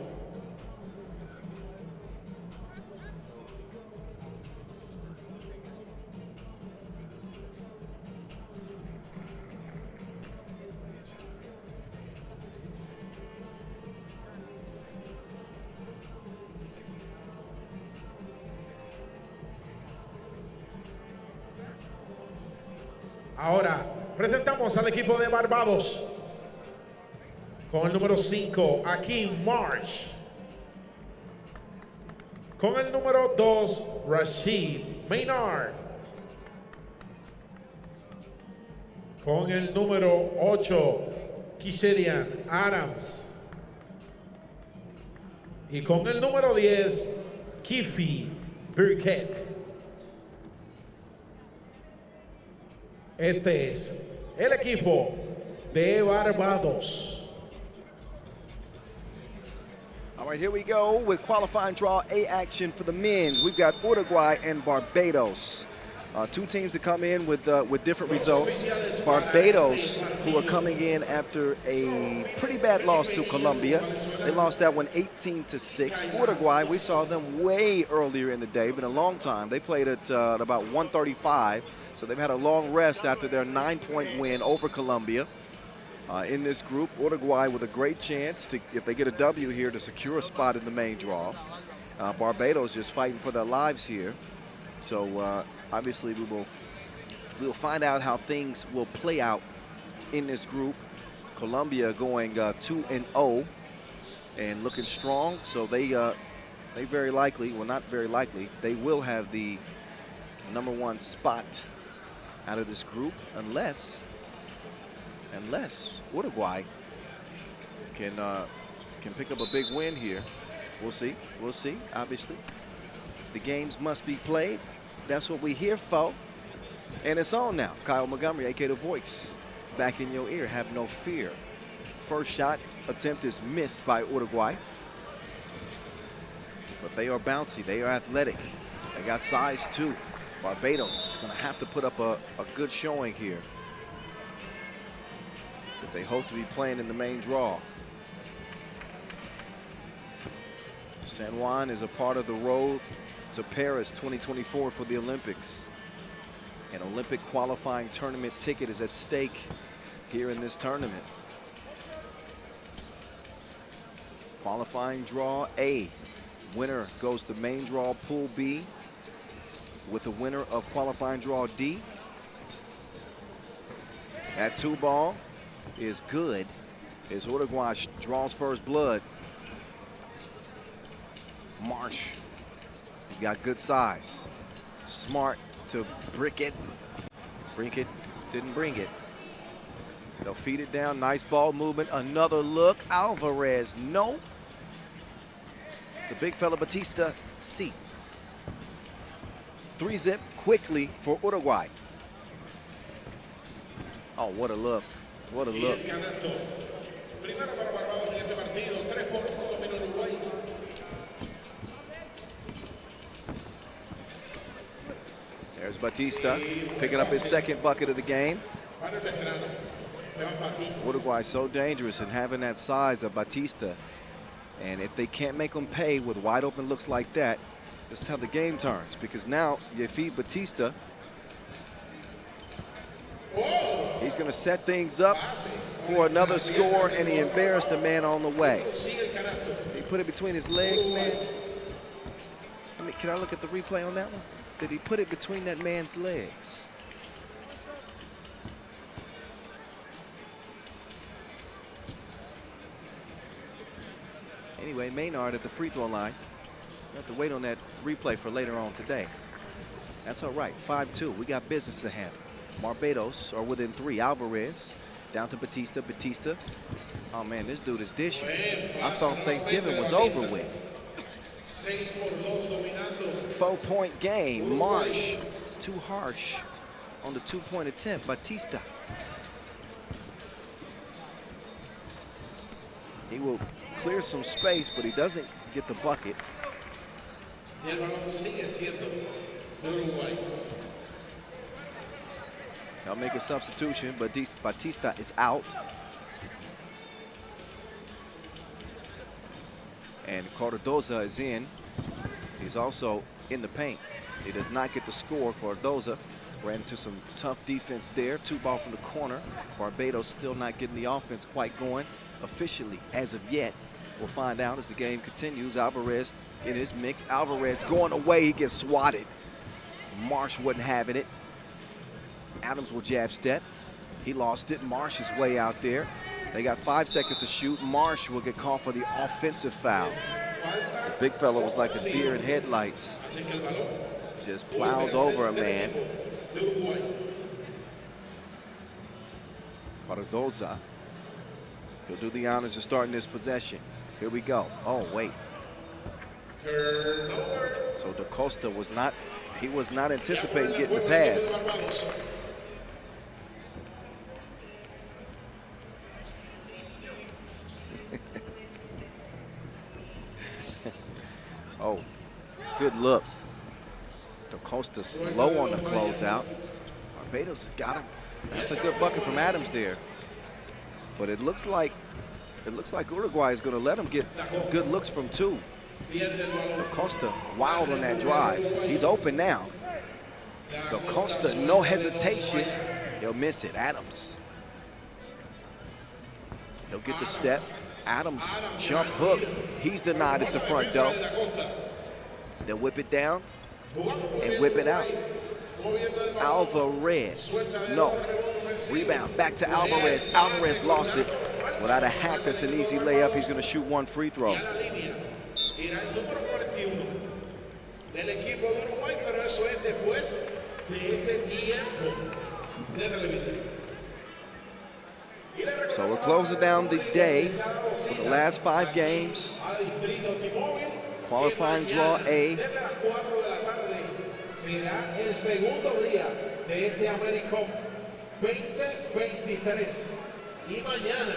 Ahora presentamos al equipo de Barbados. Con el número 5, Akeem Marsh. Con el número 2, Rashid Maynard. Con el número 8, Kisherian Adams. Y con el número 10, Kifi Burkett. Este es el equipo de Barbados. All right, here we go with qualifying draw A action for the men's. We've got Uruguay and Barbados. Two teams to come in with different results. Barbados, who are coming in after a pretty bad loss to Colombia. They lost that one 18-6. Uruguay, we saw them way earlier in the day. Been a long time. They played at about 1:35, so they've had a long rest after their 9-point win over Colombia. In this group, Uruguay with a great chance to, if they get a W here, to secure a spot in the main draw. Barbados just fighting for their lives here. So obviously we'll find out how things will play out in this group. Colombia going 2-0 and looking strong. So they very likely, well, not very likely, they will have the #1 spot out of this group unless Uruguay can pick up a big win here. We'll see. We'll see. Obviously, the games must be played. That's what we here for. And it's on now. Kyle Montgomery, aka The Voice, back in your ear. Have no fear. First shot attempt is missed by Uruguay. But they are bouncy. They are athletic. They got size too. Barbados is going to have to put up a good showing here if they hope to be playing in the main draw. San Juan is a part of the road to Paris 2024 for the Olympics. An Olympic qualifying tournament ticket is at stake here in this tournament. Qualifying draw A. Winner goes to main draw pool B with the winner of qualifying draw D. That 2-ball is good as Uruguay draws first blood. Marsh, he's got good size. Smart to brick it. Brinkett didn't bring it. They'll feed it down. Nice ball movement. Another look. Alvarez, no. The big fella Batista, C. 3-zip quickly for Uruguay. Oh, what a look. What a look. There's Batista picking up his second bucket of the game. Uruguay so dangerous in having that size of Batista. And if they can't make them pay with wide open looks like that, this is how the game turns. Because now you feed Batista. He's going to set things up for another score, and he embarrassed the man on the way. He put it between his legs, man. Can I look at the replay on that one? Did he put it between that man's legs? Anyway, Maynard at the free throw line. We'll have to wait on that replay for later on today. That's all right. 5-2. We got business to handle. Barbados are within 3. Alvarez down to Batista. Batista. Oh, man, this dude is dishing. I thought Thanksgiving was over with. 4-point game. Marsh too harsh on the 2-point attempt. Batista. He will clear some space, but he doesn't get the bucket. They'll make a substitution, but Batista is out. And Cardoza is in. He's also in the paint. He does not get the score. Cardoza ran into some tough defense there. 2-ball from the corner. Barbados still not getting the offense quite going officially as of yet. We'll find out as the game continues. Alvarez in his mix. Alvarez going away. He gets swatted. Marsh wasn't having it. Adams will jab step. He lost it. Marsh is way out there. They got 5 seconds to shoot. Marsh will get called for the offensive foul. The big fella was like a deer in headlights. Just plows over a man. Cardoza. He'll do the honors of starting this possession. Here we go. Oh, wait. Turnover. So Da Costa was not anticipating getting the pass. Oh, good look. Da Costa slow on the closeout. Barbados has got him. That's a good bucket from Adams there. But it looks like Uruguay is going to let him get good looks from two. Da Costa wild on that drive. He's open now. Da Costa, no hesitation. He'll miss it. Adams. He'll get the step. Adams, jump hook. He's denied at the front door. They'll whip it down and whip it out. Alvarez, no. Rebound, back to Alvarez. Alvarez lost it. Without a hack, that's an easy layup. He's going to shoot one free throw. So we're closing down the day for the last 5 games. Qualifying draw A. Será el segundo día de este AmeriCup 2023 y mañana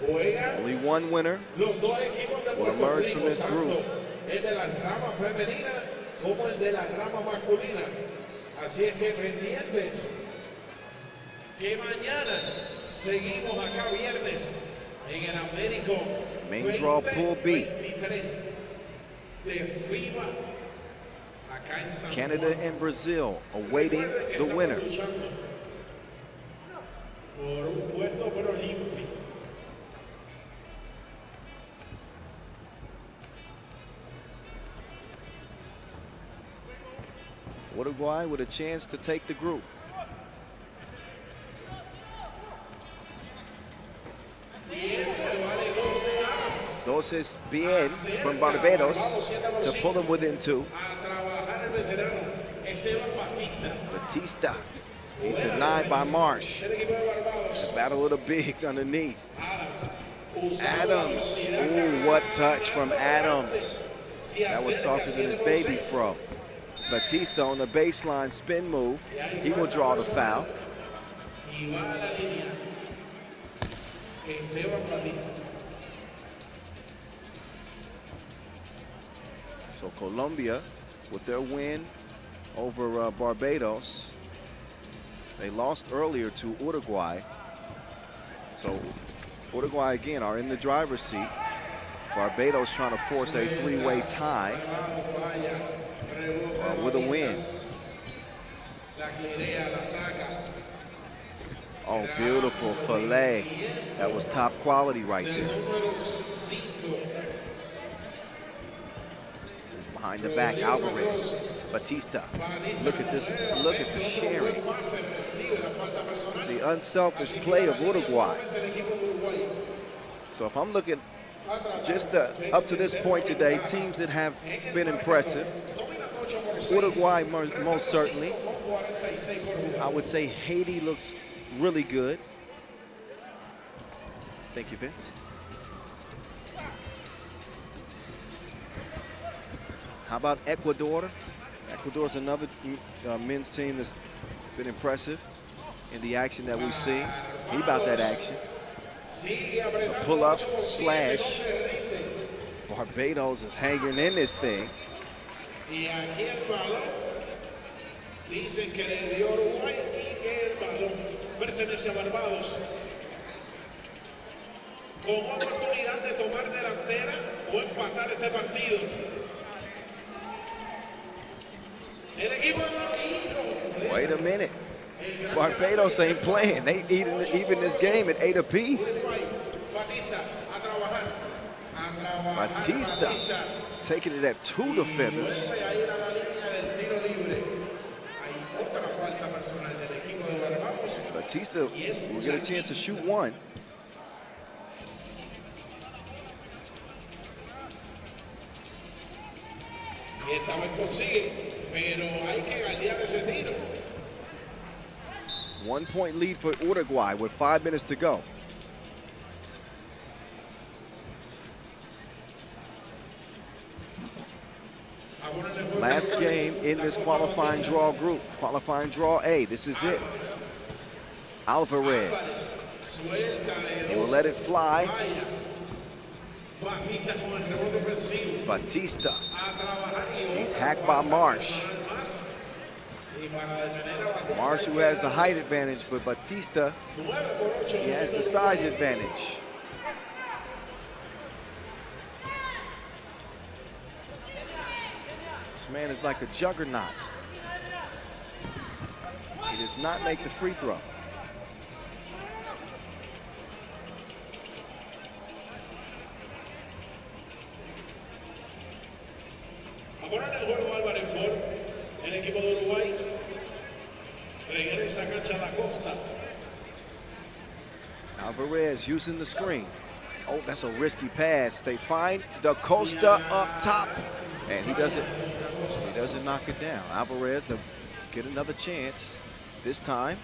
juegan only one winner los dos equipos de will Puerto emerge Rico, from this group. el de la rama femenina como el de la rama masculina. Así es que pendientes que mañana seguimos acá viernes en el AmeriCup Main draw Pool B. 2023 de FIBA. Canada and Brazil awaiting the winner. Uruguay with a chance to take the group. Entonces bien from Barbados to pull them within 2. Batista, he's denied by Marsh. The battle of the bigs underneath. Adams, ooh, what touch from Adams. That was softer than his baby fro. Batista on the baseline spin move. He will draw the foul. So Colombia, with their win over Barbados, they lost earlier to Uruguay. So Uruguay again are in the driver's seat. Barbados trying to force a 3-way tie with a win. Oh, beautiful fillet. That was top quality right there. Behind the back, Alvarez. Batista. Look at this. Look at the sharing. The unselfish play of Uruguay. So if I'm looking just up to this point today, teams that have been impressive, Uruguay most certainly. I would say Haiti looks really good. Thank you, Vince. How about Ecuador? Ecuador's another men's team that's been impressive in the action that we've seen. He about that action. A pull-up, splash. Barbados is hanging in this thing. Dicen que le dio Uruguay y que el balón pertenece a Barbados. Con oportunidad de tomar delantera o empatar este partido. El equipo de Wait a minute. Barbados ain't playing. They even this game at 8 apiece. Batista taking it at 2 defenders. Batista will get a chance to shoot one. Esta vez consigue, pero hay que galdear ese tiro. 1 point lead for Uruguay with 5 minutes to go. Last game in this qualifying draw group. Qualifying draw A, this is it. Alvarez. He will let it fly. Batista. He's hacked by Marsh. Marsh, who has the height advantage, but Batista, he has the size advantage. This man is like a juggernaut. He does not make the free throw. Ahora en el juego Álvarez Ford, el equipo de Uruguay regresa a cancha da Costa. Alvarez using the screen. Oh, that's a risky pass. They find Da Costa up top, and he doesn't knock it down. Alvarez, they'll get another chance. This time,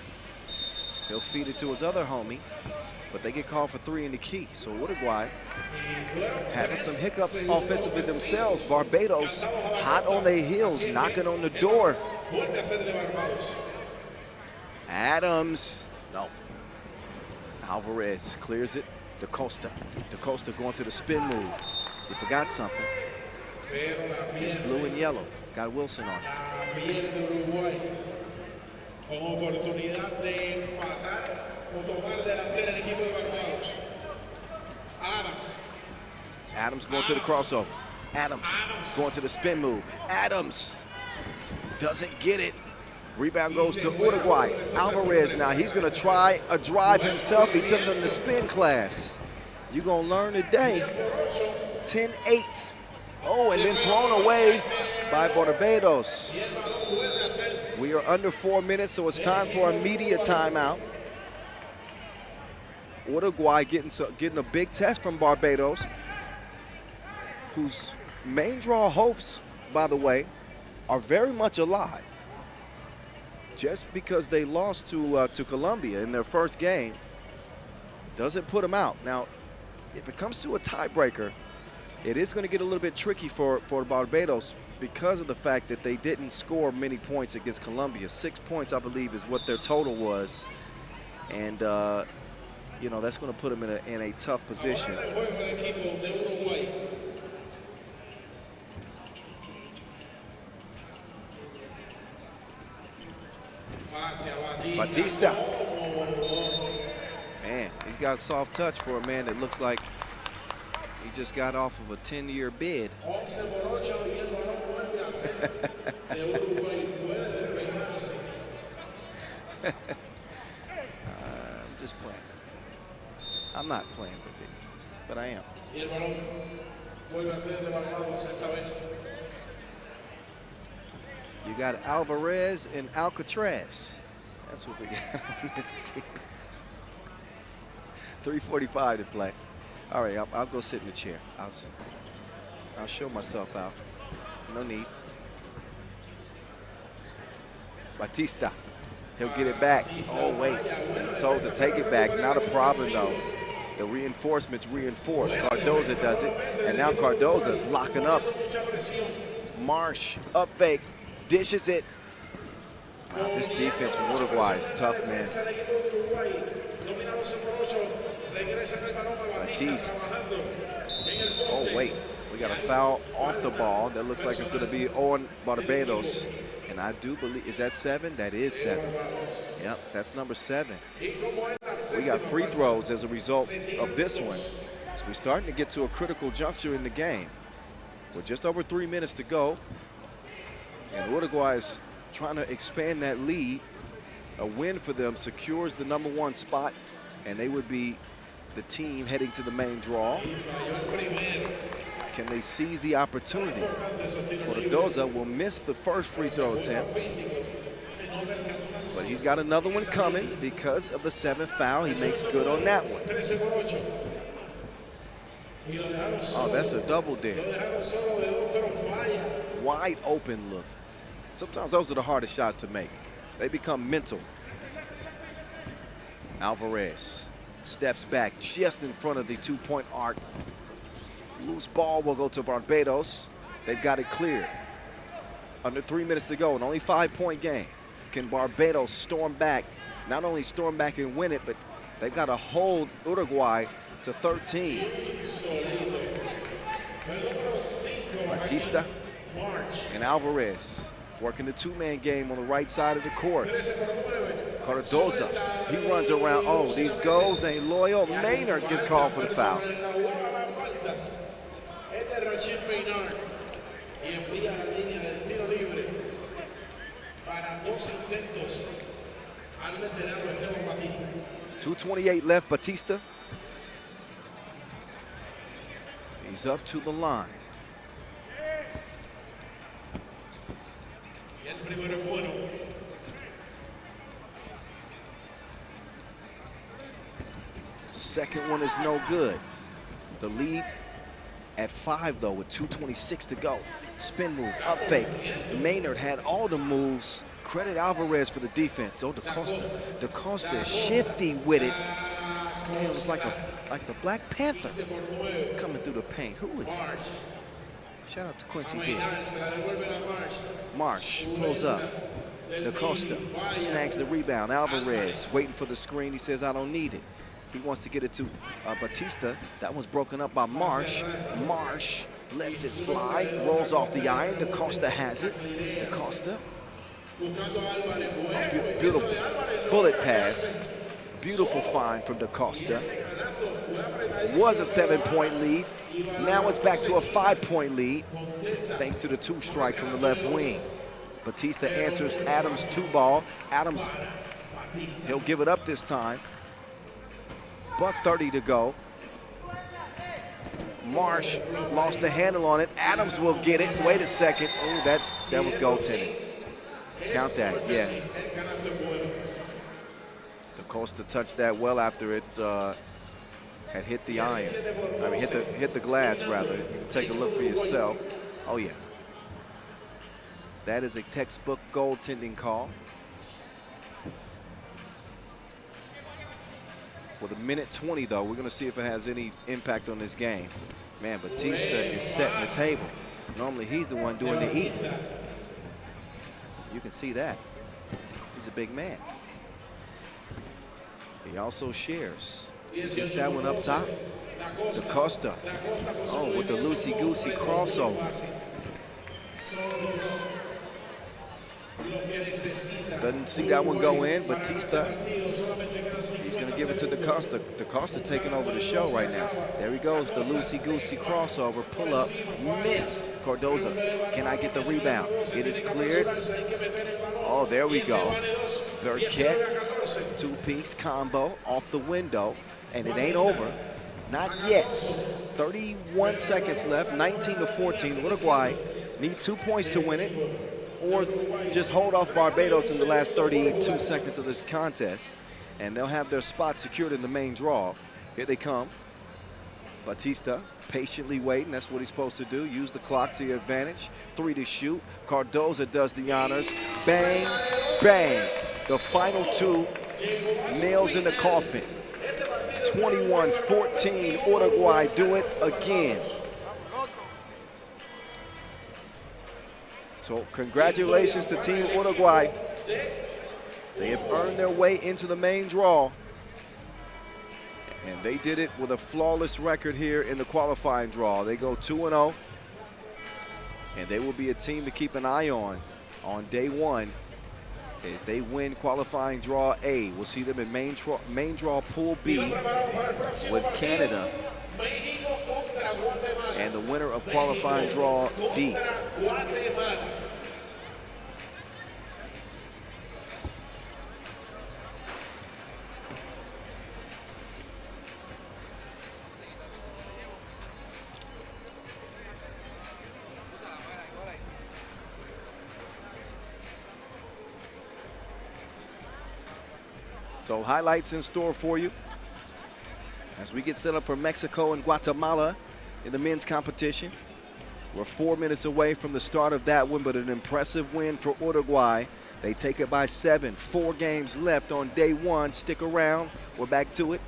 he'll feed it to his other homie, but they get called for 3 in the key. So Uruguay having some hiccups offensively themselves. Barbados hot on their heels, knocking on the door. Adams, no. Alvarez clears it. Da Costa. Da Costa going to the spin move. He forgot something. He's blue and yellow. Got Wilson on it. Adams going to the crossover. Adams going to the spin move. Adams doesn't get it. Rebound goes to Uruguay. Alvarez now, he's gonna try a drive himself. He took him to spin class. You're gonna learn today. 10-8. Oh, and then thrown away by Barbados. We are under 4 minutes, so it's time for a media timeout. Uruguay getting a big test from Barbados, whose main draw hopes, by the way, are very much alive. Just because they lost to Colombia in their first game doesn't put them out. Now, if it comes to a tiebreaker, it is going to get a little bit tricky for Barbados because of the fact that they didn't score many points against Colombia. 6 points, I believe, is what their total was. And, you know, that's going to put them in a tough position. Batista. Man, he's got a soft touch for a man that looks like he just got off of a 10-year bid. I'm just playing. I'm not playing with it, but I am. You got Alvarez and Alcatraz. That's what we got on this team. 3:45 to play. All right, I'll go sit in the chair. I'll show myself out. No need. Batista. He'll get it back. Oh, wait. He's told to take it back. Not a problem, though. The reinforcements reinforced. Cardoza does it. And now Cardoza's locking up. Marsh, up fake. Dishes it. Wow, this defense from Uruguay is tough, man. Batiste. Oh, wait. We got a foul off the ball. That looks like it's going to be on Barbados. And I do believe, is that 7? That is 7. Yep, that's number 7. We got free throws as a result of this one. So we're starting to get to a critical juncture in the game. With just over 3 minutes to go. And Uruguay is trying to expand that lead. A win for them secures the #1 spot, and they would be the team heading to the main draw. Can they seize the opportunity? Cardoza will miss the first free throw attempt, but he's got another one coming because of the 7th foul. He makes good on that one. Oh, that's a double dare. Wide open look. Sometimes those are the hardest shots to make. They become mental. Alvarez steps back just in front of the 2-point arc. Loose ball will go to Barbados. They've got it cleared. under 3 minutes to go, and only 5-point game. Can Barbados storm back? Not only storm back and win it, but they've got to hold Uruguay to 13. Batista and Alvarez working the two-man game on the right side of the court. Cardoza, he runs around. Oh, these goals ain't loyal. Maynard gets called for the foul. .228 left, Batista. He's up to the line. Second one is no good. The lead at 5 though with 2:26 to go. Spin move, up fake. Maynard had all the moves. Credit Alvarez for the defense. Oh, DaCosta is shifty with it. This man was like the Black Panther coming through the paint. Who is he? Shout out to Quincy Diggs. Marsh pulls up. DaCosta snags the rebound. Alvarez waiting for the screen. He says, I don't need it. He wants to get it to Batista. That one's broken up by Marsh. Marsh lets it fly, rolls off the iron. DaCosta has it. DaCosta. Beautiful bullet pass. Beautiful find from DaCosta. Was a 7-point lead. Now it's back to a 5-point lead thanks to the 2 strike from the left wing. Batista answers Adams' 2-ball. Adams, he'll give it up this time. .30 to go. Marsh lost the handle on it. Adams will get it. Wait a second. Oh, that was goaltending. Count that, yeah. DaCosta touched that well after it had hit the iron. I mean, hit the glass rather. Take a look for yourself. Oh yeah. That is a textbook goaltending call. With 1:20 though, we're gonna see if it has any impact on this game. Man, Batista is setting the table. Normally he's the one doing the eating. You can see that. He's a big man. He also shares. He gets that one up top. DaCosta. Oh, with the loosey-goosey crossover. Doesn't see that one go in. Batista, he's going to give it to DaCosta. DaCosta taking over the show right now. There he goes, the loosey-goosey crossover, pull up, miss. Cardoza, can I get the rebound? It is cleared. Oh, there we go. Burkett, two-piece combo off the window, and it ain't over. Not yet. 31 seconds left, 19-14. Uruguay need 2 points to win it, or just hold off Barbados in the last 32 seconds of this contest, and they'll have their spot secured in the main draw. Here they come. Batista patiently waiting. That's what he's supposed to do. Use the clock to your advantage. 3 to shoot. Cardoza does the honors. Bang, bang. The final 2 nails in the coffin. 21-14. Uruguay do it again. So congratulations to Team Uruguay. They have earned their way into the main draw. And they did it with a flawless record here in the qualifying draw. They go 2-0. And they will be a team to keep an eye on day 1 as they win qualifying draw A. We'll see them in main draw Pool B with Canada. And the winner of qualifying draw D. So highlights in store for you as we get set up for Mexico and Guatemala in the men's competition. We're 4 minutes away from the start of that one, but an impressive win for Uruguay. They take it by 7. 4 games left on day 1. Stick around. We're back to it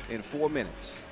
in 4 minutes.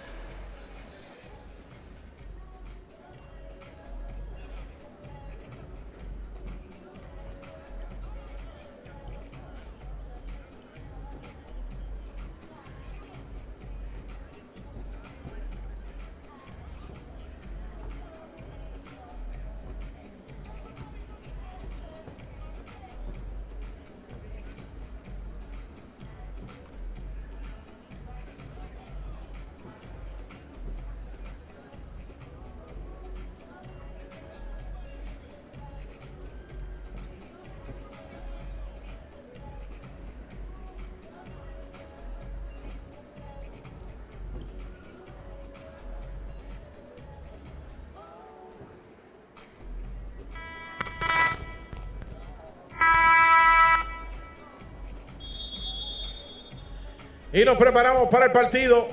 Y nos preparamos para el partido.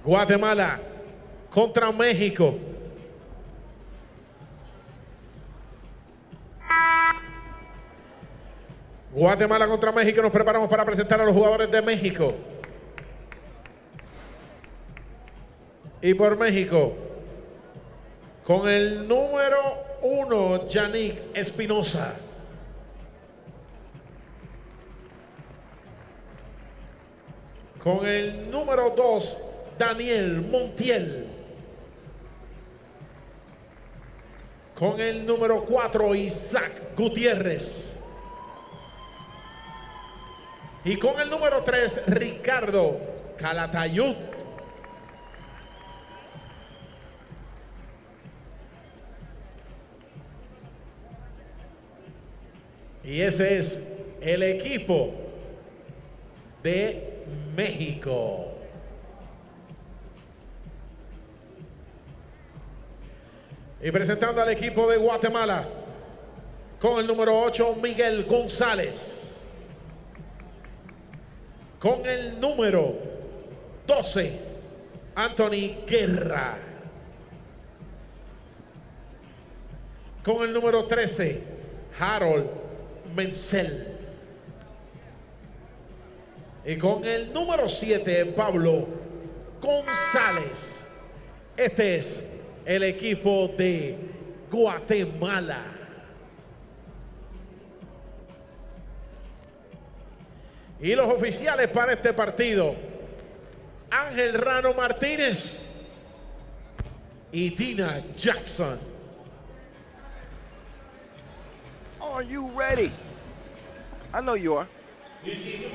Guatemala contra México. Guatemala contra México. Nos preparamos para presentar a los jugadores de México. Y por México, con el número 1, Yannick Espinosa. Con el número 2, Daniel Montiel. Con el número 4, Isaac Gutiérrez. Y con el número 3, Ricardo Calatayud. Y ese es el equipo de México. Y presentando al equipo de Guatemala, con el número 8, Miguel González. Con el número 12, Anthony Guerra. Con el número 13, Harold Mencel. Y con el número 7, Pablo González. Este es el equipo de Guatemala. Y los oficiales para este partido: Ángel Rano Martínez y Tina Jackson. Are you ready? I know you are.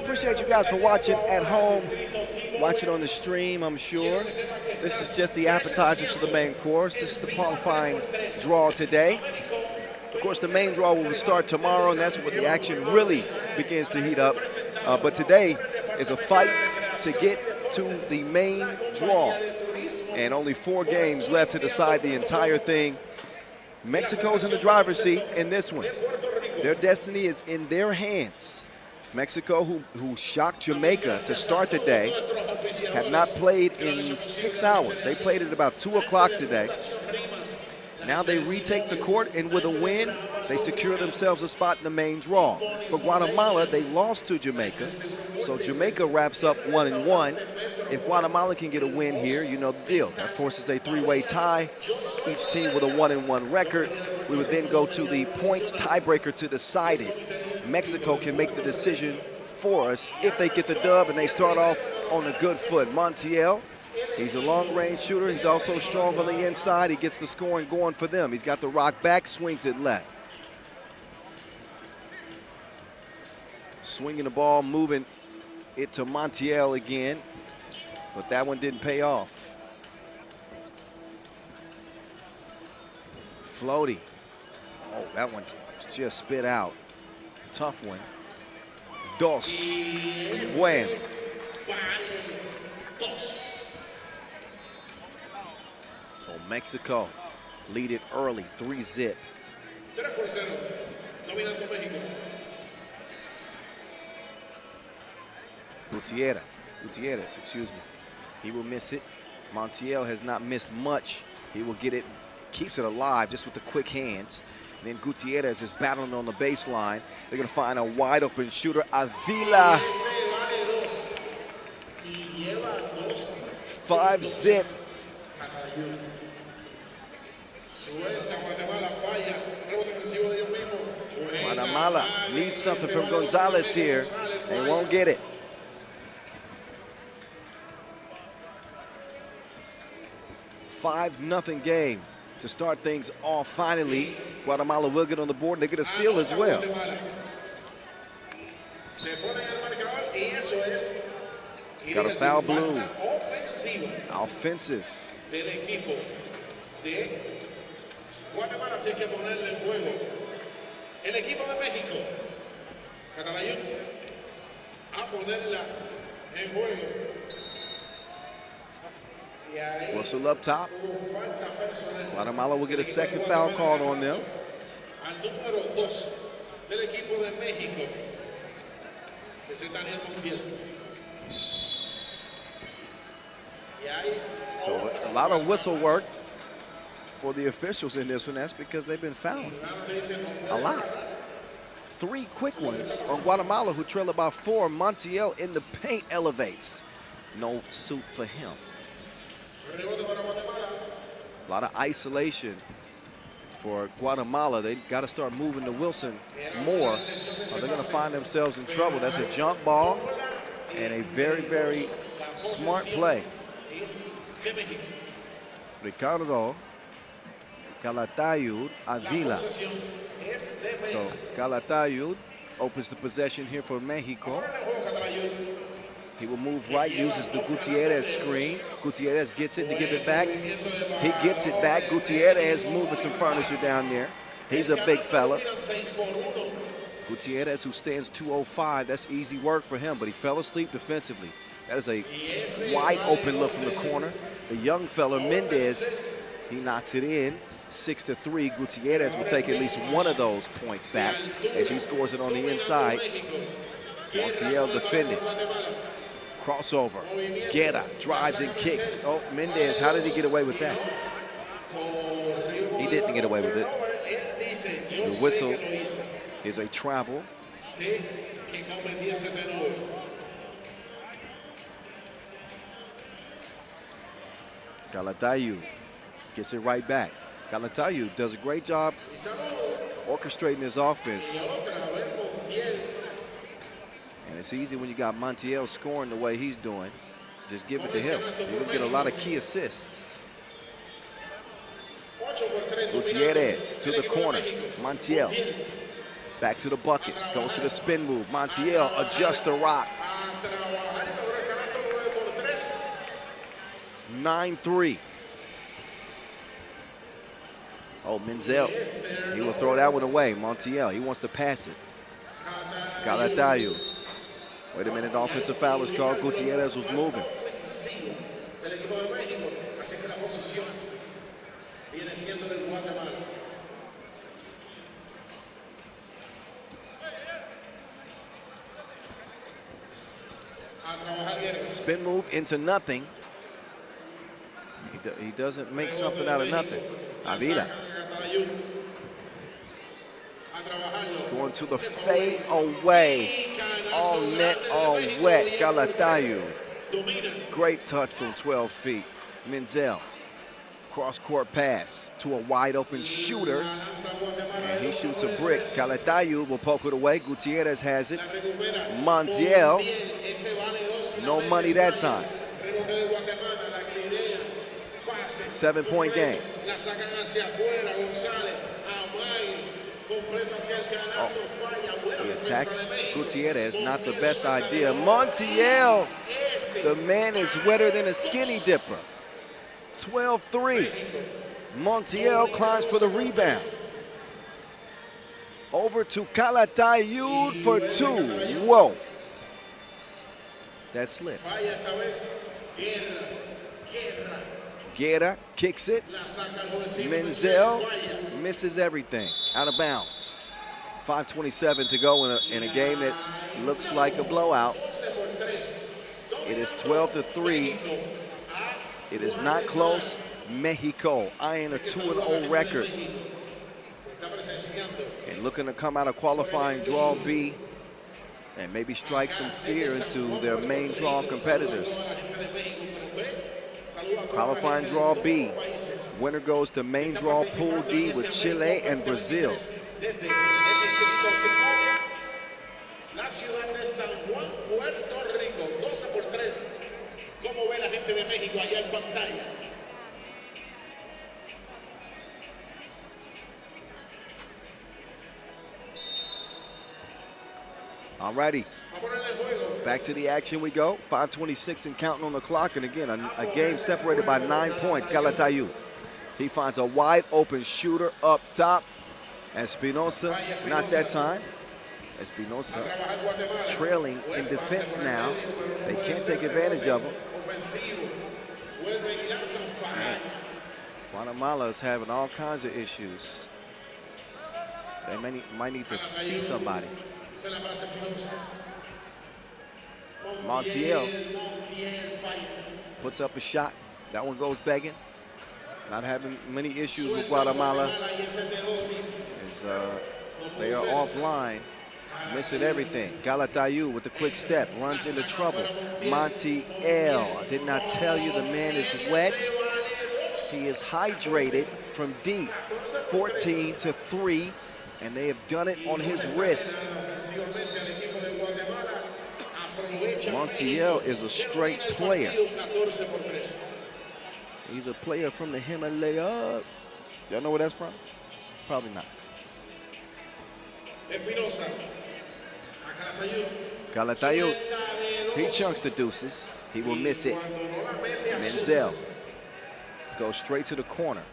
Appreciate you guys for watching at home, watching on the stream, I'm sure. This is just the appetizer to the main course. This is the qualifying draw today. Of course, the main draw will start tomorrow, and that's when the action really begins to heat up. But today is a fight to get to the main draw. And only 4 games left to decide the entire thing. Mexico's in the driver's seat in this one. Their destiny is in their hands. Mexico, who shocked Jamaica to start the day, have not played in 6 hours. They played at about 2 o'clock today. Now they retake the court, and with a win, they secure themselves a spot in the main draw. For Guatemala, they lost to Jamaica, so Jamaica wraps up 1-1. If Guatemala can get a win here, you know the deal. That forces a 3-way tie, each team with a 1-1 record. We would then go to the points tiebreaker to decide it. Mexico can make the decision for us if they get the dub and they start off on a good foot. Montiel, he's a long-range shooter. He's also strong on the inside. He gets the scoring going for them. He's got the rock back, swings it left. Swinging the ball, moving it to Montiel again, but that one didn't pay off. Floaty. Oh, that one just spit out. Tough one. Dos. Buen. So Mexico lead it early, 3-0. Gutierrez, excuse me. He will miss it. Montiel has not missed much. He will get it, keeps it alive just with the quick hands. And then Gutierrez is battling on the baseline. They're going to find a wide open shooter, Avila. 5-0. Guatemala needs something from Gonzalez here. They won't get it. Five-0 game to start things off finally. Guatemala will get on the board and they get a steal as well. Got a foul blue. Offensive. Guatemala sí hay que ponerle en juego. El equipo de México, Catalayud, a ponerla en juego. Whistle up top. Guatemala will get a second foul called on them. Al número 2 del equipo de México. So a lot of whistle work for the officials in this one. That's because they've been fouled a lot. 3 quick ones on Guatemala, who trail about 4. Montiel in the paint elevates. No suit for him. A lot of isolation for Guatemala. They got to start moving to Wilson more, or they're going to find themselves in trouble. That's a jump ball and a very, very smart play. Ricardo Calatayud Avila. So Calatayud opens the possession here for Mexico. He will move right, uses the Gutierrez screen. Gutierrez gets it to give it back. He gets it back. Gutierrez moving some furniture down there. He's a big fella. Gutierrez, who stands 205, that's easy work for him, but he fell asleep defensively. That is a wide open look from the corner. The young fella, Mendez, he knocks it in. 6-3. Gutierrez will take at least one of those points back as he scores it on the inside. Montiel defending. Crossover. Guerra drives and kicks. Oh, Mendez, how did he get away with that? He didn't get away with it. The whistle is a travel. Calatayud gets it right back. Calatayud does a great job orchestrating his offense. And it's easy when you got Montiel scoring the way he's doing. Just give it to him. You're going to get a lot of key assists. Gutierrez to the corner. Montiel back to the bucket. Goes to the spin move. Montiel adjusts the rock. 9-3. Oh, Menzel. He will throw that one away. Montiel, he wants to pass it. Calatayud. Wait a minute, the offensive foul is called. Gutierrez was moving. Spin move into nothing. He doesn't make something out of nothing. Avila. Going to the fade away. All net, all wet. Calatayud. Great touch from 12 feet. Menzel. Cross-court pass to a wide-open shooter. And he shoots a brick. Calatayud will poke it away. Gutierrez has it. Montiel. No money that time. 7-point game. Oh, he attacks Gutierrez. Not the best idea. Montiel. The man is wetter than a skinny dipper. 12-3. Montiel climbs for the rebound. Over to Calatayud for 2. Whoa. That slipped. Guerra kicks it. Menzel misses everything. Out of bounds. 5:27 to go in a game that looks like a blowout. It is 12-3. It is not close. Mexico eyeing a 2-0 record. And looking to come out of qualifying draw B and maybe strike some fear into their main draw competitors. Qualifying draw B. Winner goes to main draw pool D with Chile and Brazil. La ciudad de San Juan, Puerto Rico, 12-3. ¿Cómo ve la gente de México allá en pantalla? All righty. Back to the action we go. 5:26 and counting on the clock. And again, a game separated by 9 points. Calatayud. He finds a wide open shooter up top. Espinosa, not that time. Espinosa trailing in defense now. They can't take advantage of him. Man, Guatemala is having all kinds of issues. They might need to see somebody. Montiel puts up a shot. That one goes begging. Not having many issues with Guatemala. They are offline, missing everything. Galatayu with the quick step, runs into trouble. Montiel, I did not tell you the man is wet. He is hydrated from deep, 14-3, and they have done it on his wrist. Montiel is a straight player. He's a player from the Himalayas. Y'all know where that's from? Probably not. Galatayu, he chunks the deuces. He will miss it. Menzel goes straight to the corner.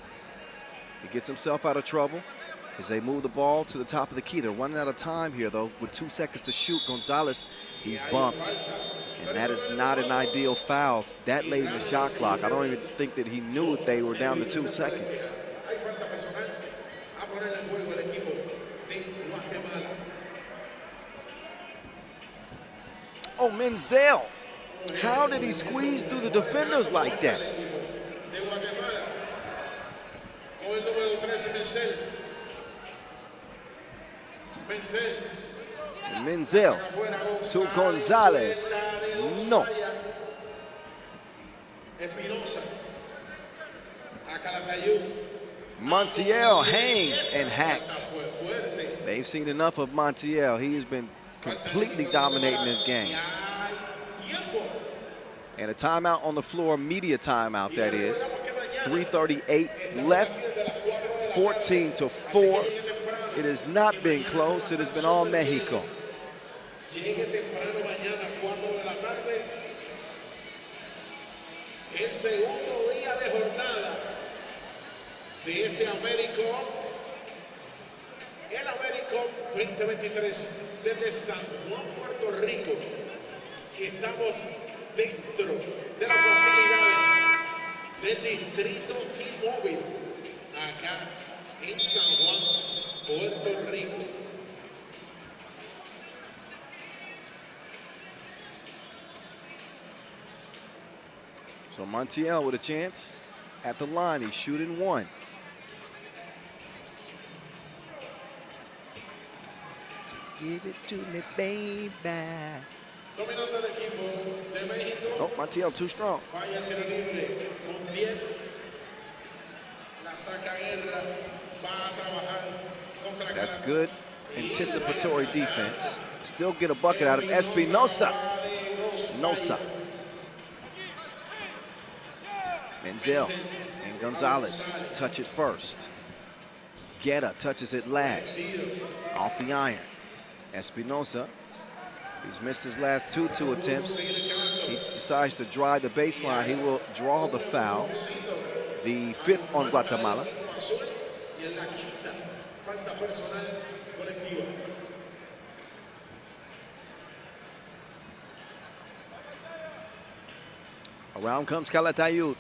He gets himself out of trouble as they move the ball to the top of the key. They're running out of time here, though, with 2 seconds to shoot. Gonzalez, he's bumped. And that is not an ideal foul. That late in the shot clock. I don't even think that he knew they were down to 2 seconds. Oh, Menzel. How did he squeeze through the defenders like that? Menzel to Gonzalez. No. Montiel hangs and hacks. They've seen enough of Montiel. He has been completely dominating this game. And a timeout on the floor, media timeout that is. 3:38 left, 14-4. It has not been close, it has been all Mexico. El segundo día de jornada de este AmeriCup, el AmeriCup 2023 desde San Juan, Puerto Rico. Estamos dentro de las facilidades del distrito T-Mobile, acá en San Juan, Puerto Rico. So Montiel with a chance at the line. He's shooting 1. Give it to me, baby. Oh, Montiel too strong. That's good anticipatory defense. Still get a bucket out of Espinosa. Nosa. Menzel and Gonzalez touch it first. Guetta touches it last. Off the iron. Espinosa, he's missed his last 2 attempts. He decides to drive the baseline. He will draw the foul. The 5th on Guatemala. Around comes Calatayud.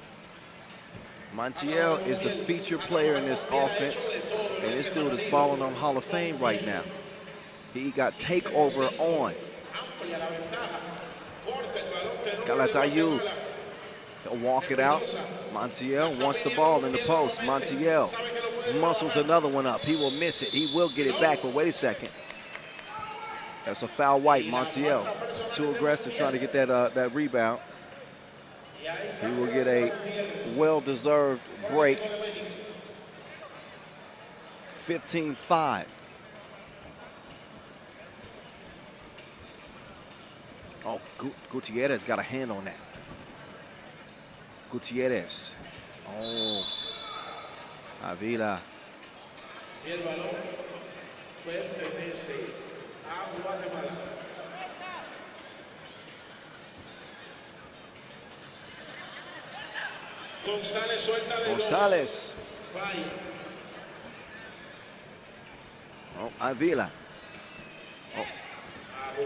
Montiel is the feature player in this offense, and this dude is balling on Hall of Fame right now. He got takeover on. Calatayud, he'll walk it out. Montiel wants the ball in the post. Montiel muscles another one up. He will miss it. He will get it back, but wait a second. That's a foul white. Montiel, too aggressive trying to get that rebound. He will get a well-deserved break. 15-5. Oh, Gutierrez got a hand on that. Gutierrez. Oh. Avila. Gonzalez. Oh, Avila. Oh.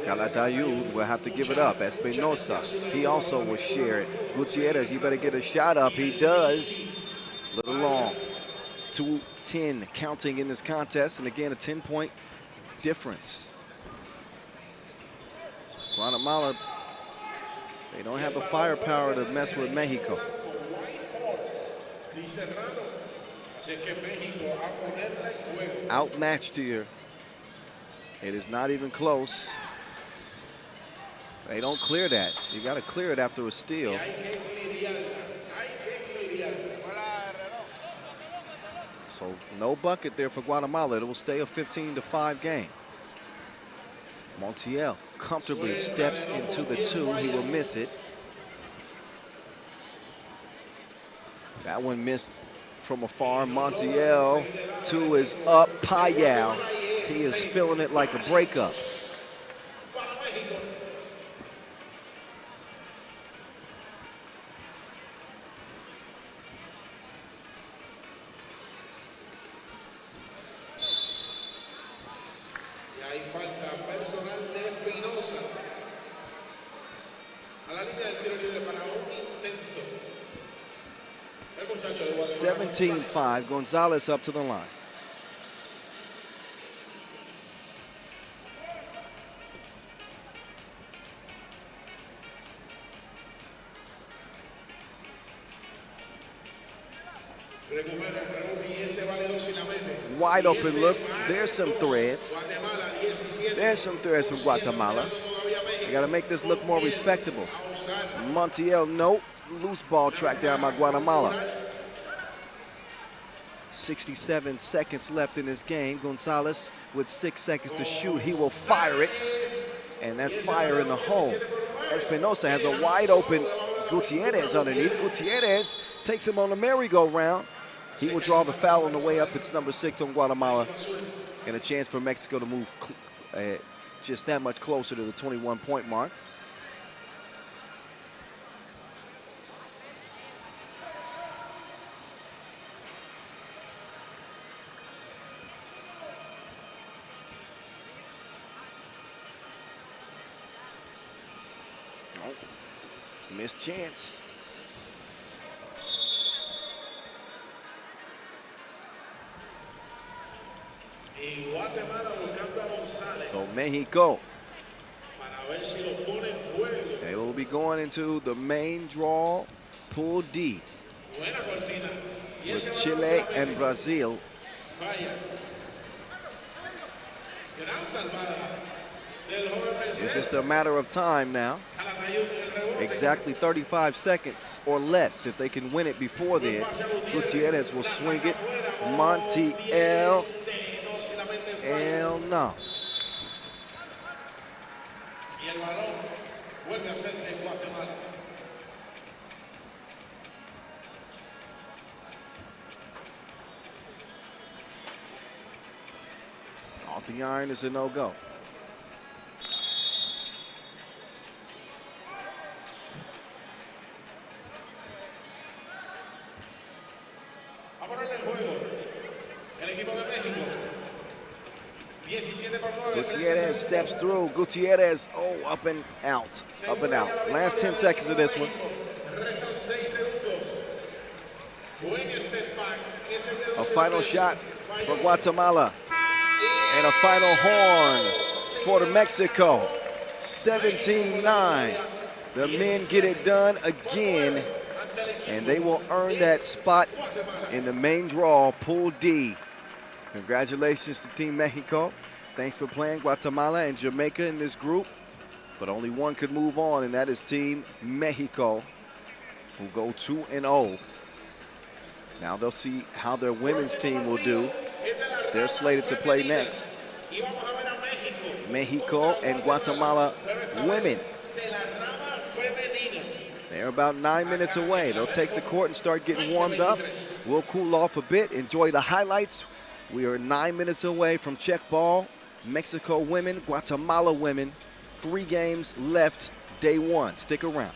Calatayud will have to give it up. Espinosa, he also will share it. Gutierrez, he better get a shot up. He does. Little long. 2-10 counting in this contest, and again, a 10-point difference. Guatemala They don't have the firepower to mess with Mexico. Outmatched here. It is not even close. They don't clear that. You got to clear it after a steal. So no bucket there for Guatemala. It will stay a 15-5 game. Montiel comfortably steps into the 2. He will miss it. That one missed from afar. Montiel, 2 is up. Payal, he is feeling it like a breakup. Y ahí falta personal de Espinosa. A la línea del tiro libre para un intento. 17-5, Gonzalez up to the line. Wide open look. There's some threads. There's some threads from Guatemala. You got to make this look more respectable. Montiel, nope. Loose ball tracked down by Guatemala. 67 seconds left in this game. Gonzalez with 6 seconds to shoot. He will fire it, and that's fire in the hole. Espinosa has a wide open Gutierrez underneath. Gutierrez takes him on the merry-go-round. He will draw the foul on the way up. It's number 6 on Guatemala, and a chance for Mexico to move just that much closer to the 21-point mark. Missed chance. So Mexico, they will be going into the main draw, Pool D, with Chile and Brazil. It's just a matter of time now. Exactly 35 seconds or less. If they can win it before then, Gutierrez will swing it. Montiel, no. Off the iron is a no-go. Gutierrez steps through. Gutierrez, up and out. Up and out. Last 10 seconds of this one. A final shot for Guatemala. And a final horn for Mexico. 17-9. The men get it done again. And they will earn that spot in the main draw, Pool D. Congratulations to Team Mexico. Thanks for playing Guatemala and Jamaica in this group. But only one could move on, and that is Team Mexico, who go 2-0. Now they'll see how their women's team will do. They're slated to play next. Mexico and Guatemala women. They're about 9 minutes away. They'll take the court and start getting warmed up. We'll cool off a bit, enjoy the highlights. We are 9 minutes away from check ball. Mexico women, Guatemala women. 3 games left, day 1. Stick around.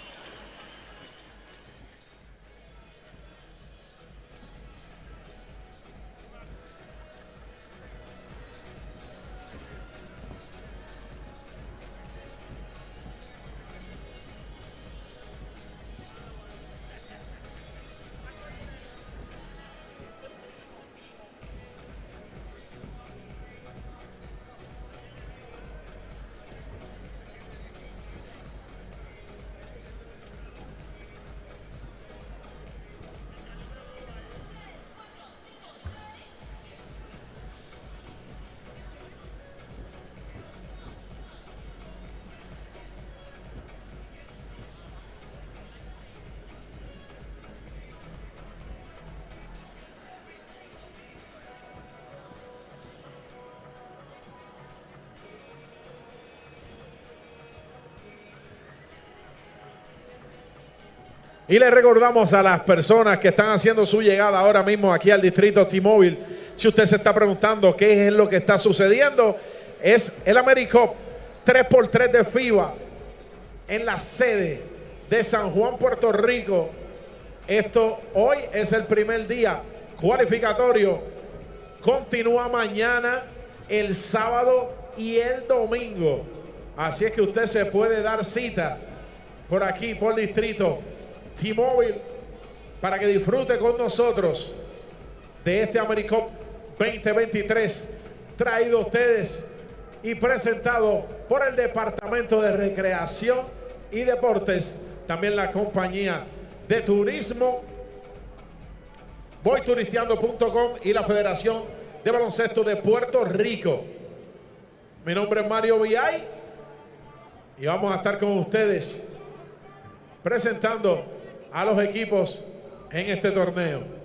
Y le recordamos a las personas que están haciendo su llegada ahora mismo aquí al distrito T-Mobile, si usted se está preguntando qué es lo que está sucediendo, es el AmeriCup 3x3 de FIBA en la sede de San Juan, Puerto Rico. Esto hoy es el primer día cualificatorio. Continúa mañana, el sábado y el domingo. Así es que usted se puede dar cita por aquí, por distrito T-Mobile, para que disfrute con nosotros de este AmeriCup 2023, traído a ustedes y presentado por el Departamento de Recreación y Deportes, también la compañía de turismo voyturisteando.com y la Federación de Baloncesto de Puerto Rico. Mi nombre es Mario Villay y vamos a estar con ustedes presentando a los equipos en este torneo.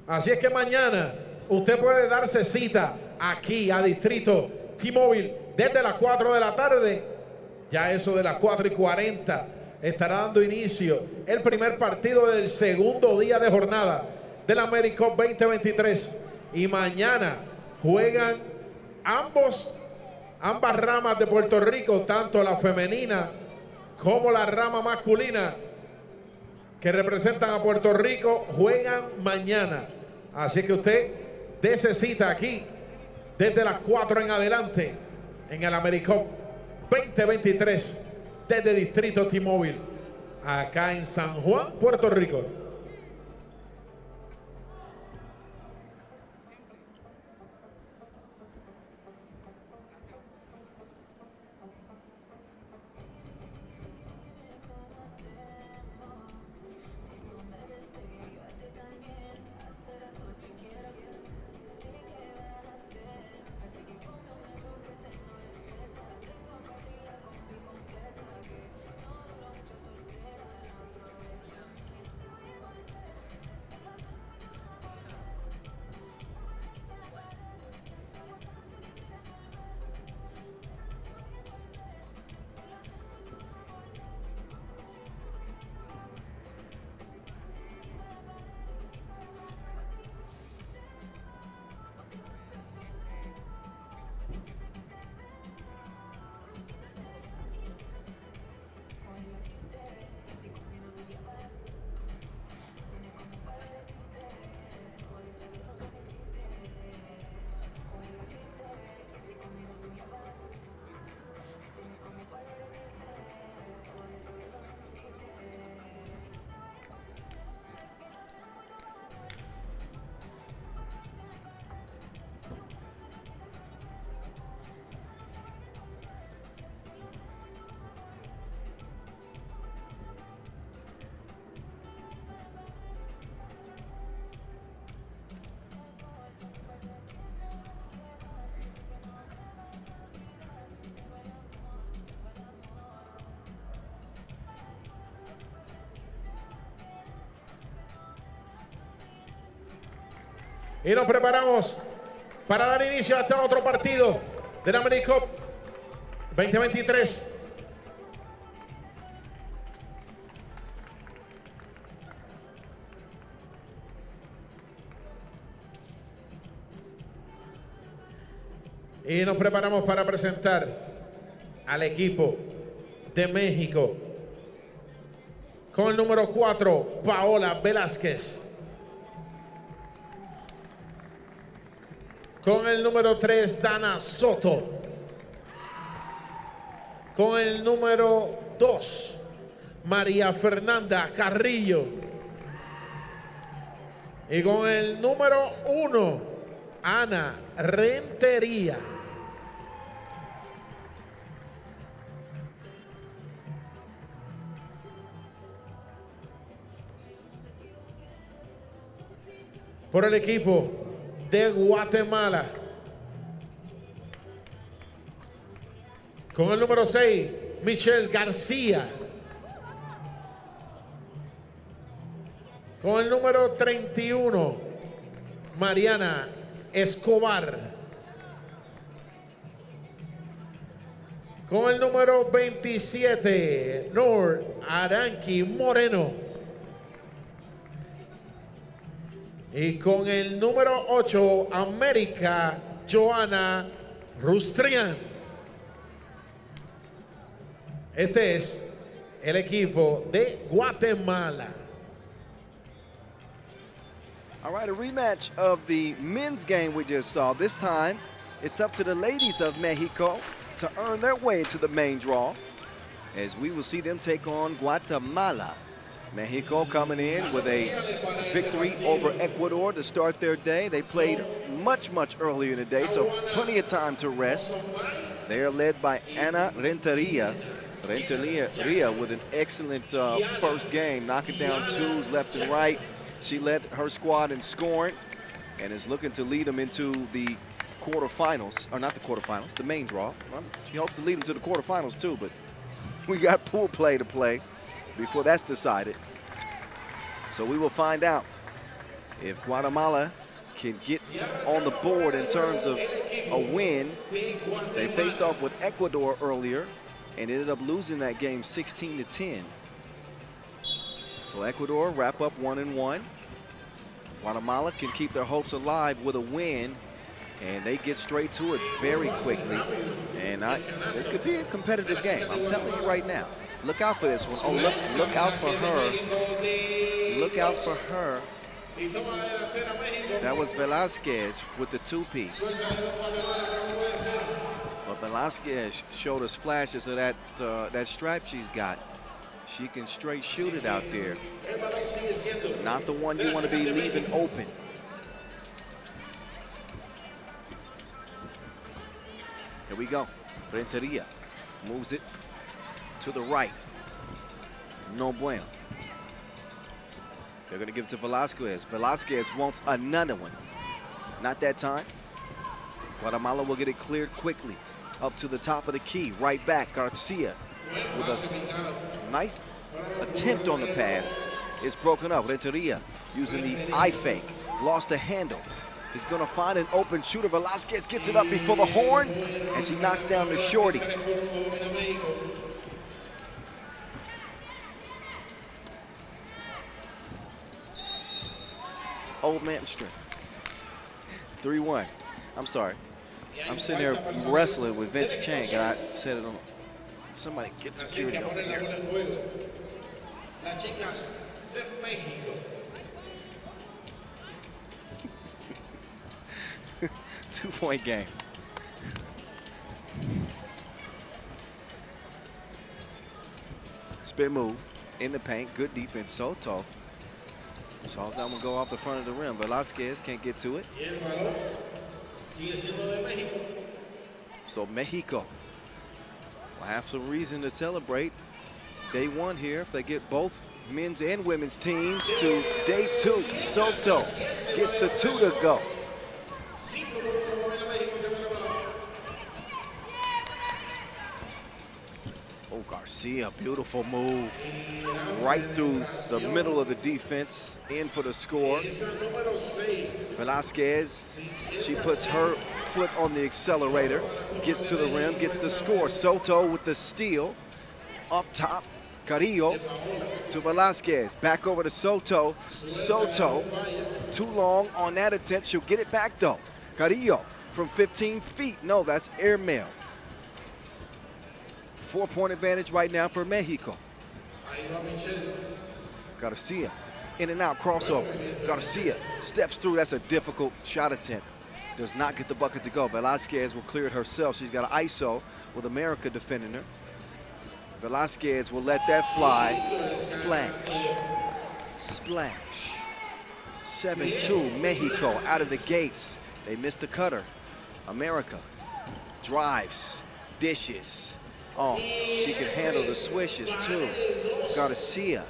Así es que mañana usted puede darse cita aquí a Distrito T-Mobile desde las 4 de la tarde. Ya eso de las 4:40 estará dando inicio el primer partido del segundo día de jornada del AmeriCup 2023. Y mañana juegan ambas ramas de Puerto Rico, tanto la femenina como la rama masculina que representan a Puerto Rico, juegan mañana. Así que usted dése cita aquí desde las 4 en adelante en el AmeriCup 2023 desde Distrito T-Mobile, acá en San Juan, Puerto Rico. Y nos preparamos para dar inicio a este otro partido del AmeriCup 2023. Y nos preparamos para presentar al equipo de México Con el número 4, Paola Velázquez. Con el número 3, Dana Soto. Con el número 2, María Fernanda Carrillo. Y con el número 1, Ana Rentería. Por el equipo de Guatemala. Con el número 6, Michelle García. Con el número 31, Mariana Escobar. Con el número 27, Nor Aranqui Moreno. Y con el número 8, América Joana Rustrián. Este es el equipo de Guatemala. All right, a rematch of the men's game we just saw. This time, it's up to the ladies of Mexico to earn their way into the main draw, as we will see them take on Guatemala. Mexico coming in with a victory over Ecuador to start their day. They played much earlier in the day, so plenty of time to rest. They are led by Ana Renteria. Renteria with an excellent first game, knocking down twos left and right. She led her squad in scoring and is looking to lead them into the quarterfinals, or not the quarterfinals, the main draw. She hopes to lead them to the quarterfinals too, but we got pool play to play before that's decided. So we will find out if Guatemala can get on the board in terms of a win. They faced off with Ecuador earlier and ended up losing that game 16-10. So Ecuador wrap up 1-1. Guatemala can keep their hopes alive with a win, and they get straight to it very quickly. And this could be a competitive game. I'm telling you right now. Look out for this one. Oh, look out for her. Look out for her. That was Velázquez with the two-piece. But Velázquez showed us flashes of that stripe she's got. She can straight shoot it out there. Not the one you want to be leaving open. Here we go. Renteria moves it to the right. No bueno. They're going to give it to Velázquez. Velázquez wants another one. Not that time. Guatemala will get it cleared quickly. Up to the top of the key. Right back. Garcia with a nice attempt on the pass. It's broken up. Renteria using the eye fake. Lost the handle. He's going to find an open shooter. Velázquez gets it up before the horn, and she knocks down the shorty. Old man strength. 3-1. I'm sorry. I'm sitting there wrestling with Vince Chang, and I said it on. Somebody get security over here. Two-point game. Spin move in the paint. Good defense. Soto. Saw that one go off the front of the rim. Velázquez can't get to it. So Mexico will have some reason to celebrate day one here if they get both men's and women's teams to day two. Soto gets the two to go. Oh, Garcia, beautiful move. Right through the middle of the defense, in for the score. Velázquez, she puts her foot on the accelerator, gets to the rim, gets the score. Soto with the steal. Up top, Carrillo to Velázquez. Back over to Soto. Soto, too long on that attempt. She'll get it back though. Carrillo from 15 feet. No, that's airmail. 4-point advantage right now for Mexico. Garcia, in and out crossover. Garcia steps through. That's a difficult shot attempt. Does not get the bucket to go. Velasquez will clear it herself. She's got an ISO with America defending her. Velasquez will let that fly. Splash. Splash. 7-2, Mexico out of the gates. They missed the cutter. America drives, dishes. Oh, she can handle the swishes too. Garcia.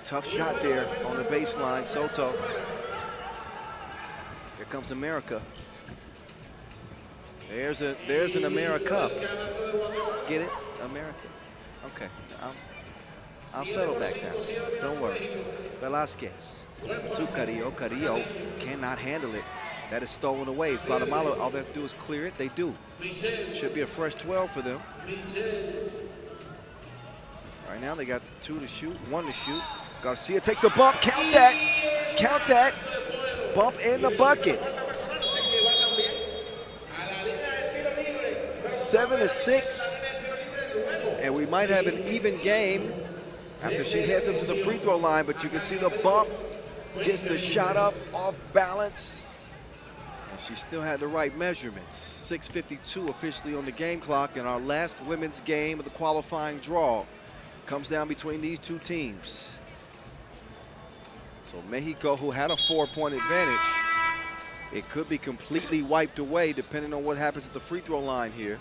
Tough shot there on the baseline, Soto. Here comes America. There's an AmeriCup. Get it, America? Okay, I'll settle back down. Don't worry. Velasquez to Carrillo. Carrillo cannot handle it. That is stolen away. It's Guatemala. All they have to do is clear it. They do. Should be a fresh 12 for them. Right now they got 2 to shoot, 1 to shoot. Garcia takes a bump. Count that. Count that. Bump in the bucket. 7-6. And we might have an even game after she heads up to the free throw line, but you can see the bump, gets the shot up off balance. And she still had the right measurements. 6:52 officially on the game clock, and our last women's game of the qualifying draw comes down between these two teams. So Mexico, who had a 4-point advantage, it could be completely wiped away depending on what happens at the free throw line here.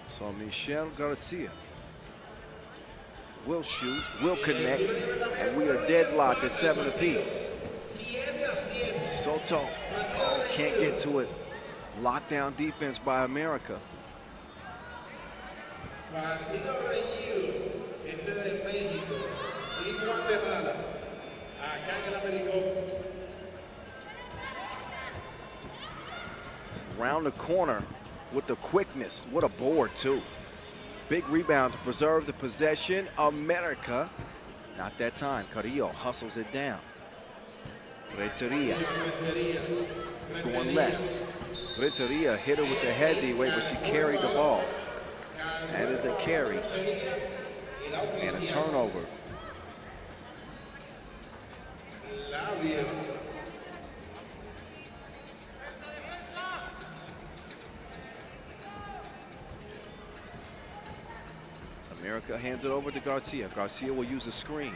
So Michelle Garcia will shoot, will connect, and we are deadlocked at 7 apiece. Soto, oh, can't get to it. Lockdown defense by America. Around the corner with the quickness. What a board, too. Big rebound to preserve the possession. America, not that time. Carrillo hustles it down. Renteria going left. Renteria hit her with the heavyweight, but she carried the ball. That is a carry and a turnover. America hands it over to Garcia. Garcia will use a screen.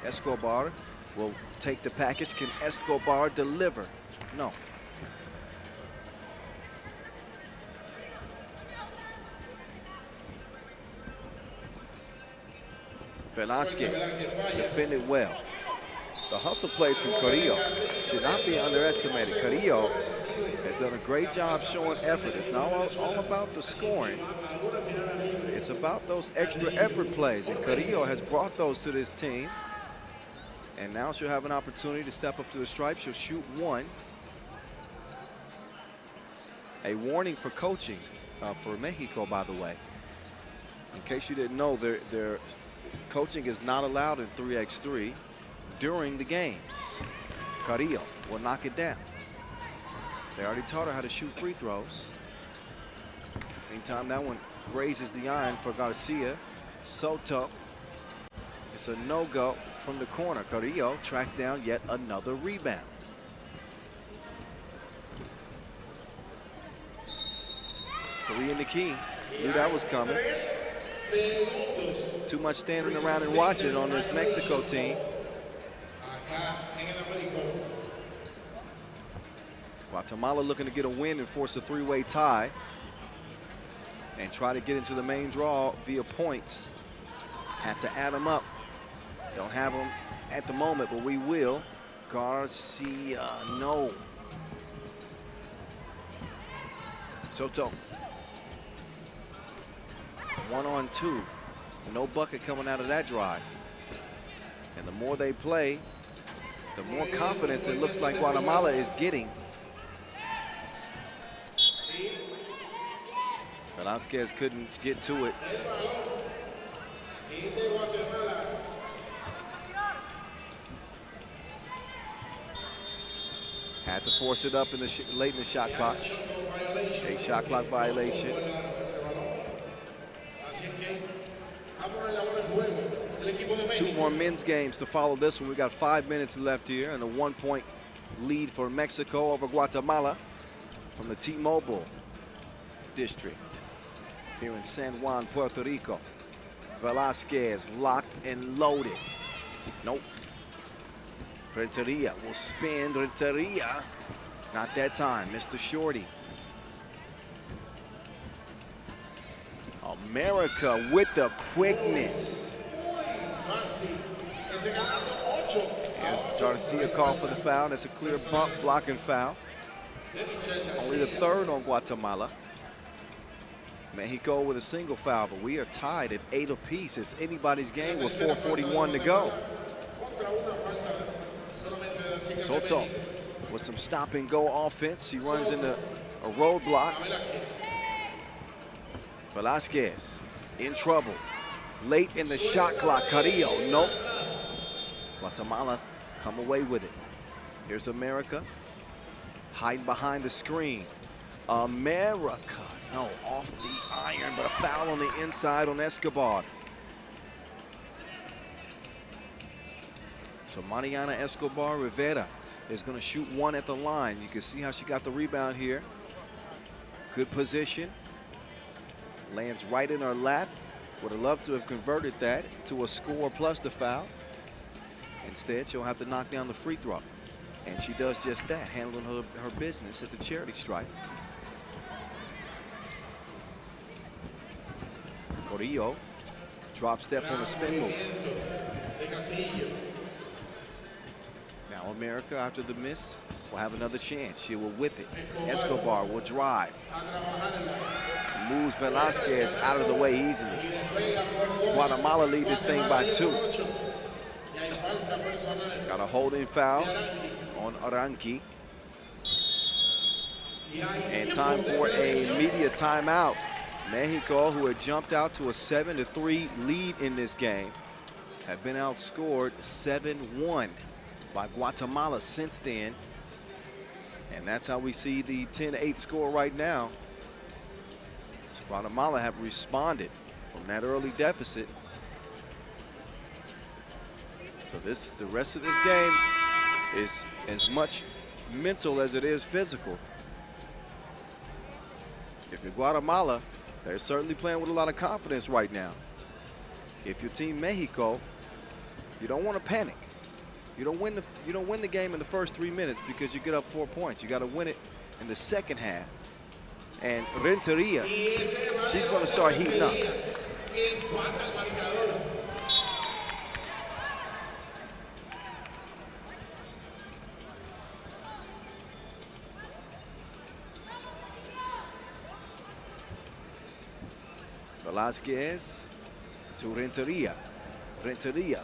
Escobar will take the package. Can Escobar deliver? No. Velasquez defended well. The hustle plays from Carrillo should not be underestimated. Carrillo has done a great job showing effort. It's not all about the scoring. It's about those extra effort plays, and Carrillo has brought those to this team. And now she'll have an opportunity to step up to the stripe. She'll shoot 1. A warning for coaching for Mexico, by the way. In case you didn't know, their coaching is not allowed in 3x3 during the games. Carrillo will knock it down. They already taught her how to shoot free throws. Meantime, that one grazes the iron for Garcia. Soto. It's a no-go from the corner. Carrillo tracked down yet another rebound. Three in the key. Knew that was coming. Too much standing around and watching on this Mexico team. Guatemala looking to get a win and force a 3-way tie and try to get into the main draw via points. Have to add them up. Don't have them at the moment, but we will. Garcia, no. Soto. 1-on-2. No bucket coming out of that drive. And the more they play, the more confidence it looks like Guatemala is getting. Velasquez couldn't get to it. Had to force it up in the late in the shot clock. A shot clock violation. 2 more men's games to follow this one. We got 5 minutes left here, and a 1-point lead for Mexico over Guatemala from the T-Mobile district here in San Juan, Puerto Rico. Velasquez locked and loaded. Nope. Renteria will spin. Renteria, not that time. Mr. Shorty. America with the quickness. Here's Garcia called for the foul. That's a clear bump, blocking foul. Only the 3rd on Guatemala. Mexico with a single foul, but we are tied at 8 apiece. It's anybody's game with 4:41 to go. Soto with some stop and go offense. He runs into a roadblock. Velasquez in trouble. Late in the shot clock. Carrillo, nope. Guatemala come away with it. Here's America hiding behind the screen. America, no, off the iron, but a foul on the inside on Escobar. So Mariana Escobar Rivera is going to shoot 1 at the line. You can see how she got the rebound here. Good position. Lands right in her lap. Would have loved to have converted that to a score plus the foul. Instead, she'll have to knock down the free throw. And she does just that, handling her business at the charity stripe. Carrillo, drop step on a spin move. Now America, after the miss, will have another chance. She will whip it. Escobar will drive. Moves Velasquez out of the way easily. Guatemala lead this thing by 2. Got a holding foul on Aranqui. And time for a media timeout. Mexico, who had jumped out to a 7-3 lead in this game, have been outscored 7-1 by Guatemala since then. And that's how we see the 10-8 score right now. So Guatemala have responded from that early deficit. So the rest of this game is as much mental as it is physical. If you're Guatemala, they're certainly playing with a lot of confidence right now. If you're Team Mexico, you don't want to panic. You don't win the game in the first 3 minutes because you get up 4 points. You got to win it in the second half. And Renteria, she's going to start heating up. Velasquez to Renteria. Renteria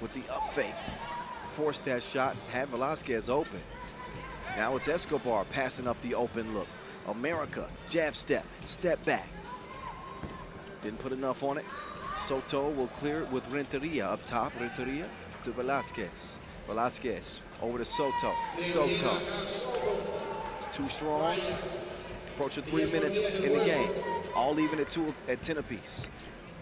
with the up fake. Forced that shot, had Velasquez open. Now it's Escobar passing up the open look. America, jab step, step back. Didn't put enough on it. Soto will clear it with Renteria up top. Renteria to Velasquez. Velasquez over to Soto. Soto. Too strong. Approaching 3 minutes in the game. All even at 10 apiece.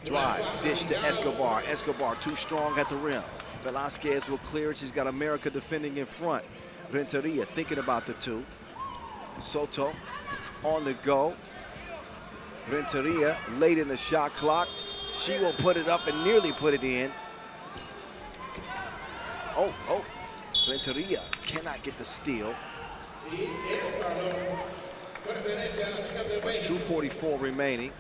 Drive, dish to Escobar. Escobar too strong at the rim. Velasquez will clear it. She's got America defending in front. Renteria thinking about the 2. Soto on the go. Renteria late in the shot clock. She will put it up and nearly put it in. Oh. Renteria cannot get the steal. 2:44 remaining.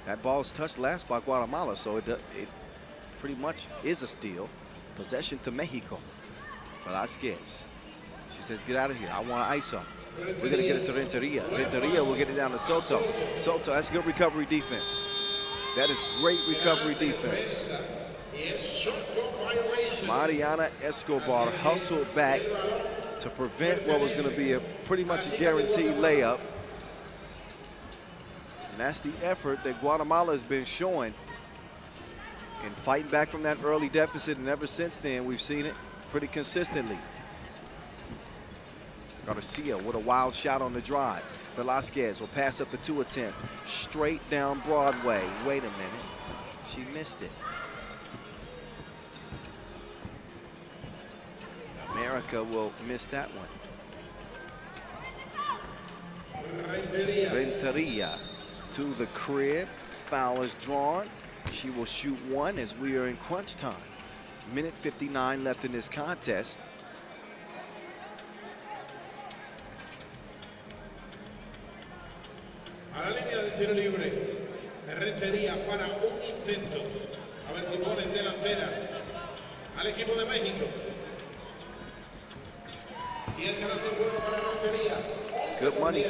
That ball's touched last by Guatemala, so it pretty much is a steal. Possession to Mexico. Velasquez. She says, get out of here. I want to ISO. We're going to get it to Renteria. Renteria will get it down to Soto. Soto, that's good recovery defense. That is great recovery defense. Mariana Escobar hustled back to prevent what was going to be pretty much a guaranteed layup. And that's the effort that Guatemala has been showing in fighting back from that early deficit, and ever since then, we've seen it pretty consistently. Garcia with a wild shot on the drive. Velasquez will pass up the 2 attempt. Straight down Broadway. Wait a minute. She missed it. America will miss that one. Renteria to the crib. Foul is drawn. She will shoot one as we are in crunch time. Minute 59 left in this contest. A la línea del tiro libre, Rentería para un intento. A ver si ponen delantera al equipo de México. Y el carácter bueno para Rentería. Good money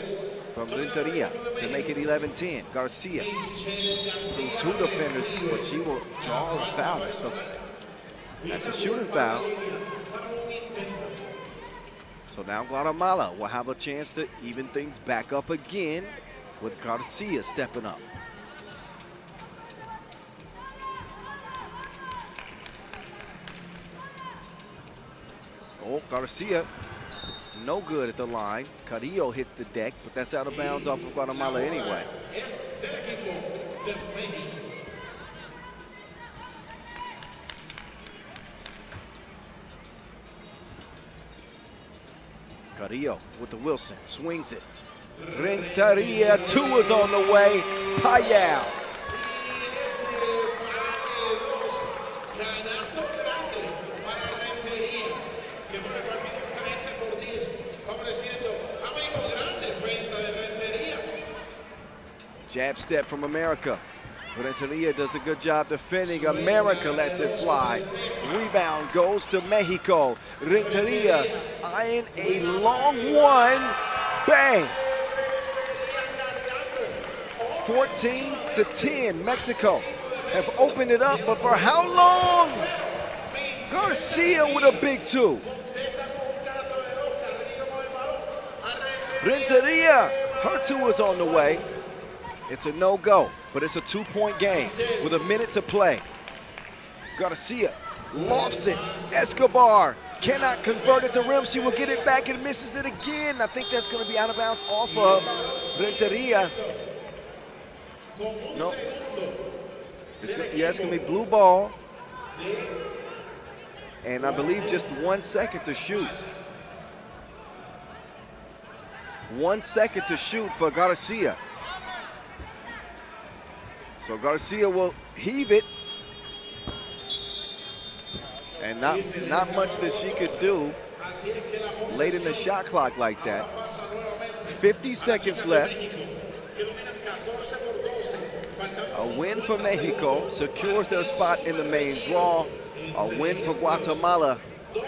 from Renteria to make it 11-10. Garcia through 2 defenders, but she will draw a foul. That's a shooting foul. So now Guatemala will have a chance to even things back up again with Garcia stepping up. Oh, Garcia, no good at the line. Carrillo hits the deck, but that's out of bounds off of Guatemala anyway. Carrillo with the Wilson, swings it. Renteria, 2 is on the way. Payal. Jab step from America. Renteria does a good job defending. America lets it fly. Rebound goes to Mexico. Renteria eyeing a long one. Bang! 14-10. Mexico have opened it up, but for how long? Garcia with a big 2. Renteria, her 2 is on the way. It's a no-go, but it's a 2-point game with a minute to play. Garcia lofts it. Escobar cannot convert at the rim. She will get it back and misses it again. I think that's going to be out of bounds off of Renteria. No. It's going to be blue ball. And I believe just 1 second to shoot. 1 second to shoot for Garcia. So Garcia will heave it. And not much that she could do late in the shot clock like that. 50 seconds left. A win for Mexico secures their spot in the main draw. A win for Guatemala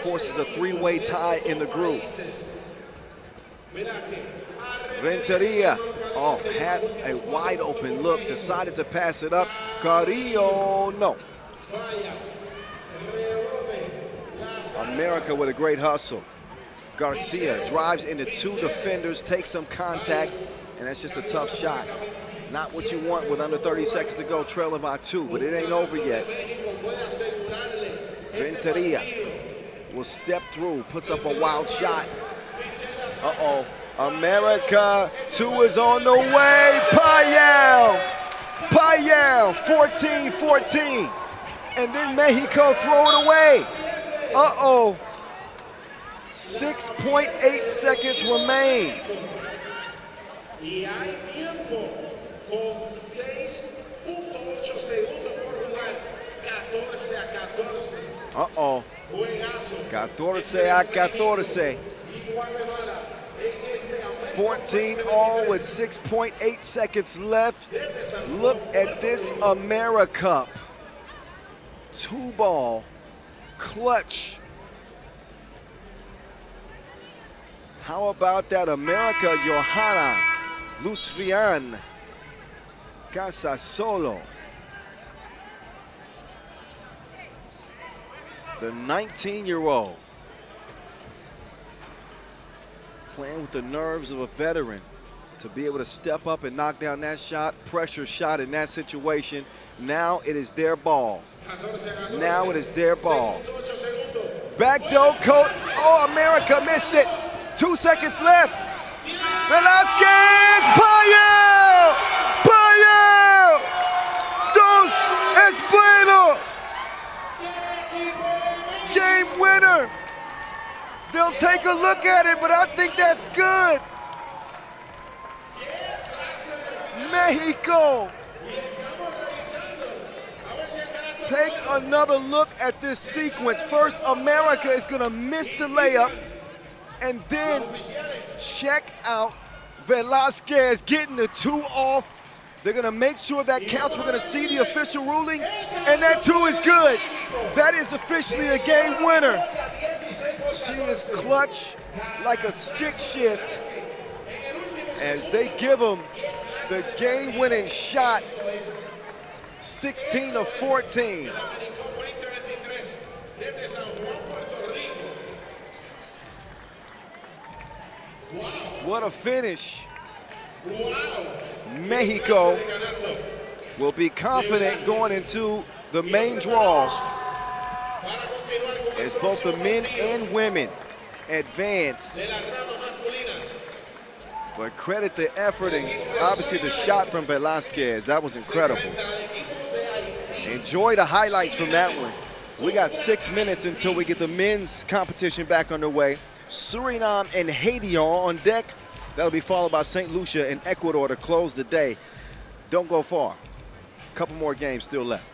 forces a 3-way tie in the group. Renteria, had a wide open look, decided to pass it up. Carrillo, no. America with a great hustle. Garcia drives into 2 defenders, takes some contact, and that's just a tough shot. Not what you want with under 30 seconds to go, trailing by 2, but it ain't over yet. Renteria will step through, puts up a wild shot. Uh-oh. America, 2 is on the way. Payal, 14-14. And then Mexico throw it away. Uh-oh. 6.8 seconds remain. Y hay tiempo con 6.8 segundos por jugar. 14-14. Uh-oh. 14-14. 14 all with 6.8 seconds left. Look at this AmeriCup. 2-ball, clutch. How about that America Johanna Lucian Casasolo? The 19-year-old. Playing with the nerves of a veteran. to be able to step up and knock down that shot, pressure shot in that situation. Now it is their ball. Now it is their ball. Back door coach. Oh, America missed it. 2 seconds left. Velasquez, Payel! Payel! Dos es bueno! Game winner. They'll take a look at it, but I think that's good. Mexico. Take another look at this sequence. First, America is going to miss the layup, and then check out Velasquez getting the 2 off. They're going to make sure that counts. We're going to see the official ruling, and that 2 is good. That is officially a game winner. She is clutch like a stick shift as they give them the game-winning shot, 16 of 14. What a finish. Mexico will be confident going into the main draw as both the men and women advance. But credit the effort and obviously the shot from Velasquez. That was incredible. Enjoy the highlights from that one. We got 6 minutes until we get the men's competition back underway. Suriname and Haiti are on deck. That'll be followed by St. Lucia and Ecuador to close the day. Don't go far. A couple more games still left.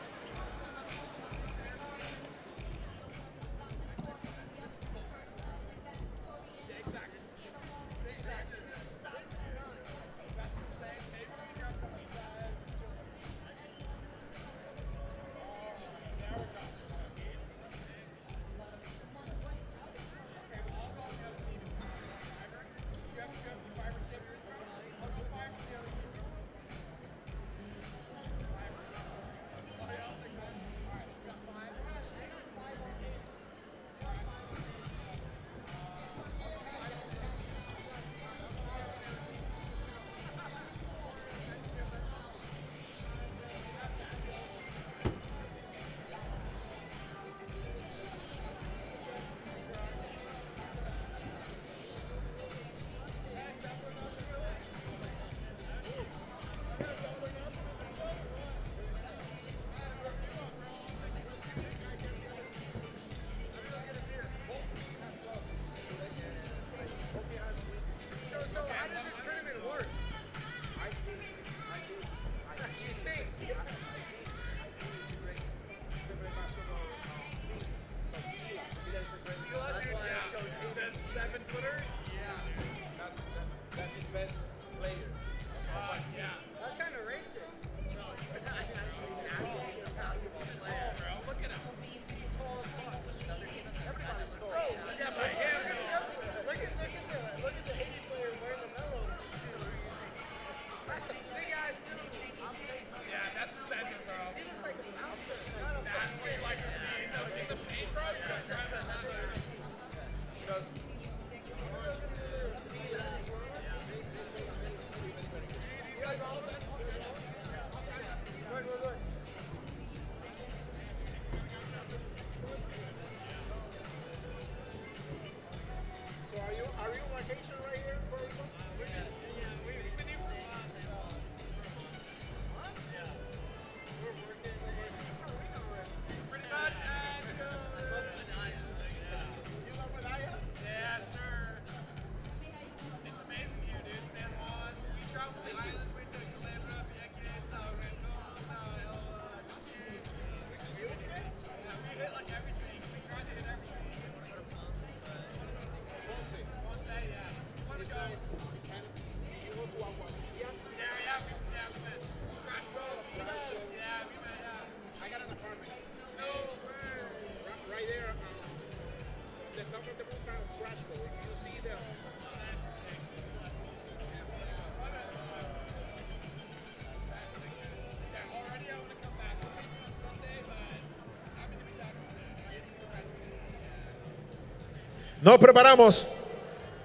Nos preparamos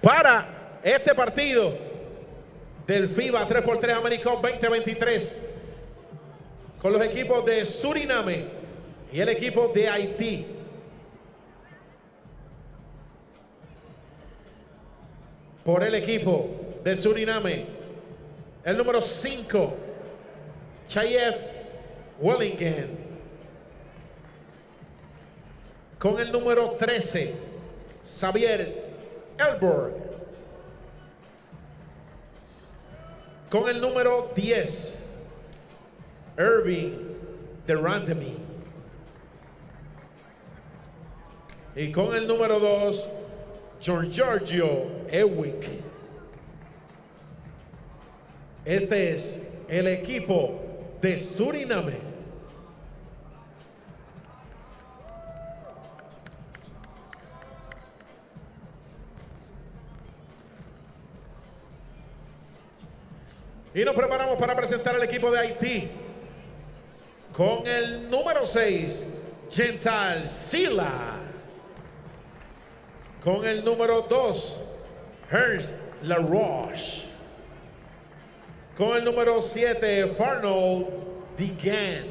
para este partido del FIBA 3x3 AmeriCup 2023 con los equipos de Suriname y el equipo de Haití. Por el equipo de Suriname, el número 5, Chayef Wellingen. Con el número 13, Xavier Elborg. Con el número 10, Irving Durandamy. Y con el número 2, Giorgio Ewick. Este es el equipo de Suriname. Y nos preparamos para presentar al equipo de Haití. Con el número 6, Gental Sila. Con el número 2, Ernst LaRoche. Con el número 7, Farnold Digan.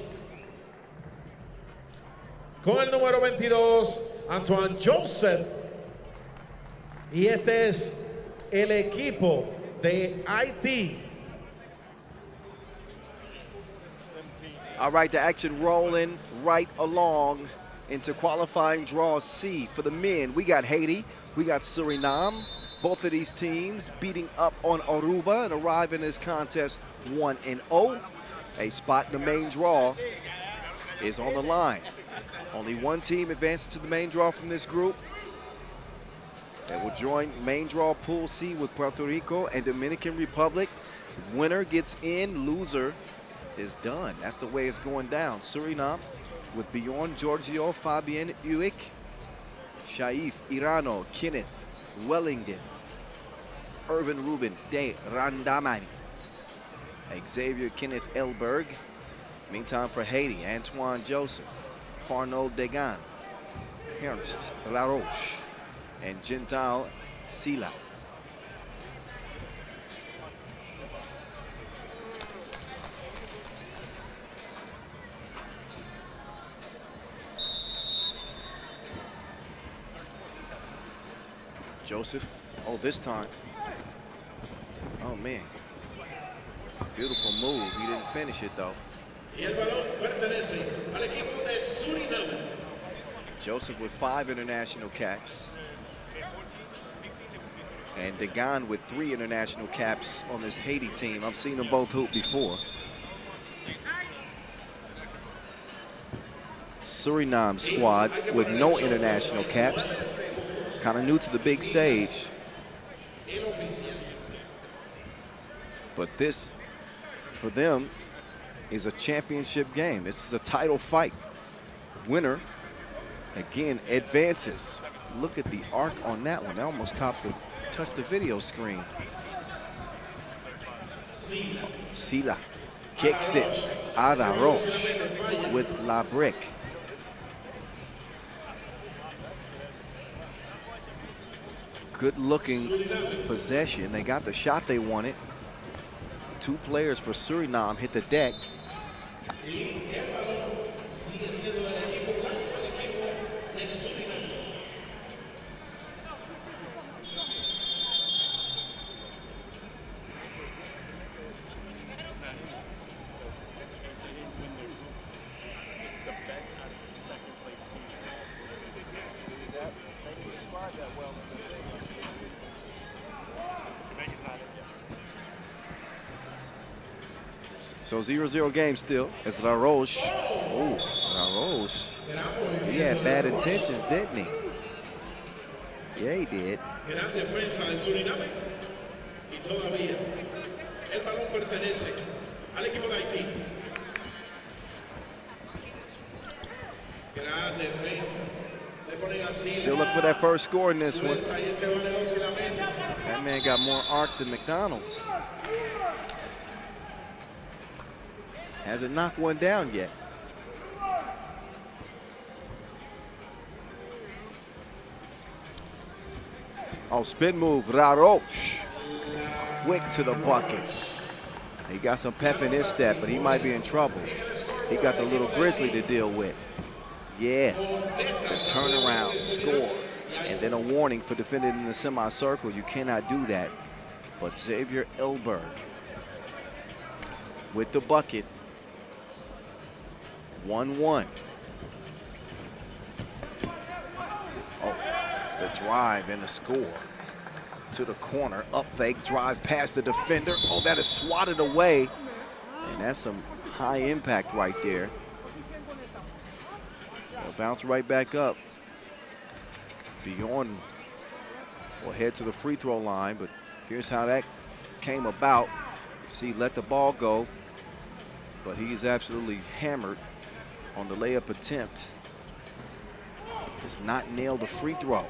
Con el número 22, Antoine Joseph. Y este es el equipo de Haití. All right, the action rolling right along into qualifying draw C. For the men, we got Haiti, we got Suriname. Both of these teams beating up on Aruba and arrive in this contest 1-0. A spot in the main draw is on the line. Only one team advances to the main draw from this group. They will join main draw Pool C with Puerto Rico and Dominican Republic. Winner gets in, loser is done. That's the way it's going down. Suriname with Bjorn Giorgio, Fabien Uick, Shaif Irano, Kenneth Wellington, Irvin Ruben de Randamani, Xavier Kenneth Elberg. Meantime for Haiti, Antoine Joseph, Farnold Degan, Ernst LaRoche, and Gental Sila. Joseph, oh, this time. Oh, man. Beautiful move. He didn't finish it, though. Joseph with 5 international caps. And Degan with 3 international caps on this Haiti team. I've seen them both hoop before. Suriname squad with no international caps. Kind of new to the big stage. But this, for them, is a championship game. This is a title fight. Winner, again, advances. Look at the arc on that one. That almost touched the video screen. Sila kicks it. Araroche with La Brick. Good-looking possession. They got the shot they wanted. 2 players for Suriname hit the deck. So 0-0 game still as LaRoche. Oh, LaRoche. He had bad intentions, didn't he? Yeah, he did. Gran defensa de Suriname y todavía el balón pertenece al equipo de Haití. Gran defensa. Still look for that first score in this one. That man got more arc than McDonald's. Hasn't knocked one down yet. Oh, spin move, LaRoche. quick to the bucket. He got some pep in his step, but he might be in trouble. He got the little Grizzly to deal with. Yeah, the turnaround, score, and then a warning for defending in the semicircle. You cannot do that. But Xavier Elberg with the bucket. 1-1. Oh, the drive and the score. To the corner, up fake, drive past the defender. Oh, that is swatted away. And that's some high impact right there. They'll bounce right back up. Beyond, will head to the free throw line, but here's how that came about. See, let the ball go, but he's absolutely hammered on the layup attempt. Does not nail the free throw.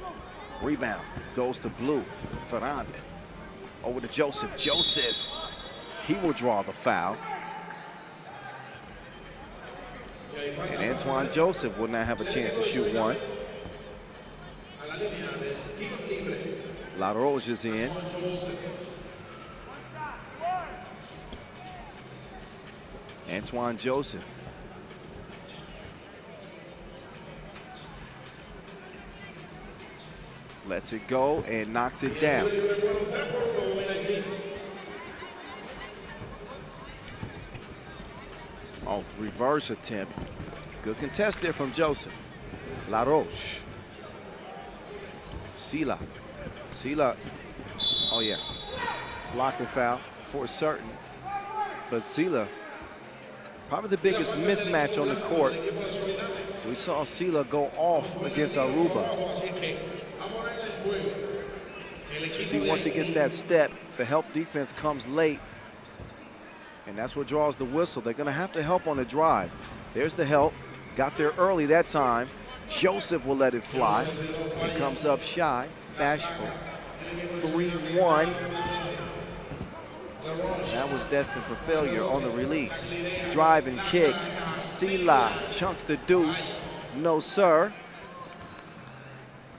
Rebound goes to Blue. Ferrand over to Joseph. Joseph, he will draw the foul. And Antoine Joseph will not have a chance to shoot one. La Roche is in. Antoine Joseph. Lets it go and knocks it down. Oh, reverse attempt. Good contest there from Joseph. La Roche. Sila. Sila. Oh, yeah. Blocked and foul for certain. But Sila, probably the biggest mismatch on the court. We saw Sila go off against Aruba. See, once he gets that step, the help defense comes late, and that's what draws the whistle. They're going to have to help on the drive. There's the help. Got there early that time. Joseph will let it fly. He comes up shy, bashful. 3-1. That was destined for failure on the release. Drive and kick. Sila chunks the deuce. No, sir.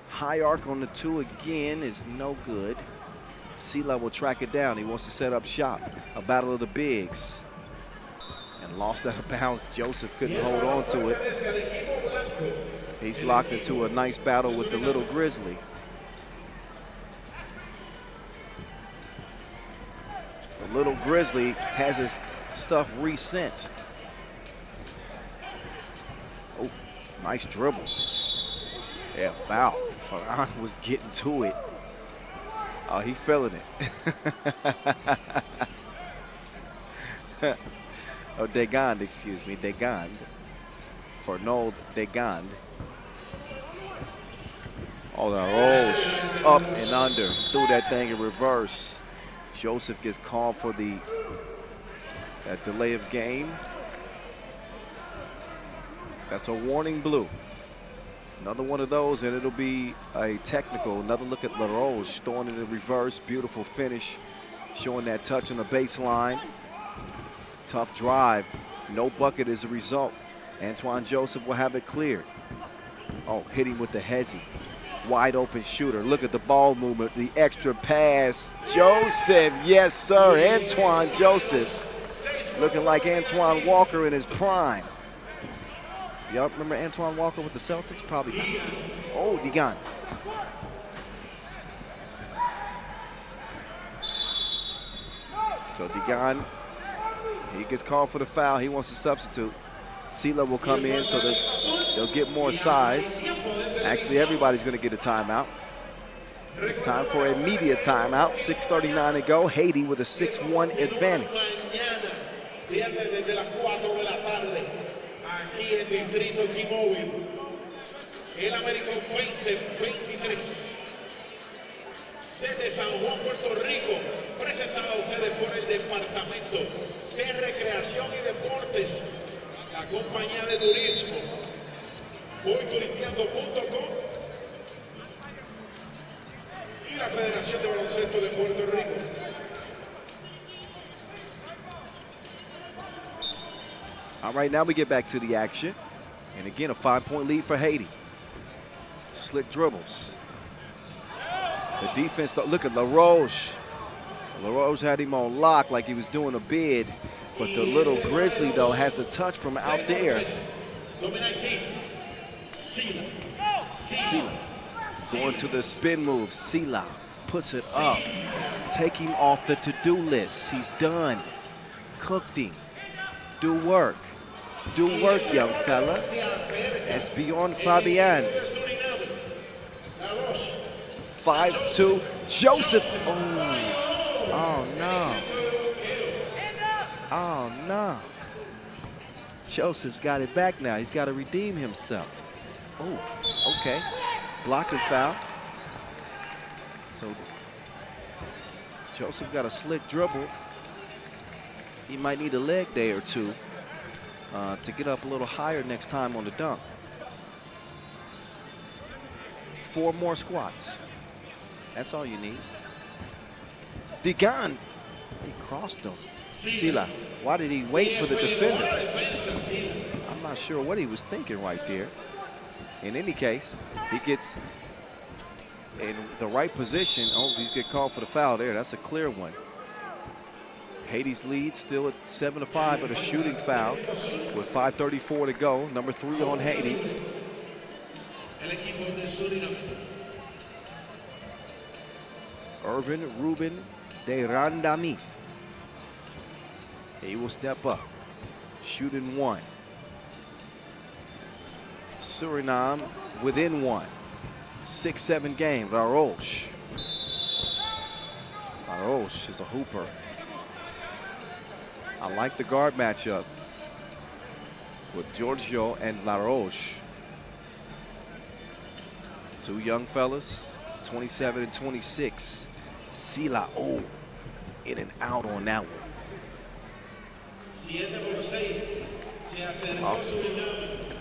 High arc on the two again is no good. Sila will track it down. He wants to set up shop. A battle of the bigs. And lost out of bounds. Joseph couldn't hold on to it. He's locked into a nice battle with the little Grizzly. The little Grizzly has his stuff resent. Oh, nice dribble. Yeah, foul. Farhan was getting to it. Oh, he feeling it. Oh, Degand, excuse me, Degand. Fernald Degand. Oh, the Roche up and under. Threw that thing in reverse. Joseph gets called for that delay of game. That's a warning, Blue. Another one of those, and it'll be a technical. Another look at La Roche, throwing it in reverse. Beautiful finish, showing that touch on the baseline. Tough drive. No bucket as a result. Antoine Joseph will have it cleared. Oh, hit him with the hezzy. Wide open shooter. Look at the ball movement, the extra pass. Joseph, yes, sir. Antoine Joseph looking like Antoine Walker in his prime. Y'all remember Antoine Walker with the Celtics? Probably not. Oh, Degan. So Degan, he gets called for the foul. He wants to substitute. Sila will come in so that they'll get more size. Actually, everybody's going to get a timeout. It's time for a media timeout. 6:39 to go. Haiti with a 6-1 advantage. Aquí en Distrito T-Mobile, el AmeriCup 2023, desde San Juan, Puerto Rico, presentado a ustedes por el Departamento de Recreación y Deportes, la compañía de turismo, voyturisteando.com y la Federación de Baloncesto de Puerto Rico. All right, now we get back to the action. And again, a 5-point lead for Haiti. Slick dribbles. The defense, look at La Roche. LaRose had him on lock like he was doing a bid, but the little Grizzly, though, has the touch from out there. Sila going to the spin move. Sila puts it up, taking off the to-do list. He's done. Cooked him. Do work. Do work, young fella. It's beyond Fabian. 5-2. Joseph. Oh, no. Oh, no. Joseph's got it back now. He's got to redeem himself. Oh, okay. Block and foul. So Joseph got a slick dribble. He might need a leg day or two to get up a little higher next time on the dunk. 4 more squats. That's all you need. Degan. He crossed him. Sila. Why did he wait for the defender? I'm not sure what he was thinking right there. In any case, he gets in the right position. Oh, he's get called for the foul there. That's a clear one. Haiti's lead still at 7-5, but a shooting foul with 5:34 to go. Number 3 on Haiti. Irvin Ruben de Randami. He will step up. Shooting 1. Suriname within 1. 6-7 game. LaRoche. LaRoche is a hooper. I like the guard matchup with Giorgio and LaRoche. 2 young fellas, 27 and 26. Sila, oh, in and out on that one.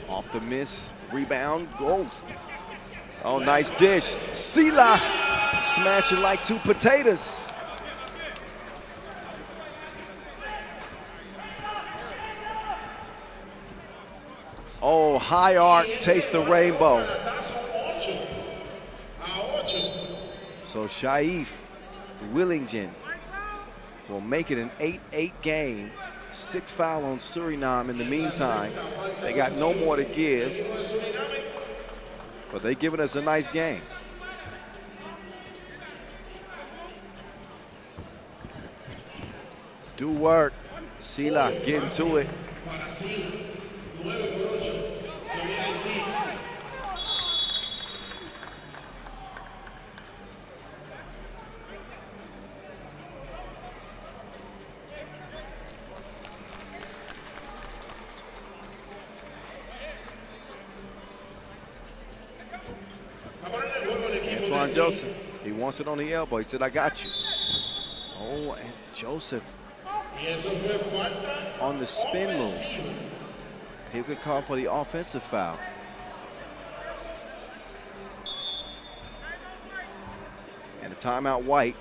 Off the miss, rebound, goes. Oh, nice dish. Sila smashing like 2 potatoes. Oh, high arc, taste the rainbow. So Shaif Willington will make it an 8-8 game. 6 foul on Suriname in the meantime. They got no more to give, but they're giving us a nice game. Do work. Sila getting to it. Joseph, he wants it on the elbow. He said, I got you. Oh, and Joseph on the spin move. He could call for the offensive foul. And a timeout, White.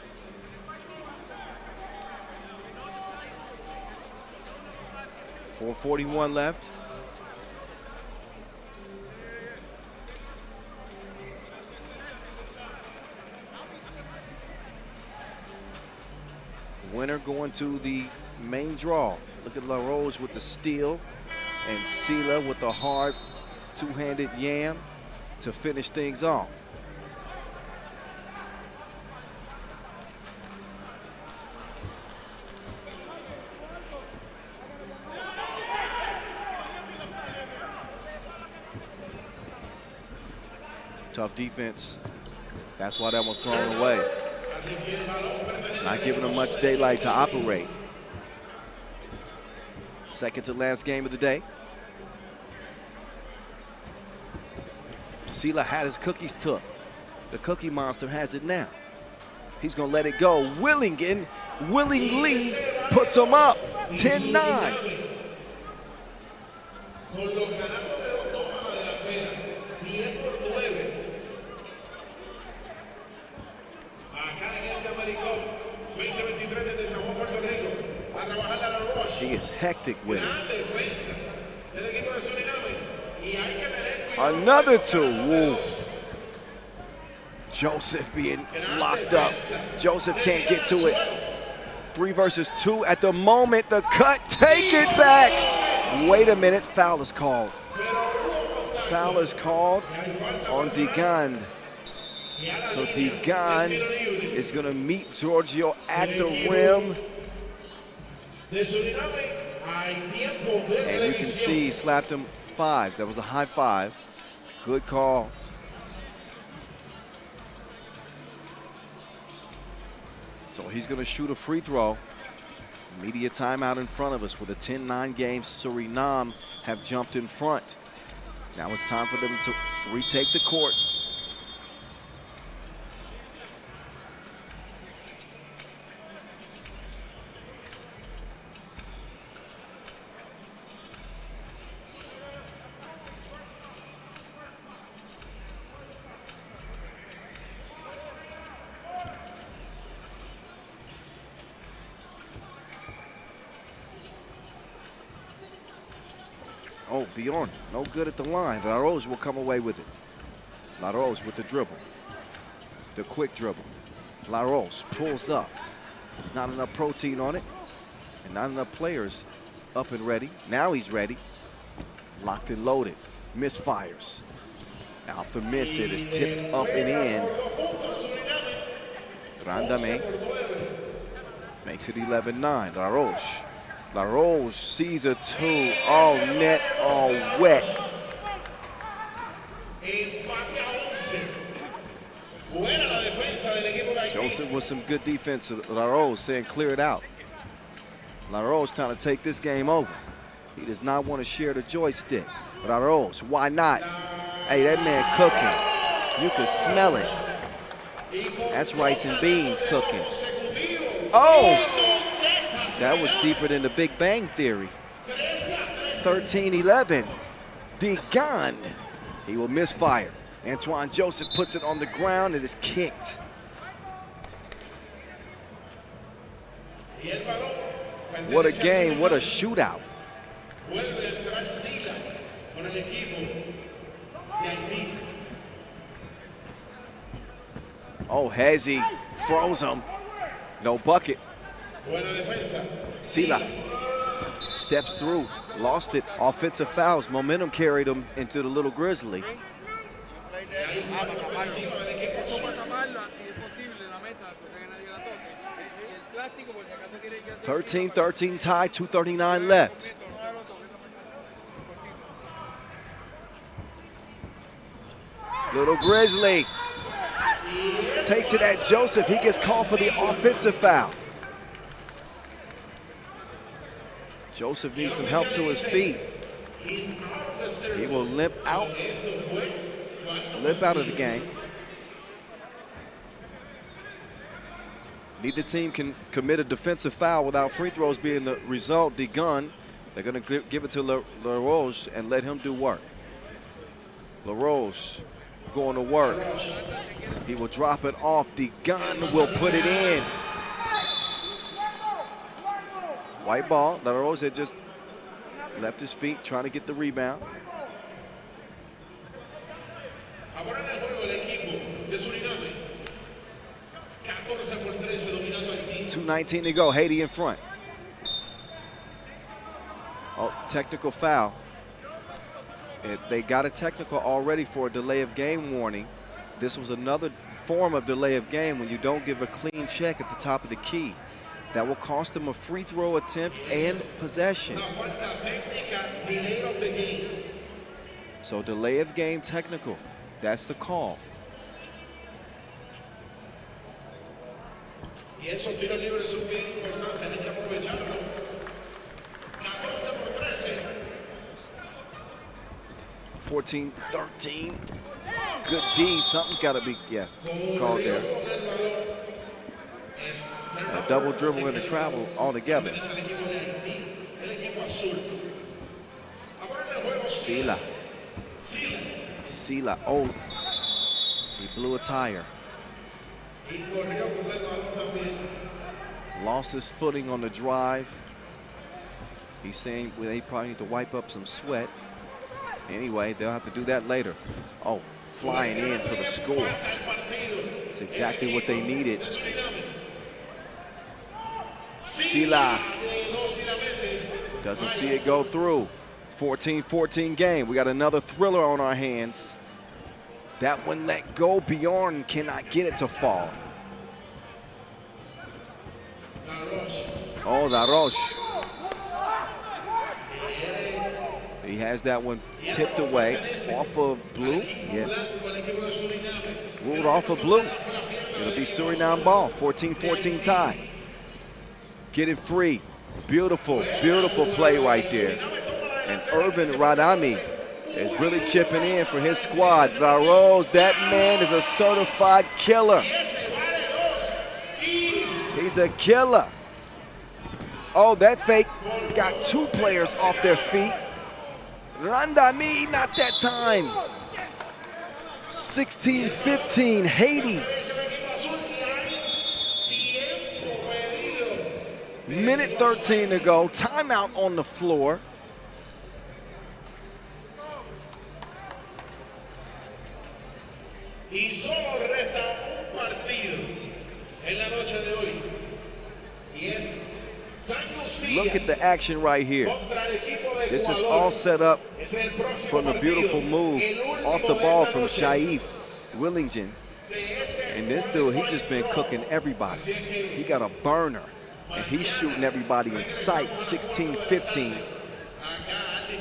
.441 left. Winner going to the main draw. Look at LaRose with the steal and Sila with the hard 2-handed yam to finish things off. Tough defense. That's why that was thrown away. Not giving them much daylight to operate. Second to last game of the day. Sila had his cookies took. The Cookie Monster has it now. He's gonna let it go. Willington willingly puts him up. 10-9. He is hectic with it. Another 2. Woo. Joseph being locked up. Joseph can't get to it. 3 versus 2 at the moment. The cut, take it back. Wait a minute, foul is called. Foul is called on Digan. So Digan is going to meet Giorgio at the rim. And you can see he slapped him 5. That was a high 5. Good call. So he's going to shoot a free throw. Media timeout in front of us with a 10-9 game. Suriname have jumped in front. Now it's time for them to retake the court. Oh, Bjorn, no good at the line. LaRose will come away with it. LaRose with the dribble. The quick dribble. LaRose pulls up. Not enough protein on it. And not enough players up and ready. Now he's ready. Locked and loaded. Misfires. Off the miss, it is tipped up and in. Randame makes it 11-9. LaRose. LaRose sees a 2, all net, all wet. Joseph with some good defense. LaRose saying clear it out. LaRose trying to take this game over. He does not want to share the joystick. LaRose, why not? Hey, that man cooking. You can smell it. That's rice and beans cooking. Oh! That was deeper than the Big Bang Theory. 13-11. Digan. He will misfire. Antoine Joseph puts it on the ground. It is kicked. What a game. What a shootout. Oh, Hazy froze him. No bucket. Sila steps through, lost it. Offensive fouls. Momentum carried him into the Little Grizzly. 13-13 tie, 2:39 left. Little Grizzly takes it at Joseph. He gets called for the offensive foul. Joseph needs some help to his feet. He will limp out of the game. Neither team can commit a defensive foul without free throws being the result. Digan, they're going to give it to LaRose and let him do work. LaRose going to work. He will drop it off. Digan will put it in. White ball. LaRose had just left his feet trying to get the rebound. 2:19 to go. Haiti in front. Oh, technical foul. They got a technical already for a delay of game warning. This was another form of delay of game when you don't give a clean check at the top of the key. That will cost them a free throw attempt and possession. So delay of game technical. That's the call. Y esos tiros libres son bien importantes, hay que aprovecharlo. 14-13. Good D. Something's got to be, called there. A double dribble and a travel altogether. Sila. Oh, he blew a tire. Lost his footing on the drive. He's saying they probably need to wipe up some sweat. Anyway, they'll have to do that later. Oh, flying in for the score. It's exactly what they needed. Sila doesn't see it go through. 14-14 game. We got another thriller on our hands. That one let go. Bjorn cannot get it to fall. Oh, La Roche. He has that one tipped away off of blue. Yeah. Ruled off of blue. It'll be Suriname ball. 14-14 tie. Get it free. Beautiful, beautiful play right there. And Irvin Radami is really chipping in for his squad. Varose, that man is a certified killer. He's a killer. Oh, that fake got two players off their feet. Randami, not that time. 16-15, Haiti. Minute 13 to go, timeout on the floor. Y solo resta un partido en la noche de hoy. Y es San Lucia. Look at the action right here. This is all set up from a beautiful move off the ball from Shaif Willington. And this dude, he just been cooking everybody. He got a burner, and he's shooting everybody in sight. 16-15.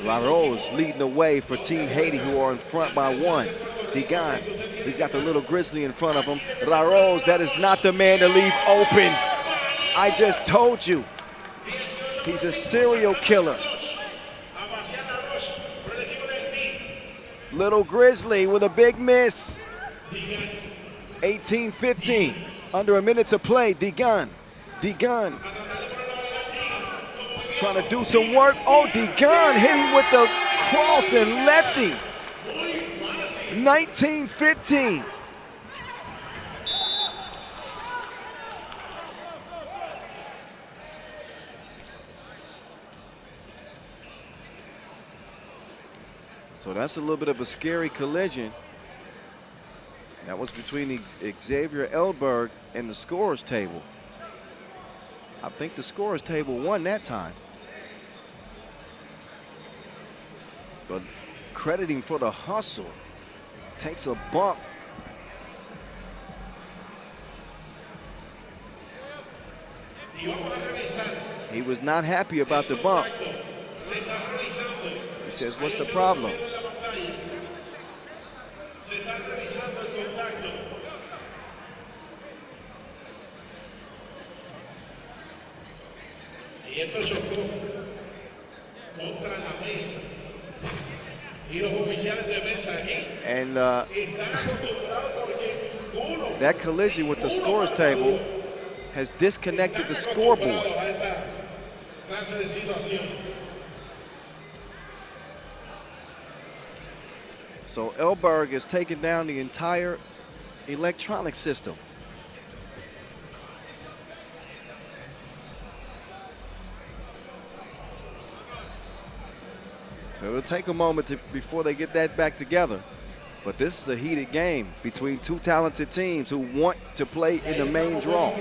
La Rose leading the way for Team Haiti, who are in front by one. Digan, he's got the little grizzly in front of him. La Rose, that is not the man to leave open. I just told you. He's a serial killer. Little Grizzly with a big miss. 18-15. Under a minute to play. Digan. Trying to do some work. Oh, Digan hit him with the cross and left him. 19-15. So that's a little bit of a scary collision. That was between Xavier Elberg and the scorer's table. I think the scorer's table won that time. But crediting for the hustle. Takes a bump. He was not happy about the bump. He says, what's the problem? And that collision with the scorer's table has disconnected the scoreboard. So Elberg has taken down the entire electronic system. So it'll take a moment before they get that back together. But this is a heated game between two talented teams who want to play in the main draw.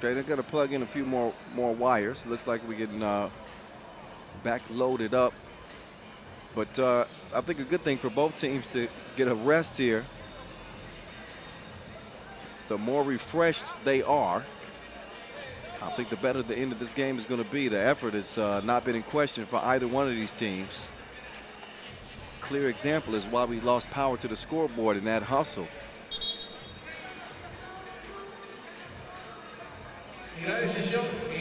Okay, they're gonna plug in a few more wires. Looks like we're getting back loaded up. But I think a good thing for both teams to get a rest here. The more refreshed they are, I think the better the end of this game is going to be. The effort has not been in question for either one of these teams. Clear example is why we lost power to the scoreboard in that hustle.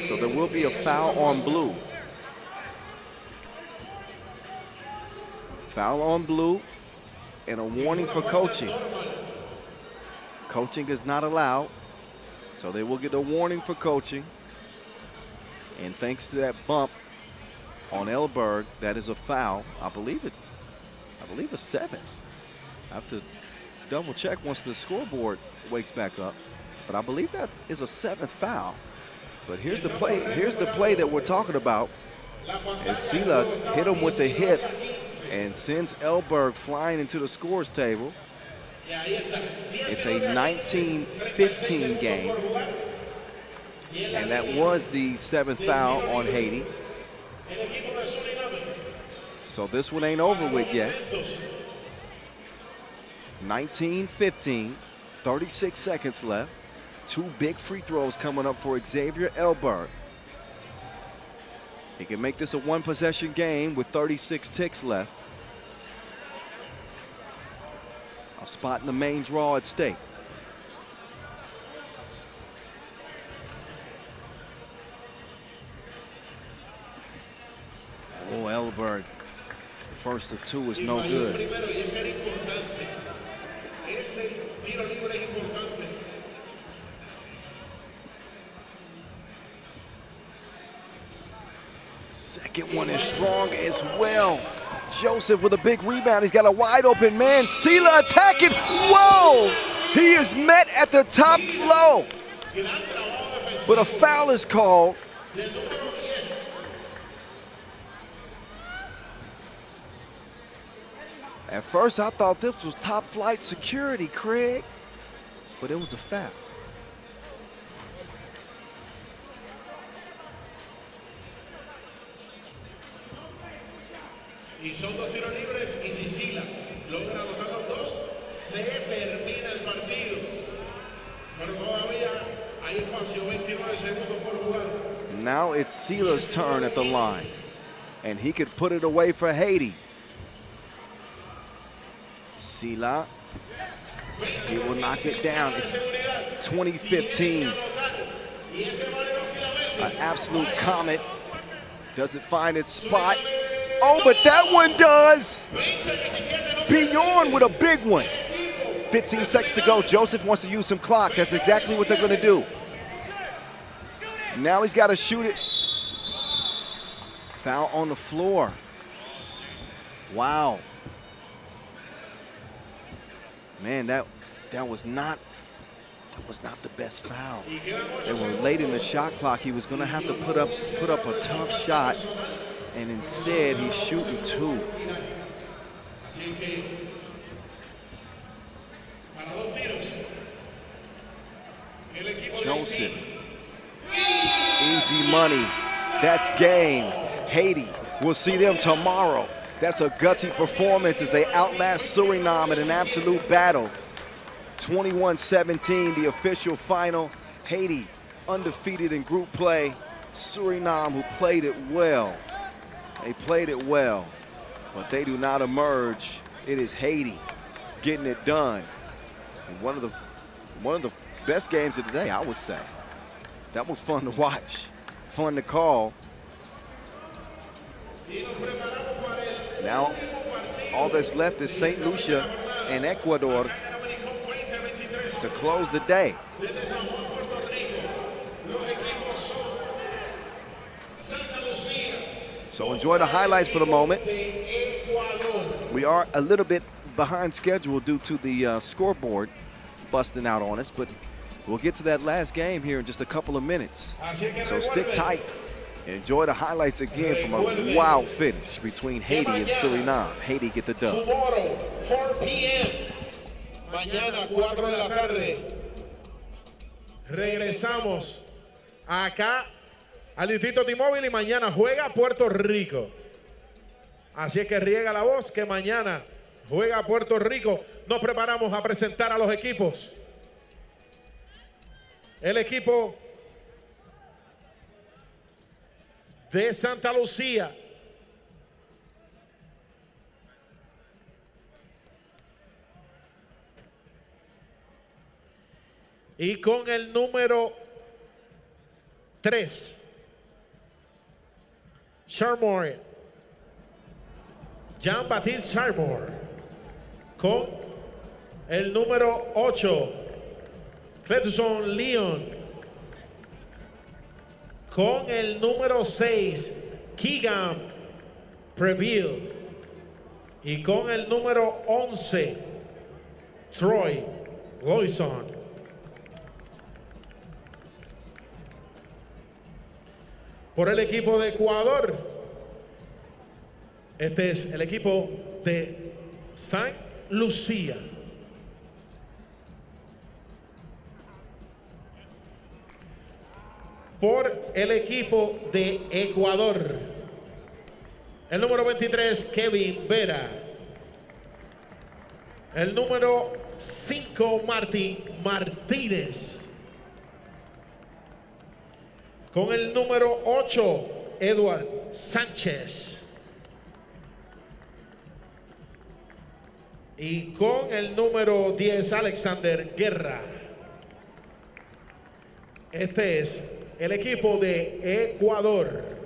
So there will be a foul on blue. Foul on blue and a warning for coaching. Coaching is not allowed, so they will get a warning for coaching. And thanks to that bump on Elberg, that is a foul. I believe a seventh. I have to double check once the scoreboard wakes back up, but I believe that is a seventh foul. But here's the play that we're talking about. As Sila hit him with the hip and sends Elberg flying into the scores table. It's a 19-15 game. And that was the seventh foul on Haiti. So this one ain't over with yet. 19-15, 36 seconds left. Two big free throws coming up for Xavier Elberg. He can make this a one-possession game with 36 ticks left. A spot in the main draw at stake. Oh, Elberg. The first of two is no good. Second one is strong as well. Joseph with a big rebound. He's got a wide open man. Sila attacking. Whoa! He is met at the top flow. But a foul is called. At first, I thought this was top flight security, Craig, but it was a foul. Y son dos tiros libres y si Sila logra anotar los dos, se termina el partido. Pero todavía hay espacio, 29 segundos por jugar. Now it's Sila's turn at the line, and he could put it away for Haiti. Sila, he will knock it down. It's 2015. An absolute comet. Doesn't find its spot. Oh, but that one does. Bjorn with a big one. 15 seconds to go. Joseph wants to use some clock. That's exactly what they're going to do. Now he's got to shoot it. Foul on the floor. Wow. Man, that was not the best foul. They were late in the shot clock. He was going to have to put up a tough shot, and instead he's shooting two. Joseph, easy money. That's game. Haiti, we'll see them tomorrow. That's a gutsy performance as they outlast Suriname in an absolute battle. 21-17, the official final. Haiti undefeated in group play. Suriname, who played it well. They played it well, but they do not emerge. It is Haiti getting it done. And one of the best games of the day, I would say. That was fun to watch, fun to call. Now, all that's left is St. Lucia and Ecuador to close the day. So enjoy the highlights for the moment. We are a little bit behind schedule due to the scoreboard busting out on us, but we'll get to that last game here in just a couple of minutes. So stick tight. Enjoy the highlights again from a wild finish between Haiti and Suriname. Haiti get the dub. Tomorrow, 4 p.m. Mañana, 4 de la tarde. Regresamos acá al Distrito T-Mobile y mañana juega Puerto Rico. Así es que riega la voz que mañana juega Puerto Rico. Nos preparamos a presentar a los equipos. El equipo de Santa Lucía. Y con el número 3, Sharmore, Jean-Baptiste Sharmore, con el número 8, Cletuson Leon, con el número 6, Keegan Preville, y con el número 11, Troy Loison. Por el equipo de Ecuador, este es el equipo de San Lucia. Por el equipo de Ecuador, el número 23, Kevin Vera. El número 5, Martín Martínez. Con el número 8, Edward Sánchez. Y con el número 10, Alexander Guerra. Este es el equipo de Ecuador.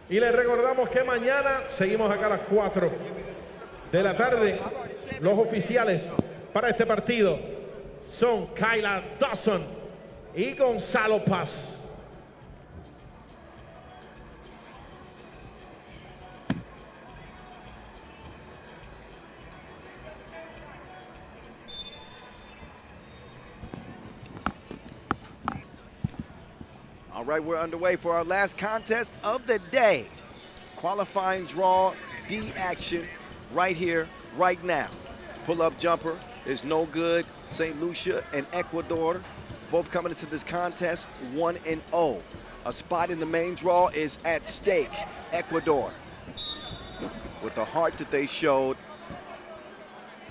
Y les recordamos que mañana seguimos acá a las 4 de la tarde. Los oficiales para este partido son Kyla Dawson y Gonzalo Paz. All right, we're underway for our last contest of the day. Qualifying draw D action right here, right now. Pull-up jumper is no good. St. Lucia and Ecuador both coming into this contest 1-0. A spot in the main draw is at stake. Ecuador, with the heart that they showed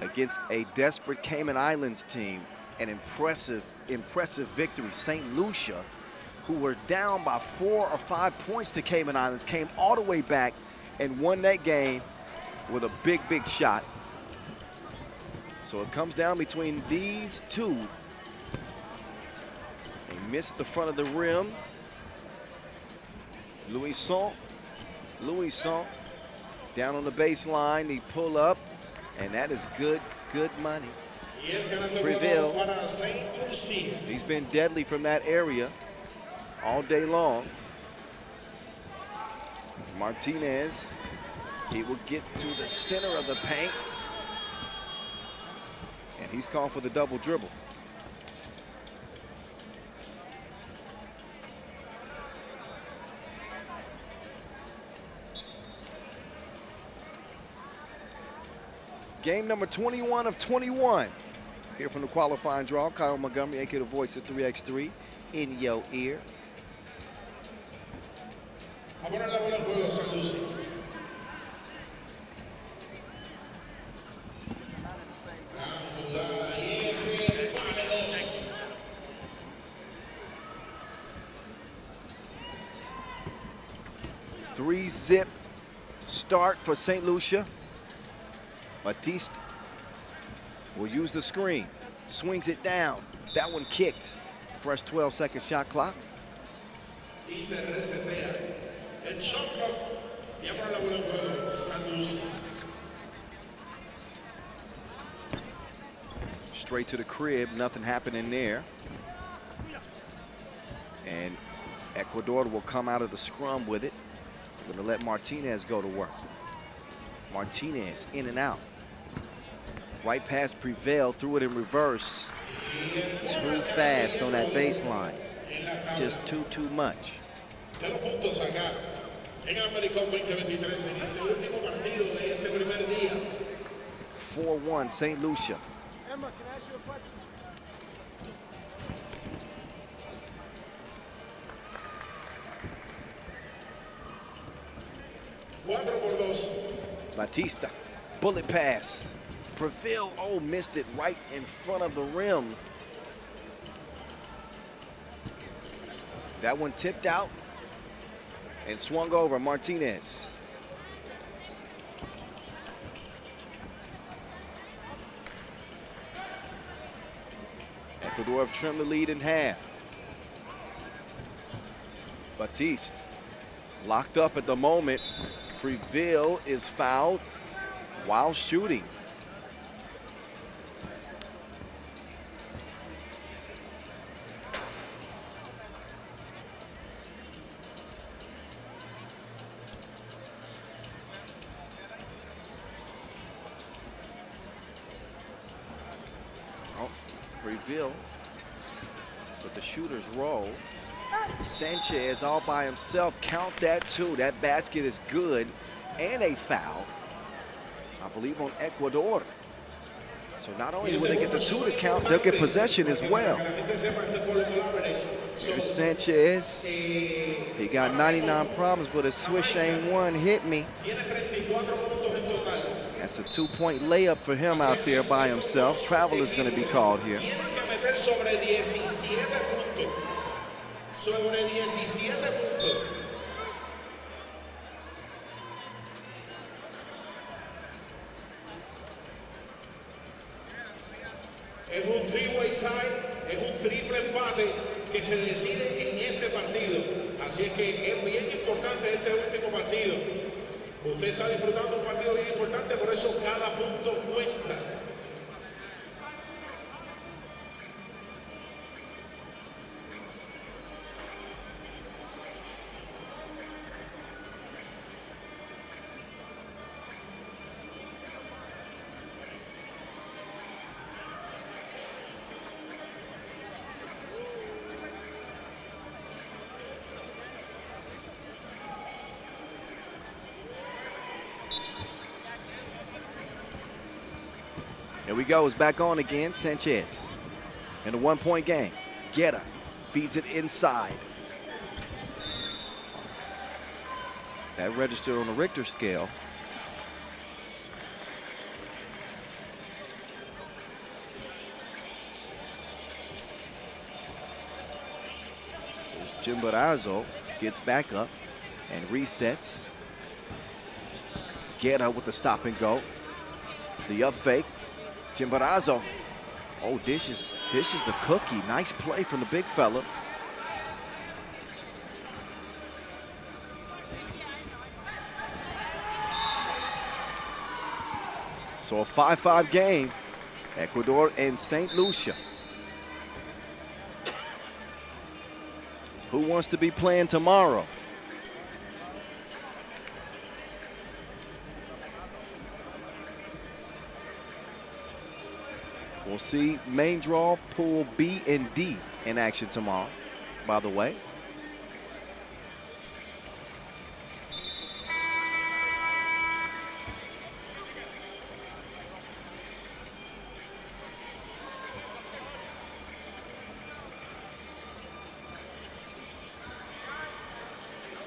against a desperate Cayman Islands team, an impressive victory. St. Lucia, who were down by 4 or 5 points to Cayman Islands, came all the way back and won that game with a big shot. So it comes down between these two. They missed the front of the rim. Louison down on the baseline. He pull up, and that is good money. Preville, he's been deadly from that area all day long. Martinez, he will get to the center of the paint, and he's called for the double dribble. Game number 21 of 21. Here from the qualifying draw, Kyle Montgomery, aka the voice of 3x3, in your ear. A poner la bola en juego, San Lucia. Three-zip start for St. Lucia. Batiste will use the screen, swings it down. That one kicked. Fresh 12-second shot clock. Straight to the crib, nothing happening there. And Ecuador will come out of the scrum with it. We're gonna let Martinez go to work. Martinez in and out. Right past Prevail, threw it in reverse. Too fast on that baseline. Just too much. 4-1 St. Lucia. Emma, can I ask you a question? Batista, bullet pass. Prevail, oh, missed it right in front of the rim. That one tipped out and swung over. Martinez. Ecuador have trimmed the lead in half. Batiste locked up at the moment. Prevail is fouled while shooting. Prevail, but the shooters roll. Sanchez all by himself, count that too. That basket is good, and a foul, I believe, on Ecuador. So not only will they get the two to count, they'll get possession as well. Here's Sanchez. He got 99 problems, but a swish ain't one. Hit me. That's a 2-point layup for him out there by himself. Travel is going to be called here. Es un three-way tie, es un triple empate que se decide en este partido. Así es que es bien importante este último partido. Usted está disfrutando un partido bien importante, por eso cada punto cuenta. Here we go, it's back on again. Sanchez in a 1-point game. Guetta feeds it inside. That registered on the Richter scale. There's Chimborazo, gets back up and resets. Guetta with the stop and go. The up fake. Chimborazo. Oh, this is the cookie. Nice play from the big fella. So a 5-5 game. Ecuador and St. Lucia. Who wants to be playing tomorrow? We'll see main draw, pool B and D in action tomorrow, by the way.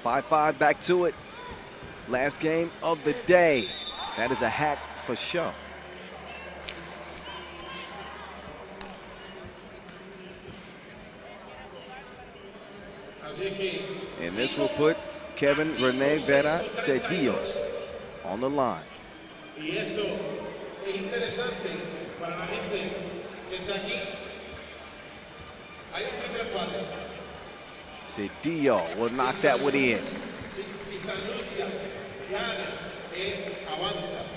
Five back to it. Last game of the day. That is a hat for show. And this will put Kevin Rene Vera Cedillo on the line. Cedillo will knock that one in.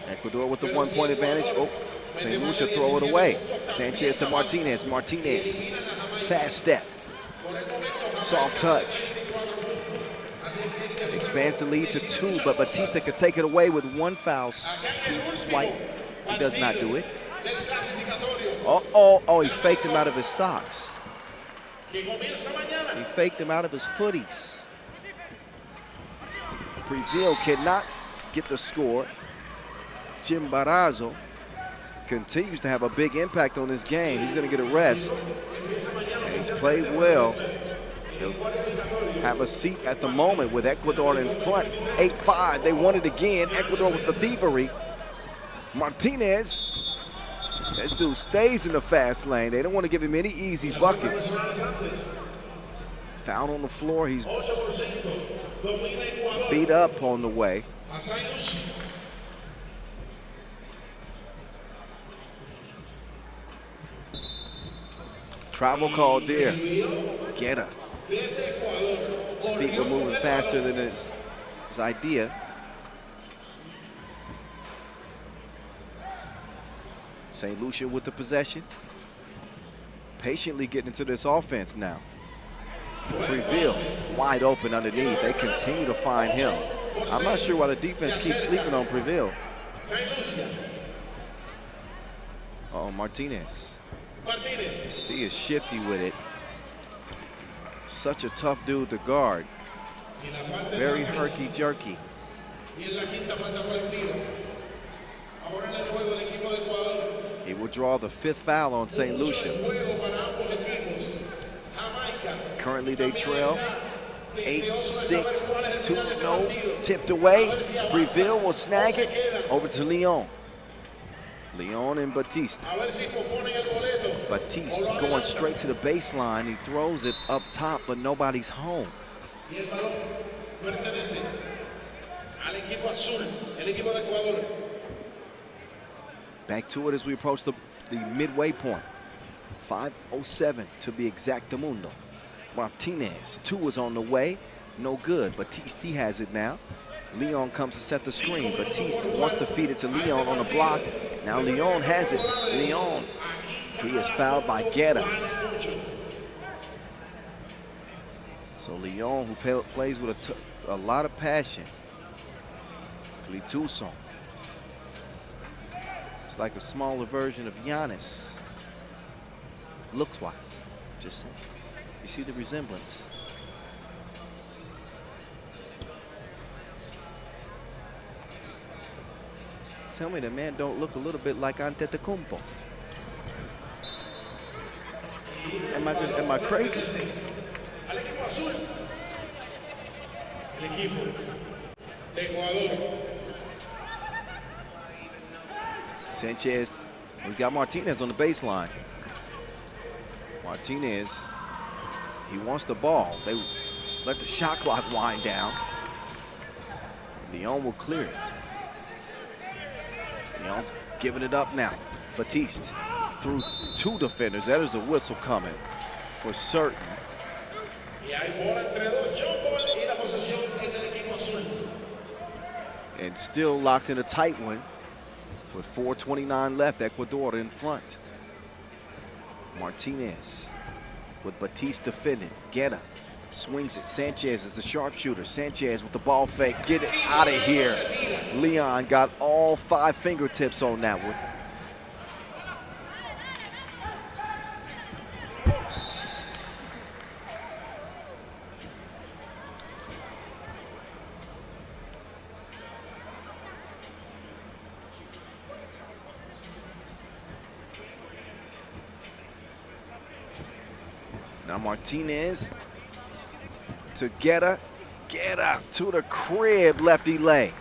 Ecuador with the 1-point advantage. Oh, St. Lucia throw it away. Sanchez to Martinez. Martinez, fast step. Soft touch. Expands the lead to 2, but Batista could take it away with one foul swipe. He does not do it. Oh, he faked him out of his socks. He faked him out of his footies. Prevail cannot get the score. Chimborazo continues to have a big impact on this game. He's going to get a rest. And he's played well. They'll have a seat at the moment with Ecuador in front. 8-5. They won it again. Ecuador with the thievery. Martinez. This dude stays in the fast lane. They don't want to give him any easy buckets. Foul on the floor. He's beat up on the way. Travel call there. Guerra. His feet were moving faster than his idea. St. Lucia with the possession. Patiently getting into this offense now. Preville wide open underneath. They continue to find him. I'm not sure why the defense keeps sleeping on Preville. Oh, Martinez. He is shifty with it. Such a tough dude to guard. Very herky-jerky. He will draw the 5th foul on St. Lucia. Currently they trail 8-6, 2-0, tipped away. Preville will snag it over to Leon. Leon and Batiste. Batiste going straight to the baseline. He throws it up top, but nobody's home. Back to it as we approach the midway point. 5:07 to be exactamundo. Martinez, 2 is on the way. No good. Batiste has it now. Leon comes to set the screen. Batiste wants to feed it to Leon on the block. Now Leon has it. Leon, he is fouled by Guerra. So Leon, who plays with a lot of passion. Tucson. It's like a smaller version of Giannis. Looks-wise, just saying. You see the resemblance. Tell me the man don't look a little bit like Antetokounmpo. Am I crazy? Sanchez, we got Martinez on the baseline. Martinez, he wants the ball. They let the shot clock wind down. Leon will clear it. Leon's giving it up now. Batiste through 2 defenders. That is a whistle coming for certain. And still locked in a tight one with 4:29 left. Ecuador in front. Martinez with Batiste defending. Guerra swings it. Sanchez is the sharpshooter. Sanchez with the ball fake. Get it out of here. Leon got all 5 fingertips on that one. Now Martinez to Guerra. Guerra to the crib, lefty lay.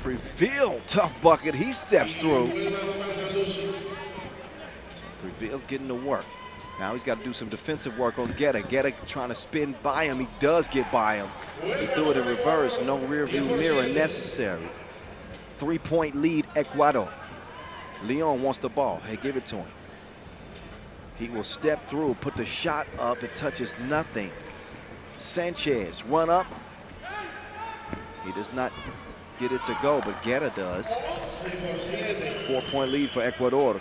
Preville, tough bucket, he steps through. Preville getting to work. Now he's got to do some defensive work on Guerra. Guerra trying to spin by him. He does get by him. He threw it in reverse. No rear view mirror necessary. 3-point lead, Ecuador. Leon wants the ball. Hey, give it to him. He will step through, put the shot up. It touches nothing. Sanchez, run up. He does not get it to go, but Guerra does. 4-point lead for Ecuador.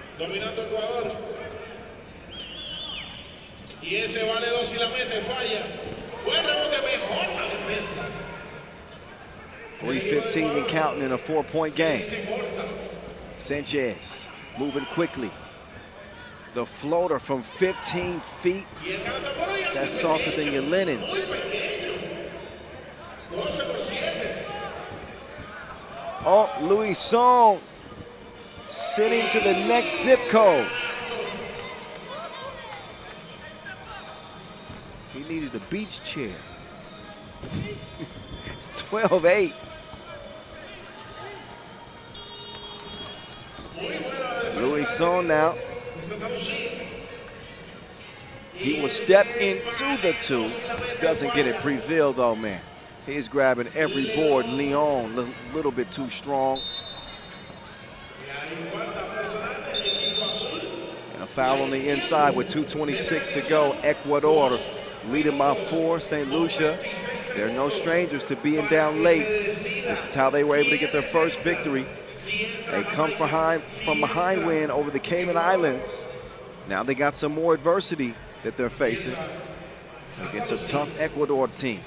3:15 and counting in a 4-point game. Sanchez moving quickly. The floater from 15 feet. That's softer than your linens. Oh, Louis Song sitting to the next zip code. the beach chair. 12-8. Lucia now. He will step into the 2. Doesn't get it. Preville though, man. He's grabbing every board. Leon, a little bit too strong. And a foul on the inside with 2:26 to go. Ecuador leading by 4. St. Lucia, they're no strangers to being down late. This is how they were able to get their first victory. They come from behind win over the Cayman Islands. Now they got some more adversity that they're facing against a tough Ecuador team.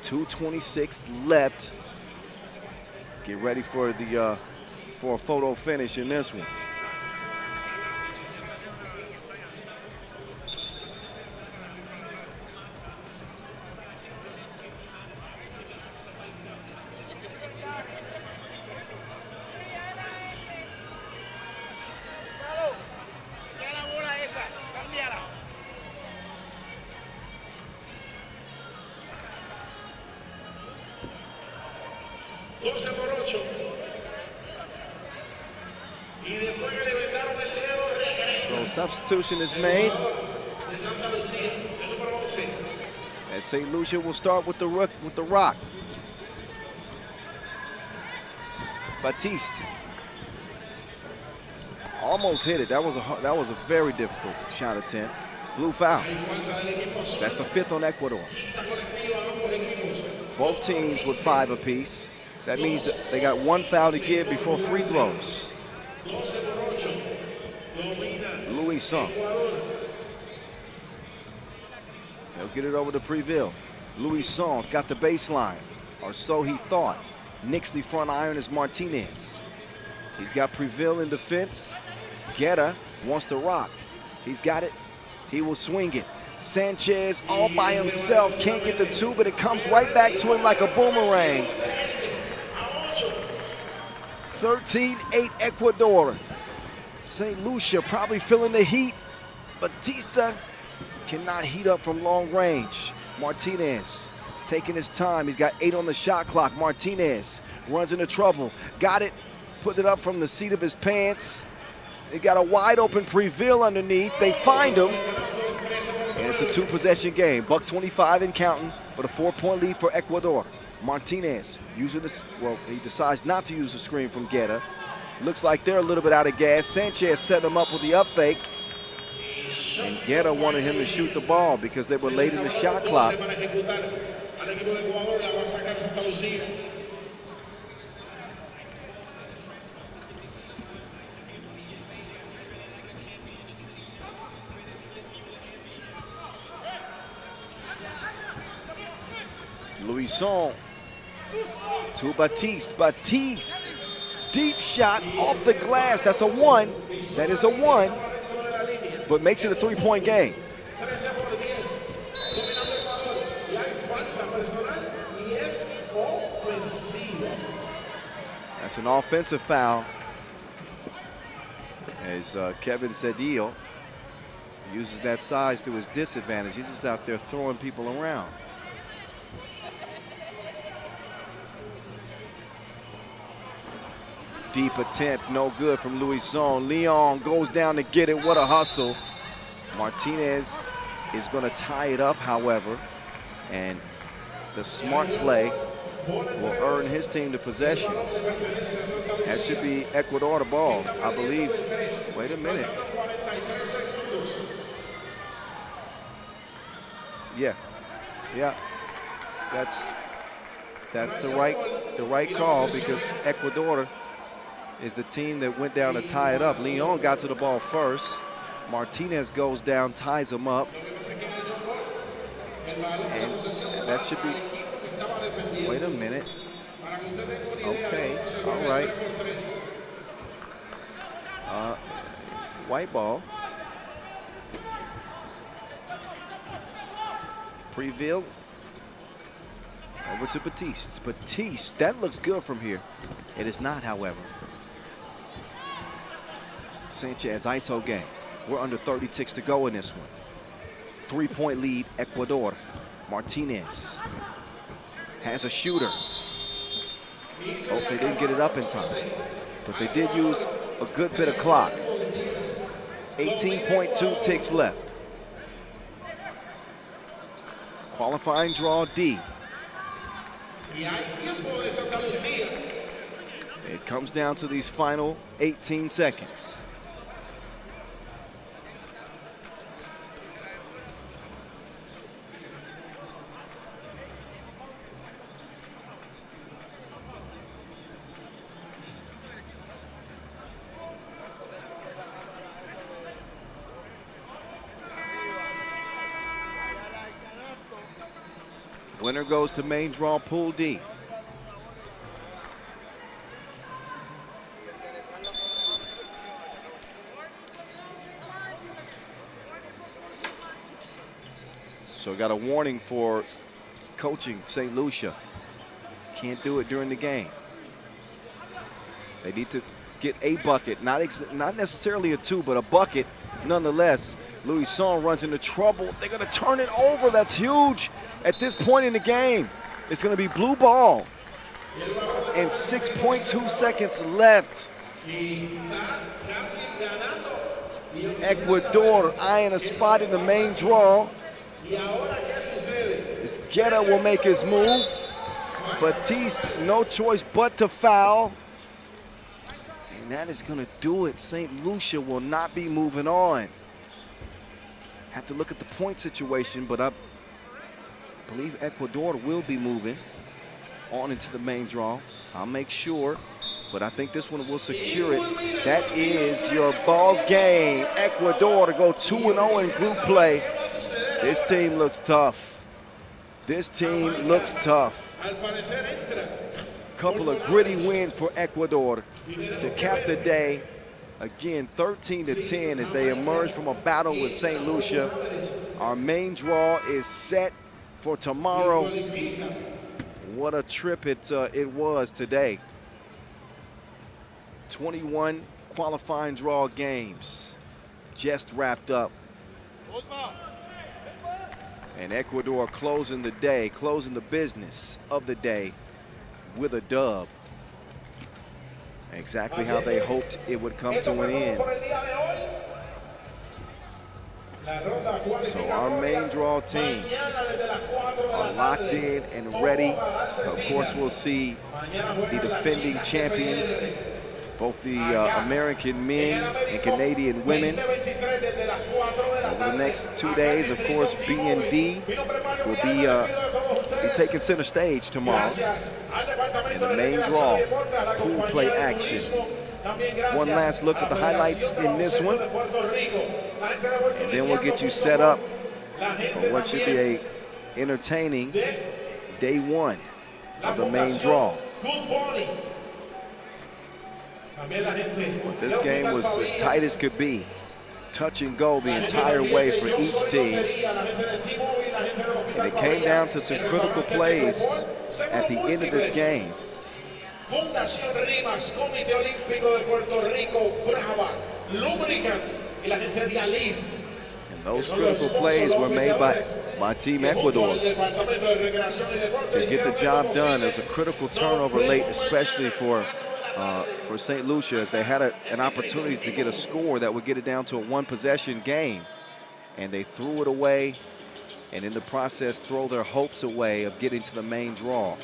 2:26 left. Get ready for a photo finish in this one. So substitution is made. And St. Lucia will start with the rock. Batiste almost hit it. That was a very difficult shot attempt. Blue foul. That's the 5th on Ecuador. Both teams with 5 apiece. That means that they got 1 foul to give before free throws. Lucia. They'll get it over to Preville. Lucia's got the baseline, or so he thought. Nicks the front iron is Martinez. He's got Preville in defense. Guetta wants to rock. He's got it. He will swing it. Sanchez all by himself. Can't get the 2, but it comes right back to him like a boomerang. 13-8 Ecuador. St. Lucia probably feeling the heat. Batista cannot heat up from long range. Martinez taking his time. He's got 8 on the shot clock. Martinez runs into trouble. Got it. Put it up from the seat of his pants. They got a wide open Preville underneath. They find him. And it's a 2-possession game. $125 and counting, but a 4-point lead for Ecuador. Martinez using this, well, he decides not to use the screen from Guetta. Looks like they're a little bit out of gas. Sanchez set him up with the up fake. And Guetta wanted him to shoot the ball because they were late in the shot clock. Lucia to Batiste. Batiste, deep shot off the glass. That's a 1. That is a 1, but makes it a 3-point game. That's an offensive foul. As Kevin Cedillo uses that size to his disadvantage. He's just out there throwing people around. Deep attempt, no good from Lucia. Leon goes down to get it. What a hustle. Martinez is going to tie it up, however, and the smart play will earn his team the possession. That should be Ecuador the ball, I believe. Wait a minute. Yeah, that's the right call, because Ecuador is the team that went down to tie it up. Leon got to the ball first. Martinez goes down, ties him up. And that should be, wait a minute. Okay, all right. White ball. Preville. Over to Batiste. Batiste, that looks good from here. It is not, however. Sanchez, ISO game. We're under 36 to go in this one. 3-point lead, Ecuador. Martinez has a shooter. Hope they didn't get it up in time, but they did use a good bit of clock. 18.2 ticks left. Qualifying draw D. It comes down to these final 18 seconds. Winner goes to main draw Pool D. So got a warning for coaching St. Lucia. Can't do it during the game. They need to get a bucket, not necessarily a 2, but a bucket nonetheless. Lucia runs into trouble. They're gonna turn it over. That's huge at this point in the game. It's gonna be blue ball. And 6.2 seconds left. Ecuador eyeing a spot in the main draw. Guerra will make his move. Batiste, no choice but to foul. And that is gonna do it. St. Lucia will not be moving on. Have to look at the point situation, but I believe Ecuador will be moving on into the main draw. I'll make sure, but I think this one will secure it. That is your ball game. Ecuador to go 2-0 in group play. This team looks tough. This team looks tough. Couple of gritty wins for Ecuador to cap the day. Again, 13-10 as they emerge from a battle with St. Lucia. Our main draw is set for tomorrow. What a trip it was today. 21 qualifying draw games just wrapped up. And Ecuador closing the day, closing the business of the day with a dub. Exactly how they hoped it would come to an end. So our main draw teams are locked in and ready. Of course, we'll see the defending champions, both the American men and Canadian women. Over the next 2 days, of course, B&D will be taking center stage tomorrow. And the main draw, pool play action. One last look at the highlights in this one. And then we'll get you set up for what should be a entertaining day one of the main draw. But this game was as tight as could be. Touch and go the entire way for each team. And it came down to some critical plays at the end of this game. Fundación Rimas, Comité Olímpico de Puerto Rico, Brava, Lubricants y la gente de Alif. And those critical plays were made by Team Ecuador to get the job done. As a critical turnover late, especially for St. Lucia, as they had an opportunity to get a score that would get it down to a one-possession game. And they threw it away, and in the process throw their hopes away of getting to the main draw.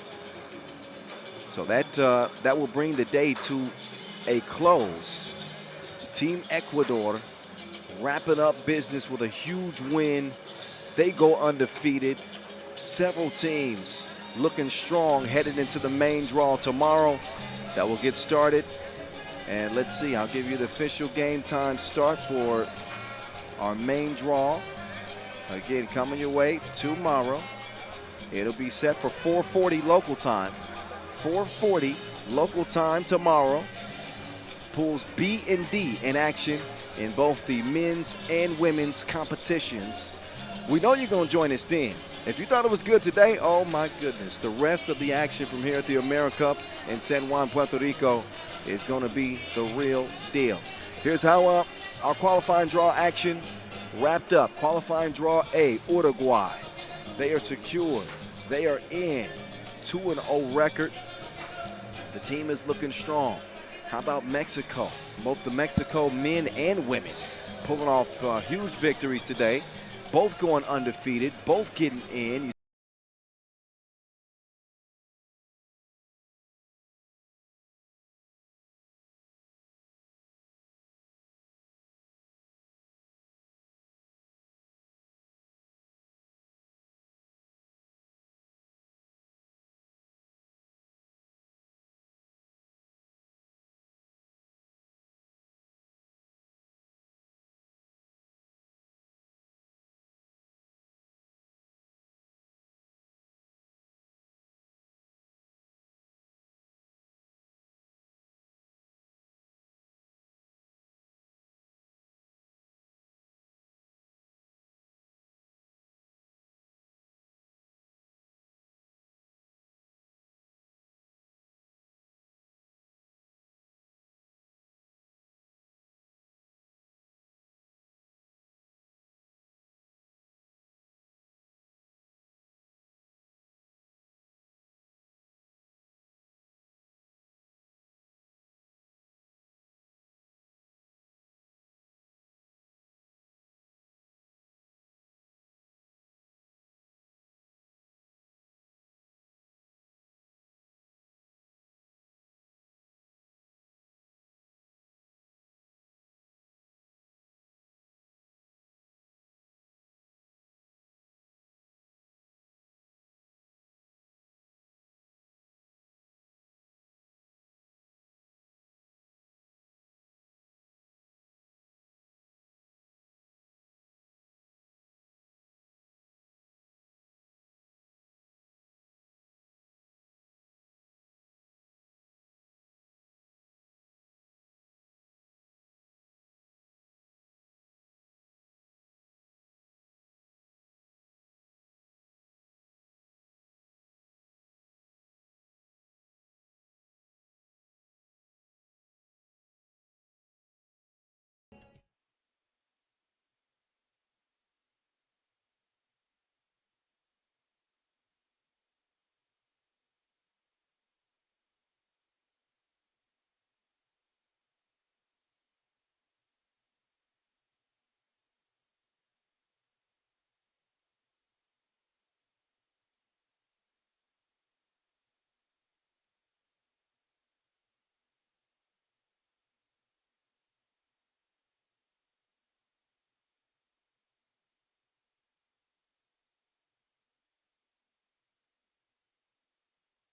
So that will bring the day to a close. Team Ecuador wrapping up business with a huge win. They go undefeated. Several teams looking strong headed into the main draw tomorrow. That will get started. And let's see, I'll give you the official game time start for our main draw. Again, coming your way tomorrow. It'll be set for 4:40 local time. 4:40 local time tomorrow. Pools B and D in action in both the men's and women's competitions. We know you're going to join us then. If you thought it was good today, oh my goodness. The rest of the action from here at the AmeriCup in San Juan, Puerto Rico is going to be the real deal. Here's how our qualifying draw action wrapped up. Qualifying draw A, Uruguay. They are secured. They are in. 2-0 record. The team is looking strong. How about Mexico? Both the Mexico men and women pulling off huge victories today. Both going undefeated, both getting in.